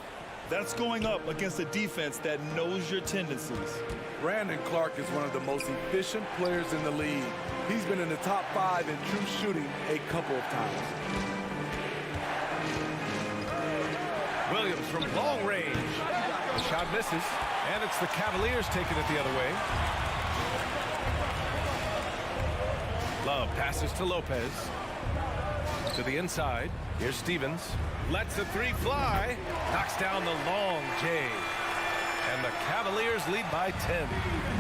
That's going up against a defense that knows your tendencies. Brandon Clark is one of the most efficient players in the league. He's been in the top 5 in true shooting a couple of times. Williams from long range. The shot misses, and it's the Cavaliers taking it the other way. Love passes to Lopez. To the inside. Here's Stevens. Lets the 3 fly. Knocks down the long J. And the Cavaliers lead by 10.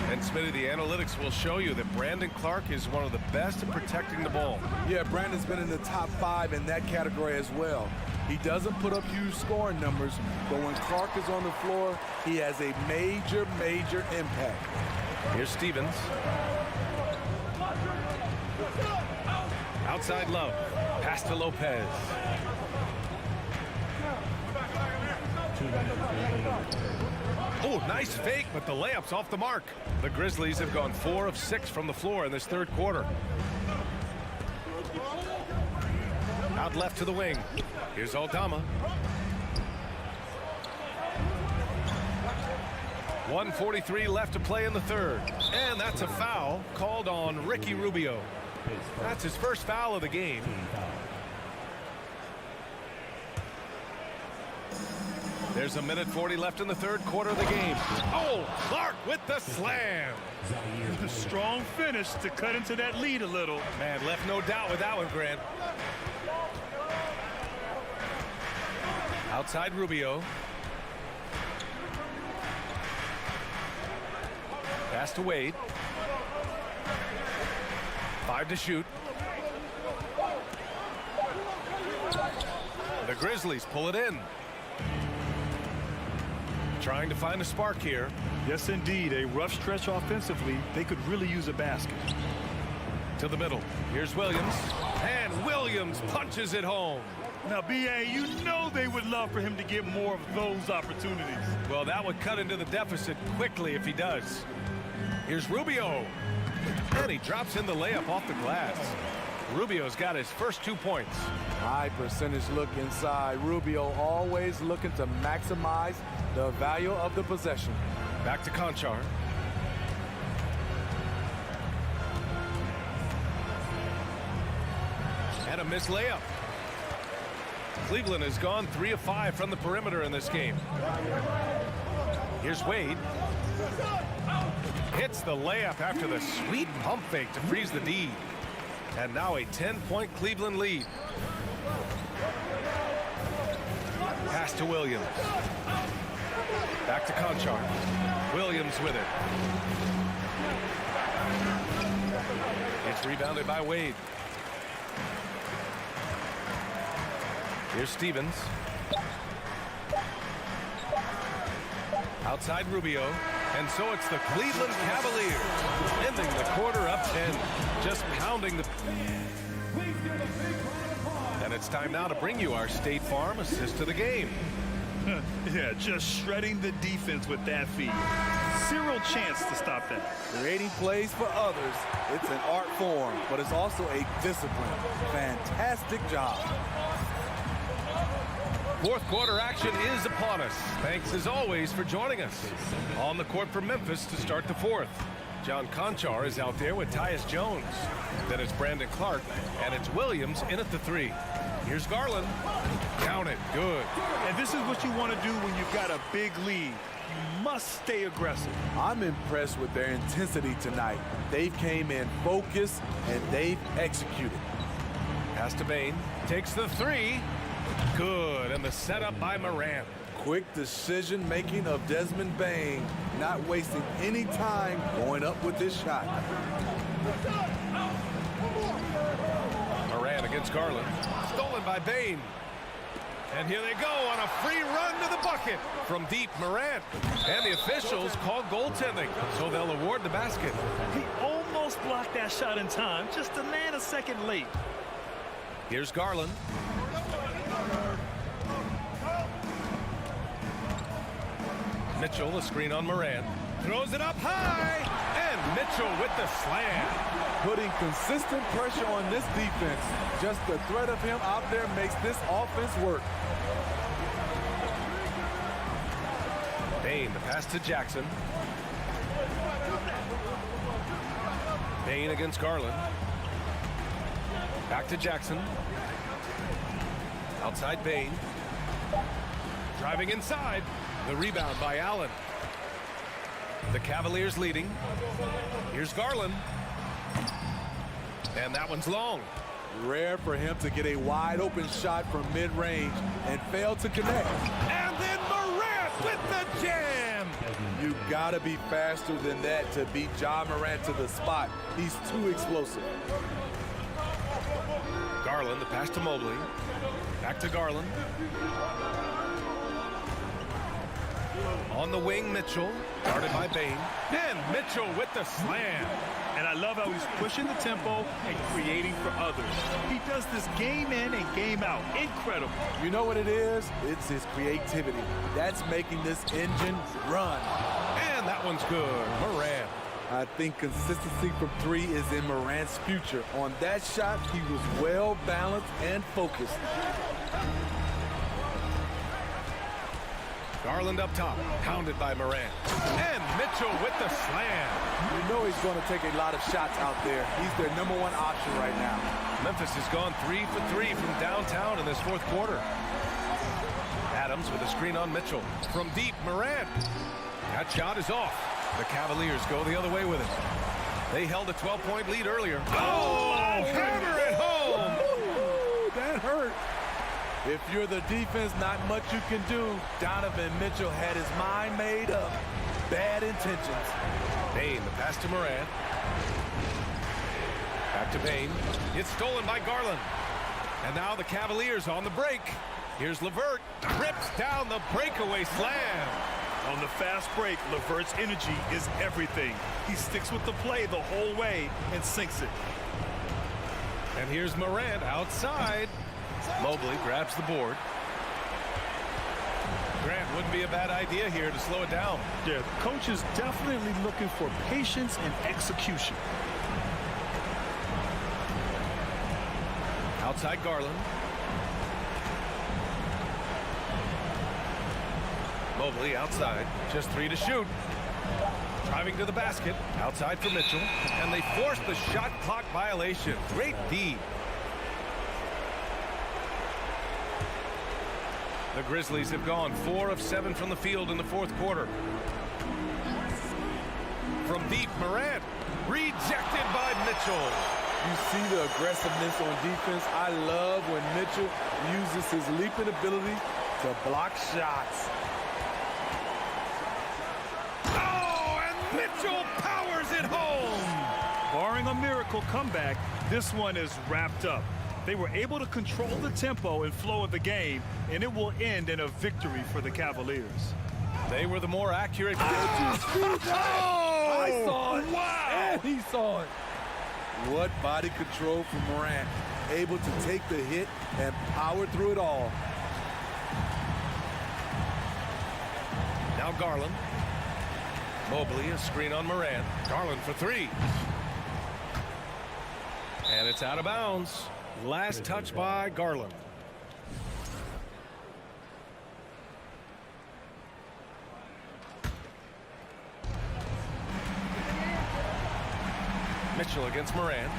And Smitty, the analytics will show you that Brandon Clark is one of the best at protecting the ball. Yeah, Brandon's been in the top 5 in that category as well. He doesn't put up huge scoring numbers, but when Clark is on the floor, he has a major, major impact. Here's Stevens. Outside Love. Pass to Lopez. Oh, nice fake, but the layup's off the mark. The Grizzlies have gone 4 of 6 from the floor in this third quarter. Out left to the wing. Here's Aldama. 1:43 left to play in the third. And that's a foul called on Ricky Rubio. That's his first foul of the game. There's 1:40 left in the third quarter of the game. Oh, Clark with the slam. A strong finish to cut into that lead a little. Man, left no doubt with that one, Grant. Outside Rubio. Pass to Wade. 5 to shoot. The Grizzlies pull it in. Trying to find a spark here. Yes, indeed. A rough stretch offensively. They could really use a basket. To the middle. Here's Williams. And Williams punches it home. Now, B.A., you know they would love for him to get more of those opportunities. Well, that would cut into the deficit quickly if he does. Here's Rubio. And he drops in the layup off the glass. Rubio's got his first 2 points. High percentage look inside. Rubio always looking to maximize the value of the possession. Back to Conchar. And a missed layup. Cleveland has gone 3 of 5 from the perimeter in this game. Here's Wade. Hits the layup after the sweet pump fake to freeze the D. And now a 10-point Cleveland lead. Pass to Williams. Back to Conchar. Williams with it. It's rebounded by Wade. Here's Stevens. Outside Rubio. And so it's the Cleveland Cavaliers ending the quarter up 10. Just pounding the... And it's time now to bring you our State Farm assist to the game. Yeah, just shredding the defense with that feed. Zero chance to stop that. Creating plays for others, it's an art form, but it's also a discipline. Fantastic job. Fourth quarter action is upon us. Thanks as always for joining us. On the court for Memphis to start the fourth. John Conchar is out there with Tyus Jones. Then it's Brandon Clark, and it's Williams in at the 3. Here's Garland. Count it. Good. And this is what you want to do when you've got a big lead. You must stay aggressive. I'm impressed with their intensity tonight. They came in focused, and they've executed. Pass to Bain. Takes the 3. Good. And the setup by Morant. Quick decision-making of Desmond Bain, not wasting any time going up with this shot. Moran against Garland. Stolen by Bain. And here they go on a free run to the bucket from deep. Moran. And the officials call goaltending, so they'll award the basket. He almost blocked that shot in time, just a nanosecond late. Here's Garland. Mitchell, a screen on Moran. Throws it up high. And Mitchell with the slam. Putting consistent pressure on this defense. Just the threat of him out there makes this offense work. Bain, the pass to Jackson. Bain against Garland. Back to Jackson. Outside Bain. Driving inside. The rebound by Allen. The Cavaliers leading. Here's Garland. And that one's long. Rare for him to get a wide open shot from mid-range and fail to connect. And then Morant with the jam. You gotta be faster than that to beat Ja Morant to the spot. He's too explosive. Garland, the pass to Mobley. Back to Garland. On the wing, Mitchell. Guarded by Bain. And Mitchell with the slam. And I love how he's pushing the tempo and creating for others. He does this game in and game out. Incredible. You know what it is? It's his creativity. That's making this engine run. And that one's good. Moran. I think consistency from three is in Morant's future. On that shot, he was well balanced and focused. Garland up top, pounded by Moran. And Mitchell with the slam. You know he's going to take a lot of shots out there. He's their #1 option right now. Memphis has gone 3 for 3 from downtown in this fourth quarter. Adams with a screen on Mitchell. From deep, Moran. That shot is off. The Cavaliers go the other way with it. They held a 12-point lead earlier. Oh, hammer it home. Ooh, that hurt. If you're the defense, not much you can do. Donovan Mitchell had his mind made up. Bad intentions. Bain, the pass to Moran. Back to Bain. It's stolen by Garland. And now the Cavaliers on the break. Here's LeVert. Rips down the breakaway slam. On the fast break, LeVert's energy is everything. He sticks with the play the whole way and sinks it. And here's Moran outside. Mobley grabs the board. Grant, wouldn't be a bad idea here to slow it down. Yeah, the coach is definitely looking for patience and execution. Outside Garland. Mobley outside, just 3 to shoot. Driving to the basket, outside for Mitchell, and they force the shot clock violation. Great D. The Grizzlies have gone 4 of 7 from the field in the fourth quarter. From deep, Morant, rejected by Mitchell. You see the aggressiveness on defense. I love when Mitchell uses his leaping ability to block shots. Mitchell powers it home. Barring a miracle comeback, this one is wrapped up. They were able to control the tempo and flow of the game, and it will end in a victory for the Cavaliers. They were the more accurate. I saw it. Wow. And he saw it. What body control from Morant. Able to take the hit and power through it all. Now Garland. Mobley, a screen on Moran. Garland for 3. And it's out of bounds. Last touch by Garland. Mitchell against Moran.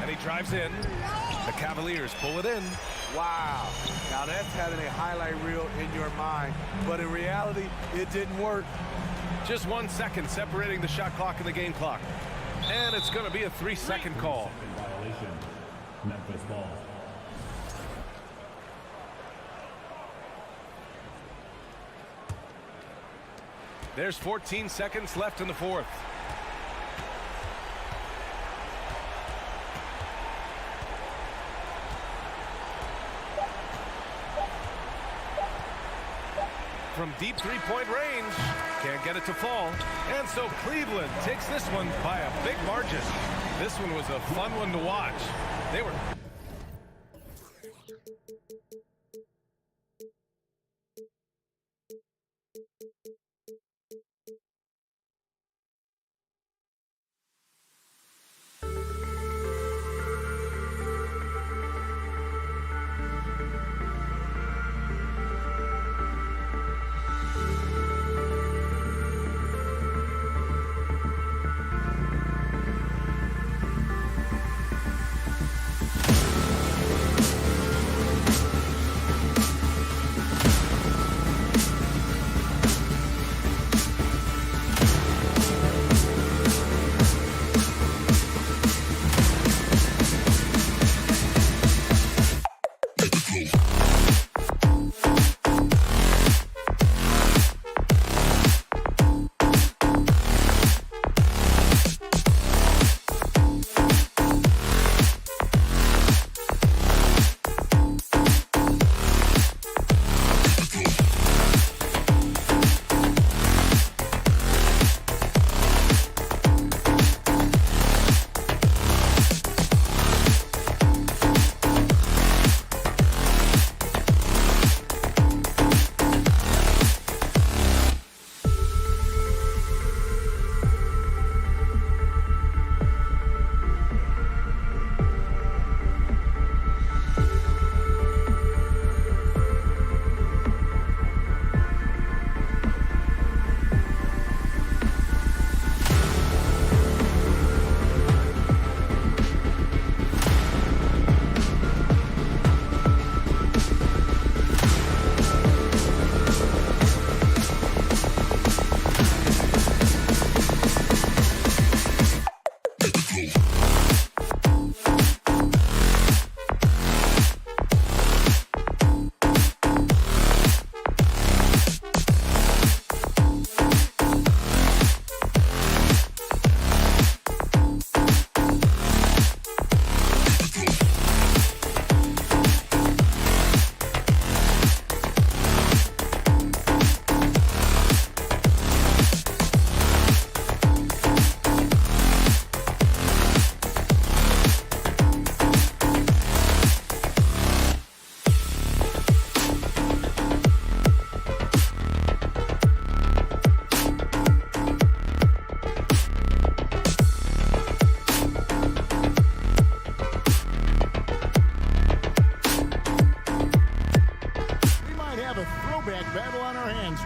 And he drives in. The Cavaliers pull it in. Wow. Now that's having a highlight reel in your mind. But in reality, it didn't work. Just 1 second separating the shot clock and the game clock. And it's going to be a 3-second call. Violation. Memphis ball. There's 14 seconds left in the fourth. From deep three-point range, can't get it to fall. And so Cleveland takes this one by a big margin. This one was a fun one to watch. They were...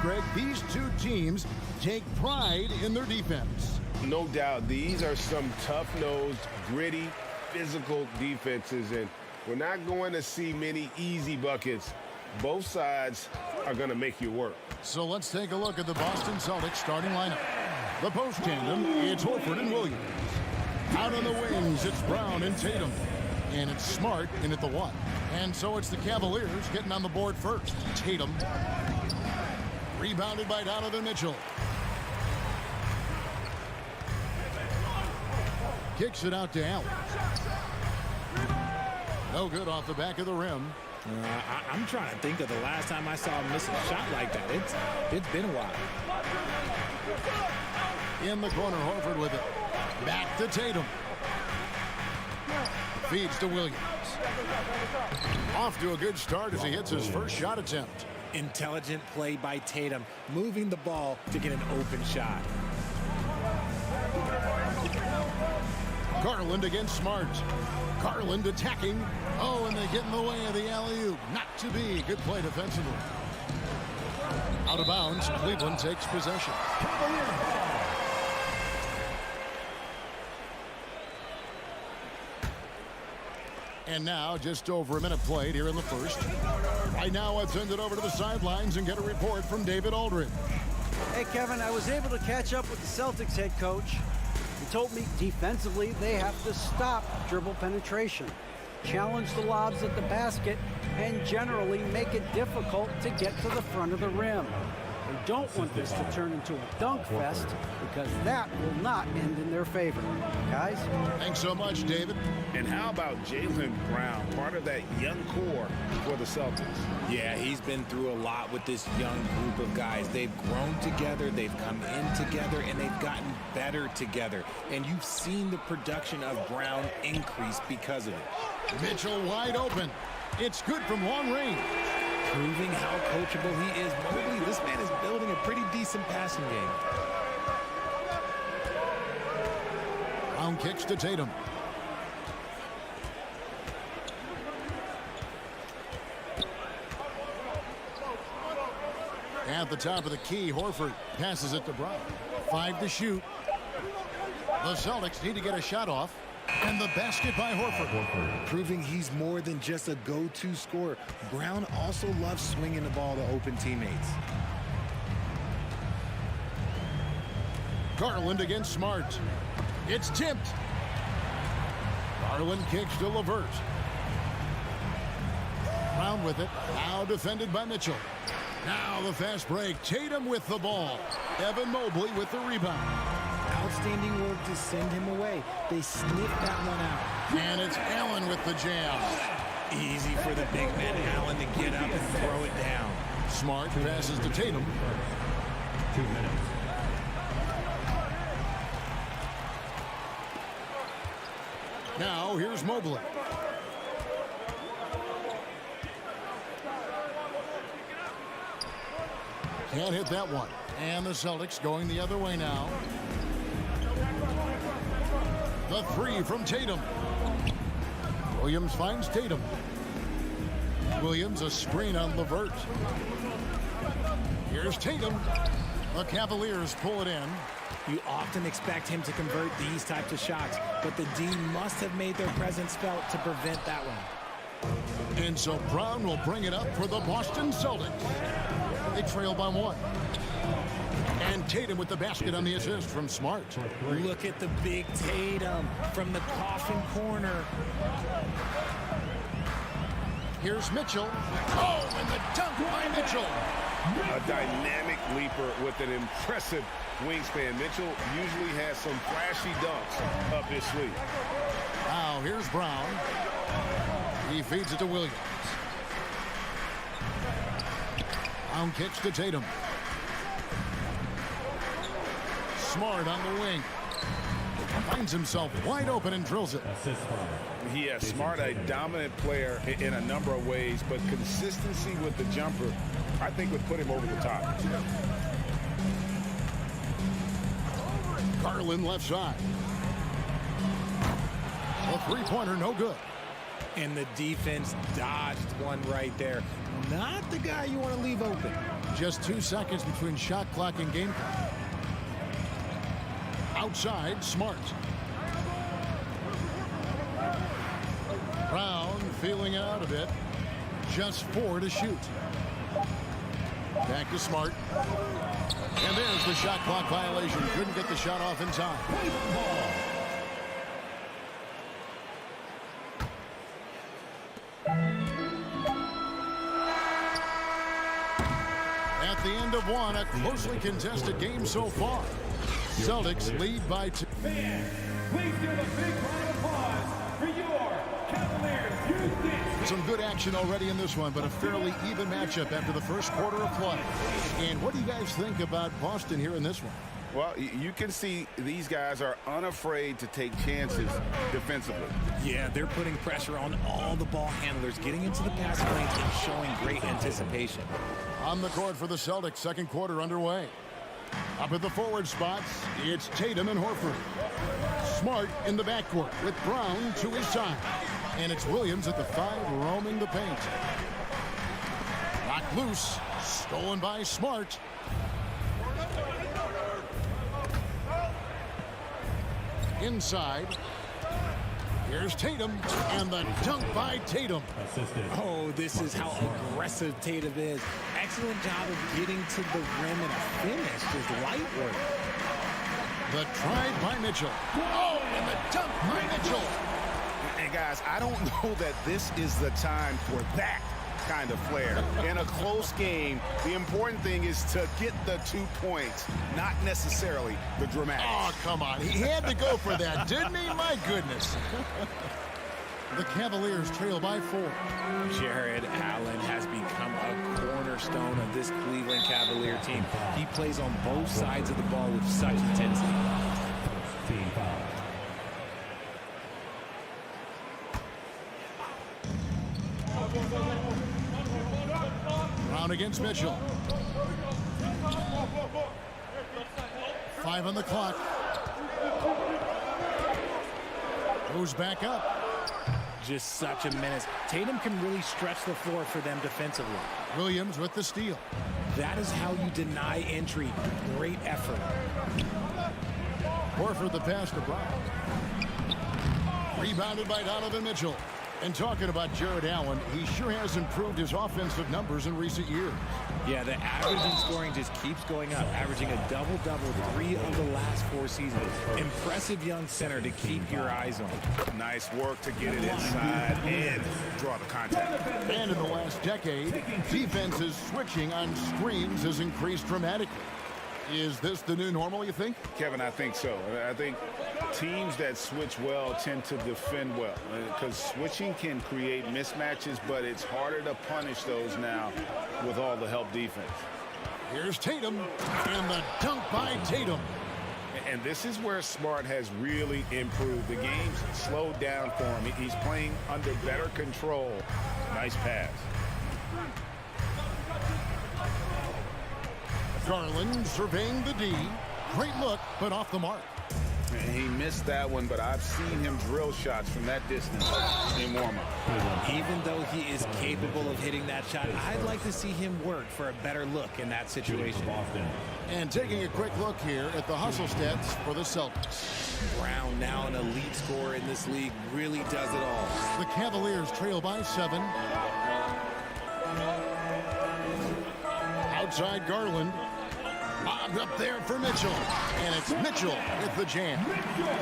Greg, these two teams take pride in their defense. No doubt, these are some tough-nosed, gritty, physical defenses, and we're not going to see many easy buckets. Both sides are going to make you work. So let's take a look at the Boston Celtics starting lineup. The post tandem, it's Horford and Williams. Out on the wings, it's Brown and Tatum. And it's Smart in at the one. And so it's the Cavaliers getting on the board first. Tatum. Rebounded by Donovan Mitchell. Kicks it out to Allen. No good off the back of the rim. I'm trying to think of the last time I saw him miss a shot like that. It's been a while. In the corner, Horford with it. Back to Tatum. Feeds to Williams. Off to a good start as he hits his first shot attempt. Intelligent play by Tatum, moving the ball to get an open shot. Garland against Smart. Garland attacking. Oh, and they get in the way of the alley-oop. Not to be. Good play defensively. Out of bounds. Cleveland takes possession. And now, just over a minute played here in the first. Right now, let's send it over to the sidelines and get a report from David Aldridge. Hey, Kevin, I was able to catch up with the Celtics head coach. He told me defensively they have to stop dribble penetration, challenge the lobs at the basket, and generally make it difficult to get to the front of the rim. They don't want this to turn into a dunk fest because that will not end in their favor. Guys? Thanks so much, David. And how about Jaylen Brown, part of that young core for the Celtics? Yeah, he's been through a lot with this young group of guys. They've grown together, they've come in together, and they've gotten better together. And you've seen the production of Brown increase because of it. Mitchell wide open. It's good from long range. Proving how coachable he is. Mobley, this man is building a pretty decent passing game. Brown kicks to Tatum. At the top of the key, Horford passes it to Brown. 5 to shoot. The Celtics need to get a shot off. And the basket by Horford. Proving he's more than just a go-to scorer. Brown also loves swinging the ball to open teammates. Garland against Smart. It's tipped. Garland kicks to LeVert. Brown with it. Now defended by Mitchell. Now the fast break. Tatum with the ball. Evan Mobley with the rebound. Outstanding work to send him away. They sniffed that one out. And it's Allen with the jam. Easy for the big man Allen to get up and throw it down. Smart passes to Tatum. 2 minutes. Now here's Mobley. Can't hit that one. And the Celtics going the other way now. The three from Tatum. Williams finds Tatum. Williams a screen on LeVert. Here's Tatum. The Cavaliers pull it in. You often expect him to convert these types of shots, but the D must have made their presence felt to prevent that one. And so Brown will bring it up for the Boston Celtics. They trail by 1. And Tatum with the basket on the assist from Smart. Look at the big Tatum from the coffin corner. Here's Mitchell. Oh, and the dunk by Mitchell. A dynamic leaper with an impressive wingspan. Mitchell usually has some flashy dunks up his sleeve. Now here's Brown. He feeds it to Williams. Brown kicks to Tatum. Smart on the wing. Finds himself wide open and drills it. Yeah, Smart, a dominant player in a number of ways, but consistency with the jumper, I think, would put him over the top. Garland left side. A three-pointer, no good. And the defense dodged one right there. Not the guy you want to leave open. Just 2 seconds between shot clock and game clock. Outside, Smart. Brown feeling it out a bit. Just 4 to shoot. Back to Smart. And there's the shot clock violation. Couldn't get the shot off in time. At the end of 1, a closely contested game so far. Celtics lead by 2. Fans, please give a big round of applause for your Cavaliers. Some good action already in this one, but a fairly even matchup after the first quarter of play. And what do you guys think about Boston here in this one? Well, you can see these guys are unafraid to take chances defensively. Yeah, they're putting pressure on all the ball handlers, getting into the pass lanes and showing great anticipation. On the court for the Celtics, second quarter underway. Up at the forward spots, it's Tatum and Horford. Smart in the backcourt with Brown to his side. And it's Williams at the 5 roaming the paint. Knocked loose, stolen by Smart. Inside. Here's Tatum, and the dunk by Tatum. Oh, this is how aggressive Tatum is. Excellent job of getting to the rim and a finish, just light work. The try by Mitchell. Oh, and the dunk by Mitchell. And guys, I don't know that this is the time for that. kind of flair. In a close game, the important thing is to get the 2 points, not necessarily the dramatics. Oh, come on. He had to go for that, didn't he? My goodness. The Cavaliers trail by 4. Jared Allen has become a cornerstone of this Cleveland Cavalier team. He plays on both sides of the ball with such intensity. Brown against Mitchell. 5 on the clock. Goes back up. Just such a menace. Tatum can really stretch the floor for them defensively. Williams with the steal. That is how you deny entry. Great effort. Horford the pass to Brown. Rebounded by Donovan Mitchell. And talking about Jared Allen, he sure has improved his offensive numbers in recent years. Yeah, the average in scoring just keeps going up, averaging a double-double 3 of the last 4 seasons. Impressive young center to keep your eyes on. Nice work to get it inside and draw the contact. And in the last decade, defenses switching on screens has increased dramatically. Is this the new normal, you think? Kevin, I think so. I think teams that switch well tend to defend well because switching can create mismatches, but it's harder to punish those now with all the help defense. Here's Tatum, and the dunk by Tatum. And this is where Smart has really improved. The game's slowed down for him. He's playing under better control. Nice pass. Garland surveying the D. Great look, but off the mark. And he missed that one, but I've seen him drill shots from that distance in warm-up. Even though he is capable of hitting that shot, I'd like to see him work for a better look in that situation. And taking a quick look here at the hustle stats for the Celtics. Brown, now an elite scorer in this league, really does it all. The Cavaliers trail by 7. Outside Garland. Bobbed up there for Mitchell. And it's Mitchell with the jam.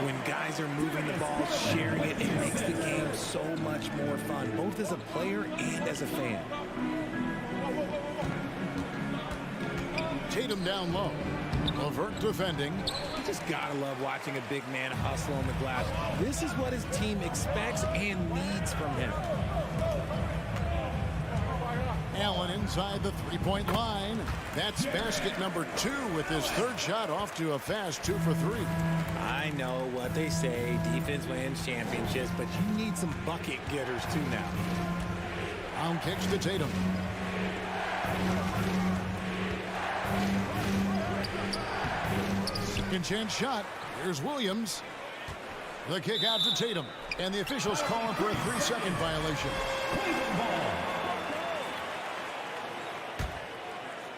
When guys are moving the ball, sharing it, it makes the game so much more fun, both as a player and as a fan. Tatum down low. Levert defending. You just gotta love watching a big man hustle on the glass. This is what his team expects and needs from him. Allen inside the three-point line. That's basket number 2 with his 3rd shot off to a fast 2 for 3. I know what they say, defense wins championships, but you need some bucket getters too now. Brown kicks to Tatum. Second chance shot. Here's Williams. The kick out to Tatum. And the officials calling for a 3-second violation.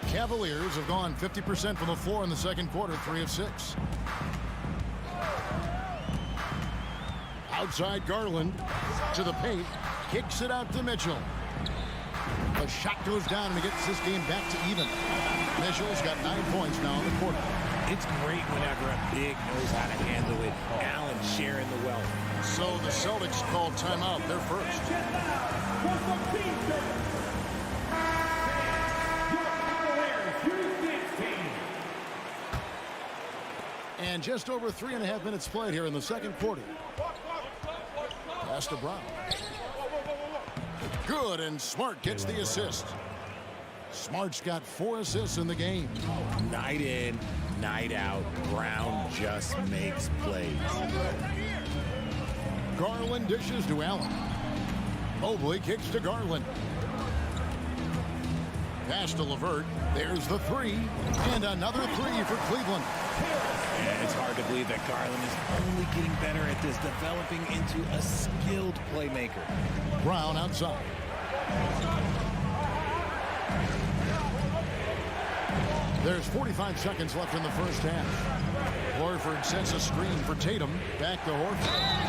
Cavaliers have gone 50% from the floor in the second quarter, 3 of 6. Outside Garland to the paint, kicks it out to Mitchell. The shot goes down and he gets this game back to even. Mitchell's got 9 points now in the quarter. It's great whenever a big knows how to handle it. Allen sharing the wealth. So the Celtics called timeout. They're first. And just over 3.5 minutes played here in the second quarter. Pass to Brown. Good, and Smart gets the assist. Smart's got 4 assists in the game. Night in, night out, Brown just makes plays. Garland dishes to Allen. Mobley kicks to Garland. Pass to Levert. There's the 3. And another 3 for Cleveland. And it's hard to believe that Garland is only getting better at this, developing into a skilled playmaker. Brown outside. There's 45 seconds left in the first half. Horford sets a screen for Tatum. Back to Horford.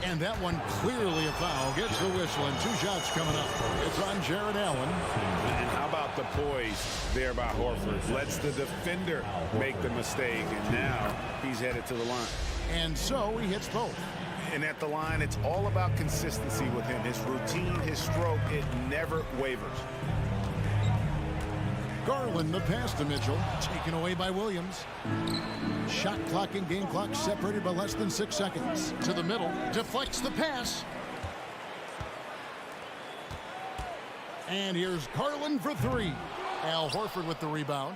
And that one clearly a foul. Gets the whistle and 2 shots coming up. It's on Jared Allen. And how about the poise there by Horford? Lets the defender make the mistake, and now he's headed to the line. And so he hits both. And at the line, it's all about consistency with him. His routine, his stroke, it never wavers. Garland, the pass to Mitchell, taken away by Williams. Shot clock and game clock separated by less than 6 seconds. To the middle, deflects the pass. And here's Garland for 3. Al Horford with the rebound.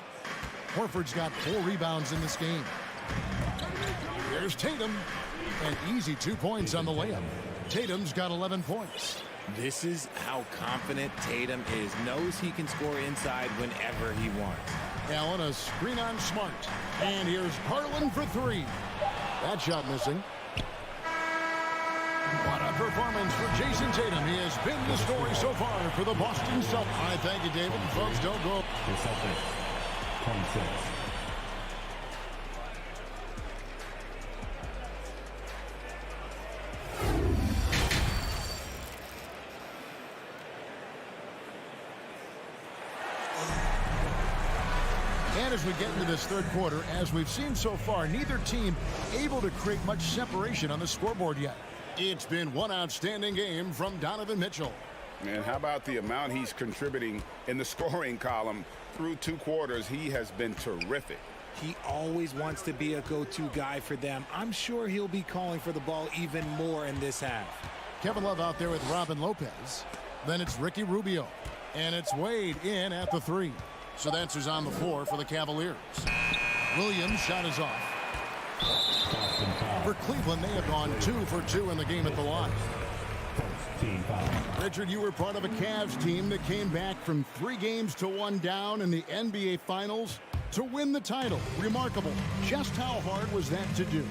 Horford's got 4 rebounds in this game. There's Tatum. An easy 2 points on the layup. Tatum's got 11 points. This is how confident Tatum is. Knows he can score inside whenever he wants. Allen, a screen on Smart. And here's Garland for 3. That shot missing. What a performance for Jason Tatum. He has been the story so far for the Boston Celtics. All right, thank you, David. Folks, don't go. The Celtics, 26. And as we get into this third quarter, as we've seen so far, neither team able to create much separation on the scoreboard yet. It's been one outstanding game from Donovan Mitchell. And how about the amount he's contributing in the scoring column through 2 quarters? He has been terrific. He always wants to be a go-to guy for them. I'm sure he'll be calling for the ball even more in this half. Kevin Love out there with Robin Lopez. Then it's Ricky Rubio. And it's Wade in at the 3. So that's who's on the floor for the Cavaliers. Williams' shot is off. For Cleveland, they have gone 2 for 2 in the game at the line. Richard, you were part of a Cavs team that came back from 3 games to 1 down in the NBA Finals to win the title. Remarkable. Just how hard was that to do?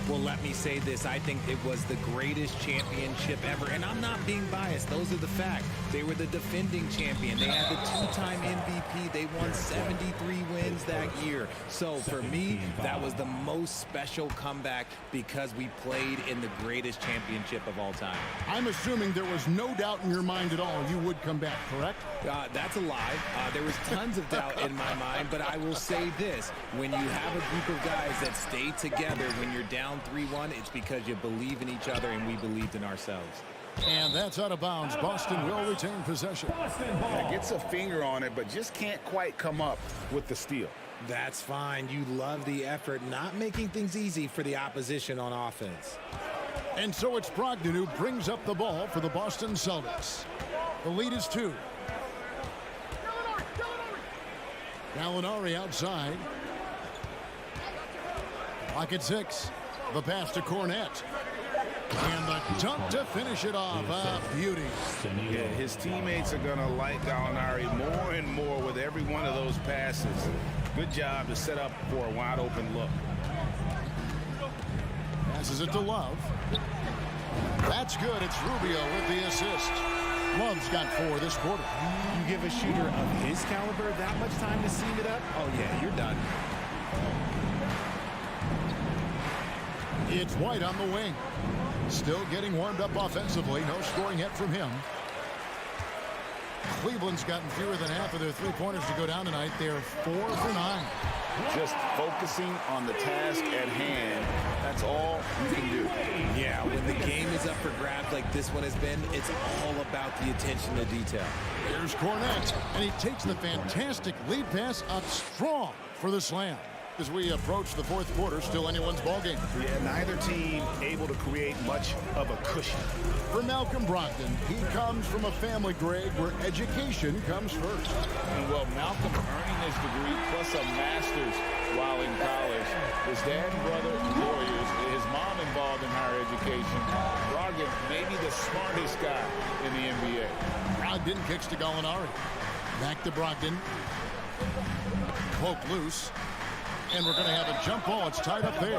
Well, let me say this. I think it was the greatest championship ever. And I'm not being biased. Those are the facts. They were the defending champion. They had the 2-time MVP. They won 73 wins that year. So for me, that was the most special comeback because we played in the greatest championship of all time. I'm assuming there was no doubt in your mind at all you would come back, correct? That's a lie. There was tons of doubt in my mind, but I will say this. When you have a group of guys that stay together when you're down 3-1, it's because you believe in each other and we believed in ourselves. And that's out of bounds. Boston will retain possession. Yeah, gets a finger on it, but just can't quite come up with the steal. That's fine. You love the effort, not making things easy for the opposition on offense. And so it's Brogdon who brings up the ball for the Boston Celtics. The lead is 2. Gallinari outside. Clock at 6. The pass to Cornette. And the dunk to finish it off. Beauty. Yeah, his teammates are going to like Gallinari more and more with every one of those passes. Good job to set up for a wide open look. Passes it to Love. That's good. It's Rubio with the assist. Love's got 4 this quarter. You give a shooter of his caliber that much time to seam it up? Oh, yeah, you're done. It's White on the wing. Still getting warmed up offensively. No scoring yet from him. Cleveland's gotten fewer than half of their 3-pointers to go down tonight. They're 4 for 9. Just focusing on the task at hand. That's all you can do. Yeah, when the game is up for grabs like this one has been, it's all about the attention to detail. Here's Cornette, and he takes the fantastic lead pass up strong for the slam. As we approach the 4th quarter, still anyone's ballgame. Yeah, neither team able to create much of a cushion. For Malcolm Brogdon, he comes from a family, Greg, where education comes first. And well, Malcolm earning his degree plus a master's while in college. His dad and brother, lawyers. His mom involved in higher education. Brogdon, maybe the smartest guy in the NBA. Brogdon kicks to Gallinari. Back to Brogdon. Cloak loose. And we're going to have a jump ball. It's tied up there.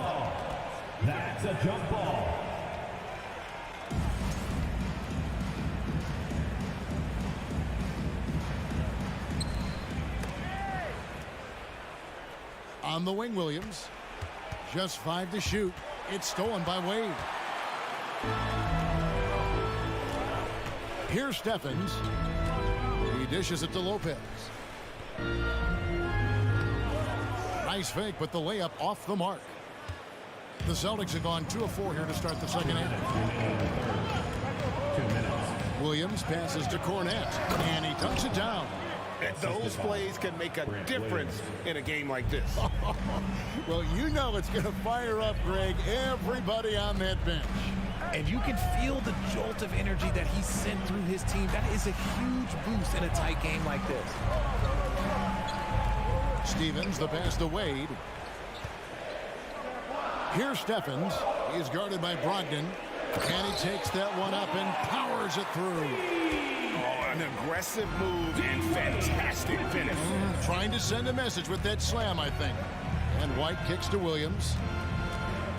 That's a jump ball. On the wing, Williams. Just 5 to shoot. It's stolen by Wade. Here's Stephens. He dishes it to Lopez. Nice fake, but the layup off the mark. The Celtics have gone 2 of 4 here to start the second half. 2 minutes. Williams passes to Cornette, and he dunks it down. Those plays can make a difference in a game like this. Well, you know it's going to fire up, Greg, everybody on that bench. And you can feel the jolt of energy that he sent through his team. That is a huge boost in a tight game like this. Stevens, the pass to Wade. Here's Steffens. He's guarded by Brogdon. And he takes that one up and powers it through. Oh, an aggressive move and fantastic finish. Trying to send a message with that slam, I think. And White kicks to Williams.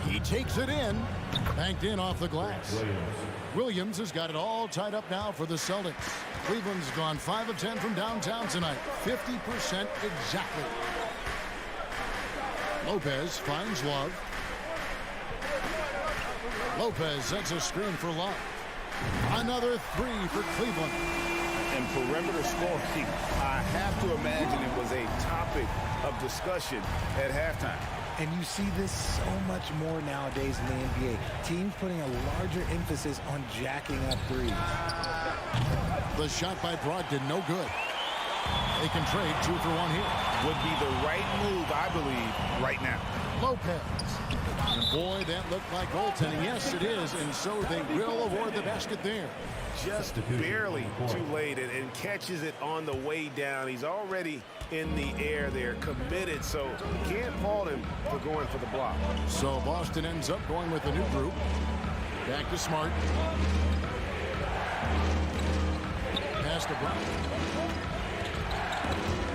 He takes it in. Banked in off the glass. Williams has got it all tied up now for the Celtics. Cleveland's gone 5 of 10 from downtown tonight. 50% exactly. Lopez finds Love. Lopez sets a screen for Love. Another 3 for Cleveland. And perimeter scoring, I have to imagine it was a topic of discussion at halftime. And you see this so much more nowadays in the NBA. Teams putting a larger emphasis on jacking up threes. The shot by Brogdon, no good. They can trade 2 for 1 here. Would be the right move, I believe, right now. Lopez. And boy, that looked like goaltending. Yes, it is. And so they will award the basket there. Just barely too late and catches it on the way down. He's already in the air there, committed, so can't fault him for going for the block. So Boston ends up going with a new group. Back to Smart. Pass to Brown.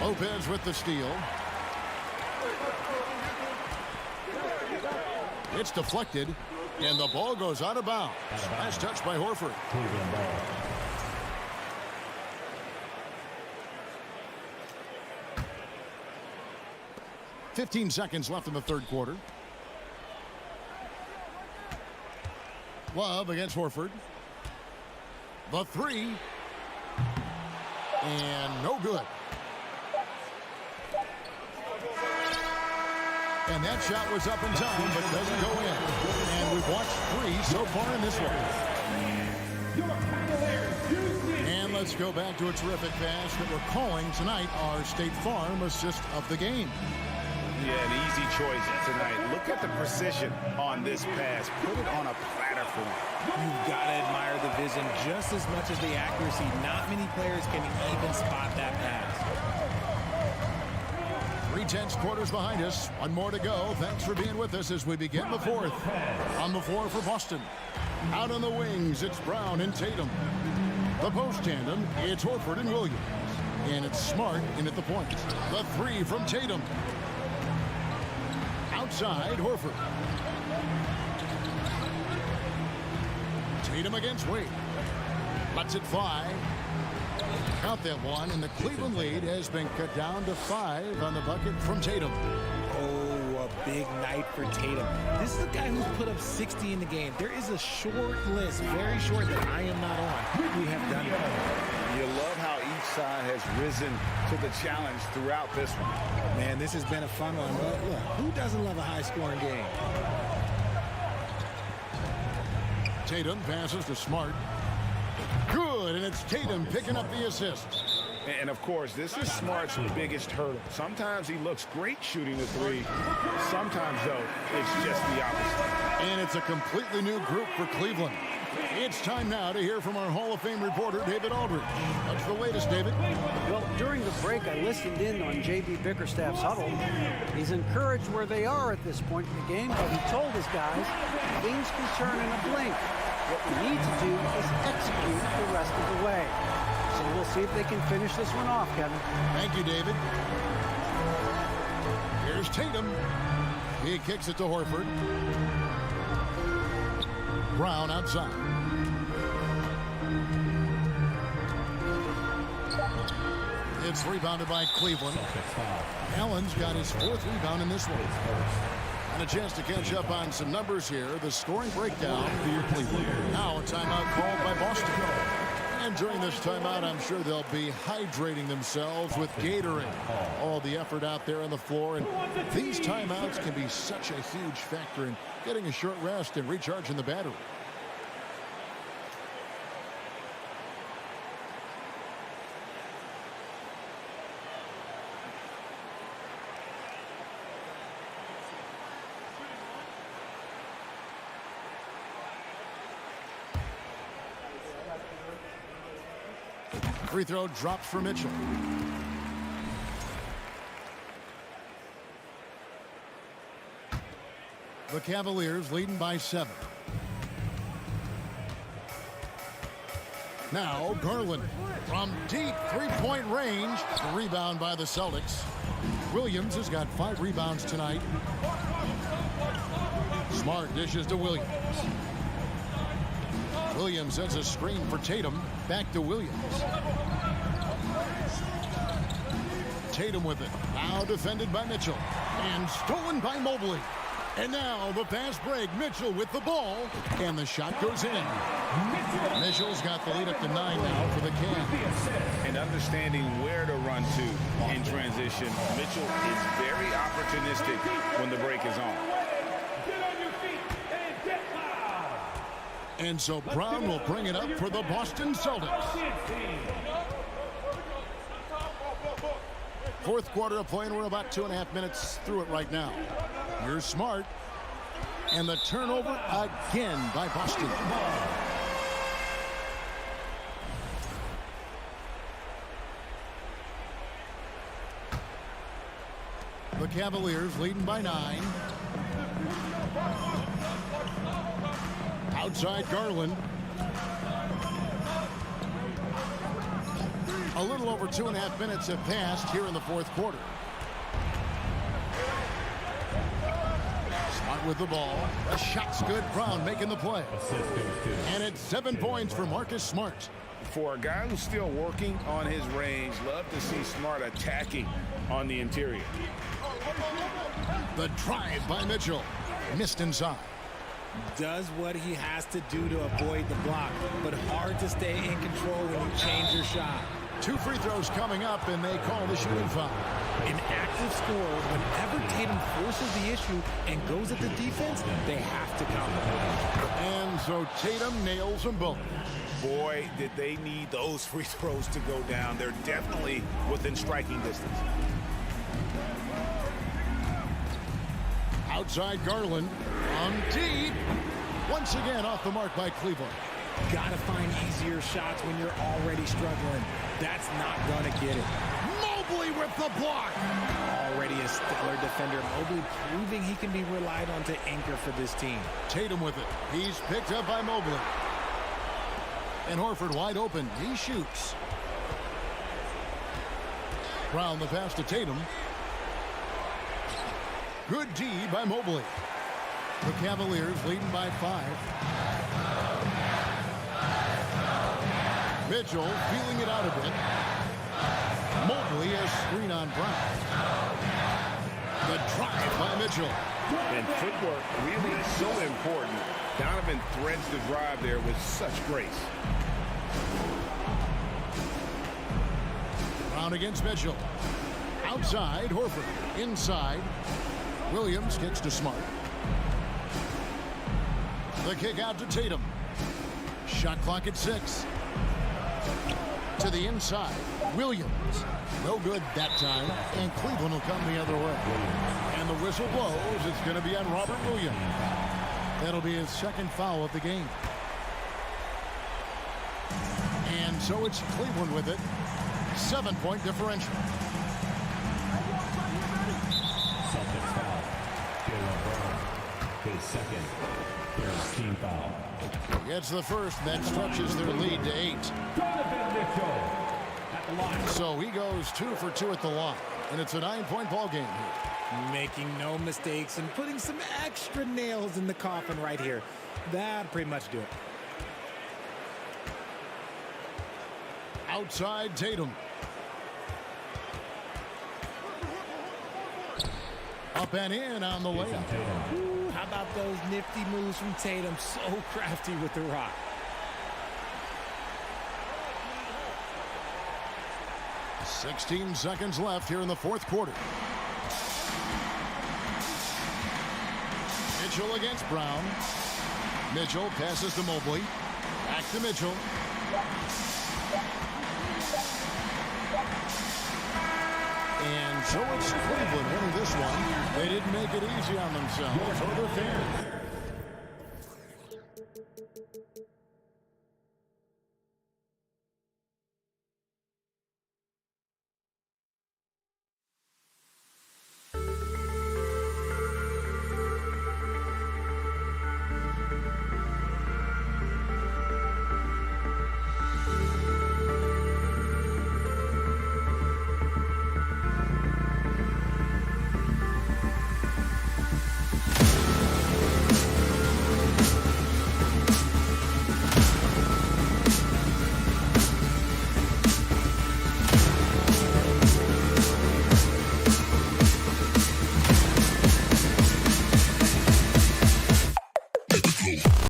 Lopez with the steal. It's deflected, and the ball goes out of bounds. Last touch by Horford. 15 seconds left in the third quarter. Love against Horford. The 3. And no good. And that shot was up in time, but doesn't go in. And we've watched 3 so far in this one. And let's go back to a terrific pass that we're calling tonight our State Farm assist of the game. Yeah, an easy choice tonight. Look at the precision on this pass. Put it on a platter for him. You've got to admire the vision just as much as the accuracy. Not many players can even spot that pass. 3/10 quarters behind us. 1 more to go. Thanks for being with us as we begin the 4th. On the floor for Boston. Out on the wings, it's Brown and Tatum. The post tandem, it's Horford and Williams. And it's Smart in at the point. The 3 from Tatum. Outside, Horford. Tatum against Wade. Lets it fly. Count that one, and the Cleveland lead has been cut down to 5 on the bucket from Tatum. Oh, a big night for Tatum. This is a guy who's put up 60 in the game. There is a short list, very short, that I am not on. We have done it. You love how each side has risen to the challenge throughout this one. Man, this has been a fun one. But look, who doesn't love a high-scoring game? Tatum passes to Smart. Good, and it's Tatum picking up the assist. And, of course, this is Smart's biggest hurdle. Sometimes he looks great shooting the 3. Sometimes, though, it's just the opposite. And it's a completely new group for Cleveland. It's time now to hear from our Hall of Fame reporter, David Aldridge. What's the latest, David? Well, during the break, I listened in on J.B. Bickerstaff's huddle. He's encouraged where they are at this point in the game, but he told his guys things can turn in a blink. What we need to do is execute the rest of the way. So we'll see if they can finish this one off, Kevin. Thank you, David. Here's Tatum. He kicks it to Horford. Brown outside. It's rebounded by Cleveland. Allen's got his 4th rebound in this one. And a chance to catch up on some numbers here. The scoring breakdown for your Cleveland. Now a timeout called by Boston. And during this timeout, I'm sure they'll be hydrating themselves with Gatorade. All the effort out there on the floor. And these timeouts can be such a huge factor in getting a short rest and recharging the battery. Free throw drops for Mitchell. The Cavaliers leading by 7. Now Garland from deep three-point range. The rebound by the Celtics. Williams has got 5 rebounds tonight. Smart dishes to Williams. Williams sends a screen for Tatum. Back to Williams. Tatum with it. Now defended by Mitchell. And stolen by Mobley. And now the fast break. Mitchell with the ball. And the shot goes in. Mitchell's got the lead up to 9 now for the Cavs. And understanding where to run to in transition. Mitchell is very opportunistic when the break is on. And so Brown will bring it up for the Boston Celtics. Fourth quarter of play, and we're about 2.5 minutes through it right now. Here's Smart. And the turnover again by Boston. The Cavaliers leading by 9. Outside Garland. A little over 2.5 minutes have passed here in the fourth quarter. Smart with the ball. The shot's good. Brown making the play. And it's 7 points for Marcus Smart. For a guy who's still working on his range, love to see Smart attacking on the interior. The drive by Mitchell. Missed inside. Does what he has to do to avoid the block, but hard to stay in control when you change your shot. 2 free throws coming up, and they call the shooting foul. An active scorer, whenever Tatum forces the issue and goes at the defense, they have to compromise. And so Tatum nails them both. Boy, did they need those free throws to go down. They're definitely within striking distance. Outside Garland on deep. Once again off the mark by Cleveland. Gotta find easier shots when you're already struggling. That's not gonna get it. Mobley with the block. Already a stellar defender. Mobley proving he can be relied on to anchor for this team. Tatum with it. He's picked up by Mobley. And Horford wide open. He shoots. Brown the pass to Tatum. Good D by Mobley. The Cavaliers leading by 5. Mitchell feeling it out a bit. Mobley a screen on Brown. The drive by Mitchell. And footwork really so important. Donovan threads the drive there with such grace. Brown against Mitchell. Outside, Horford. Inside. Williams gets to Smart. The kick out to Tatum. Shot clock at 6. To the inside. Williams. No good that time. And Cleveland will come the other way. And the whistle blows. It's going to be on Robert Williams. That'll be his second foul of the game. And so it's Cleveland with it. 7-point differential. Celtics foul. Jaylen Brown. His second. There's team foul. Gets the first. That stretches their lead to 8. So he goes 2 for 2 at the line. And it's a 9-point ball game here. Making no mistakes and putting some extra nails in the coffin right here. That'd pretty much do it. Outside Tatum. Up and in on the layup. Ooh, how about those nifty moves from Tatum? So crafty with the rock. 16 seconds left here in the fourth quarter. Mitchell against Brown. Mitchell passes to Mobley. Back to Mitchell. And so it's Cleveland winning this one. They didn't make it easy on themselves or their fans.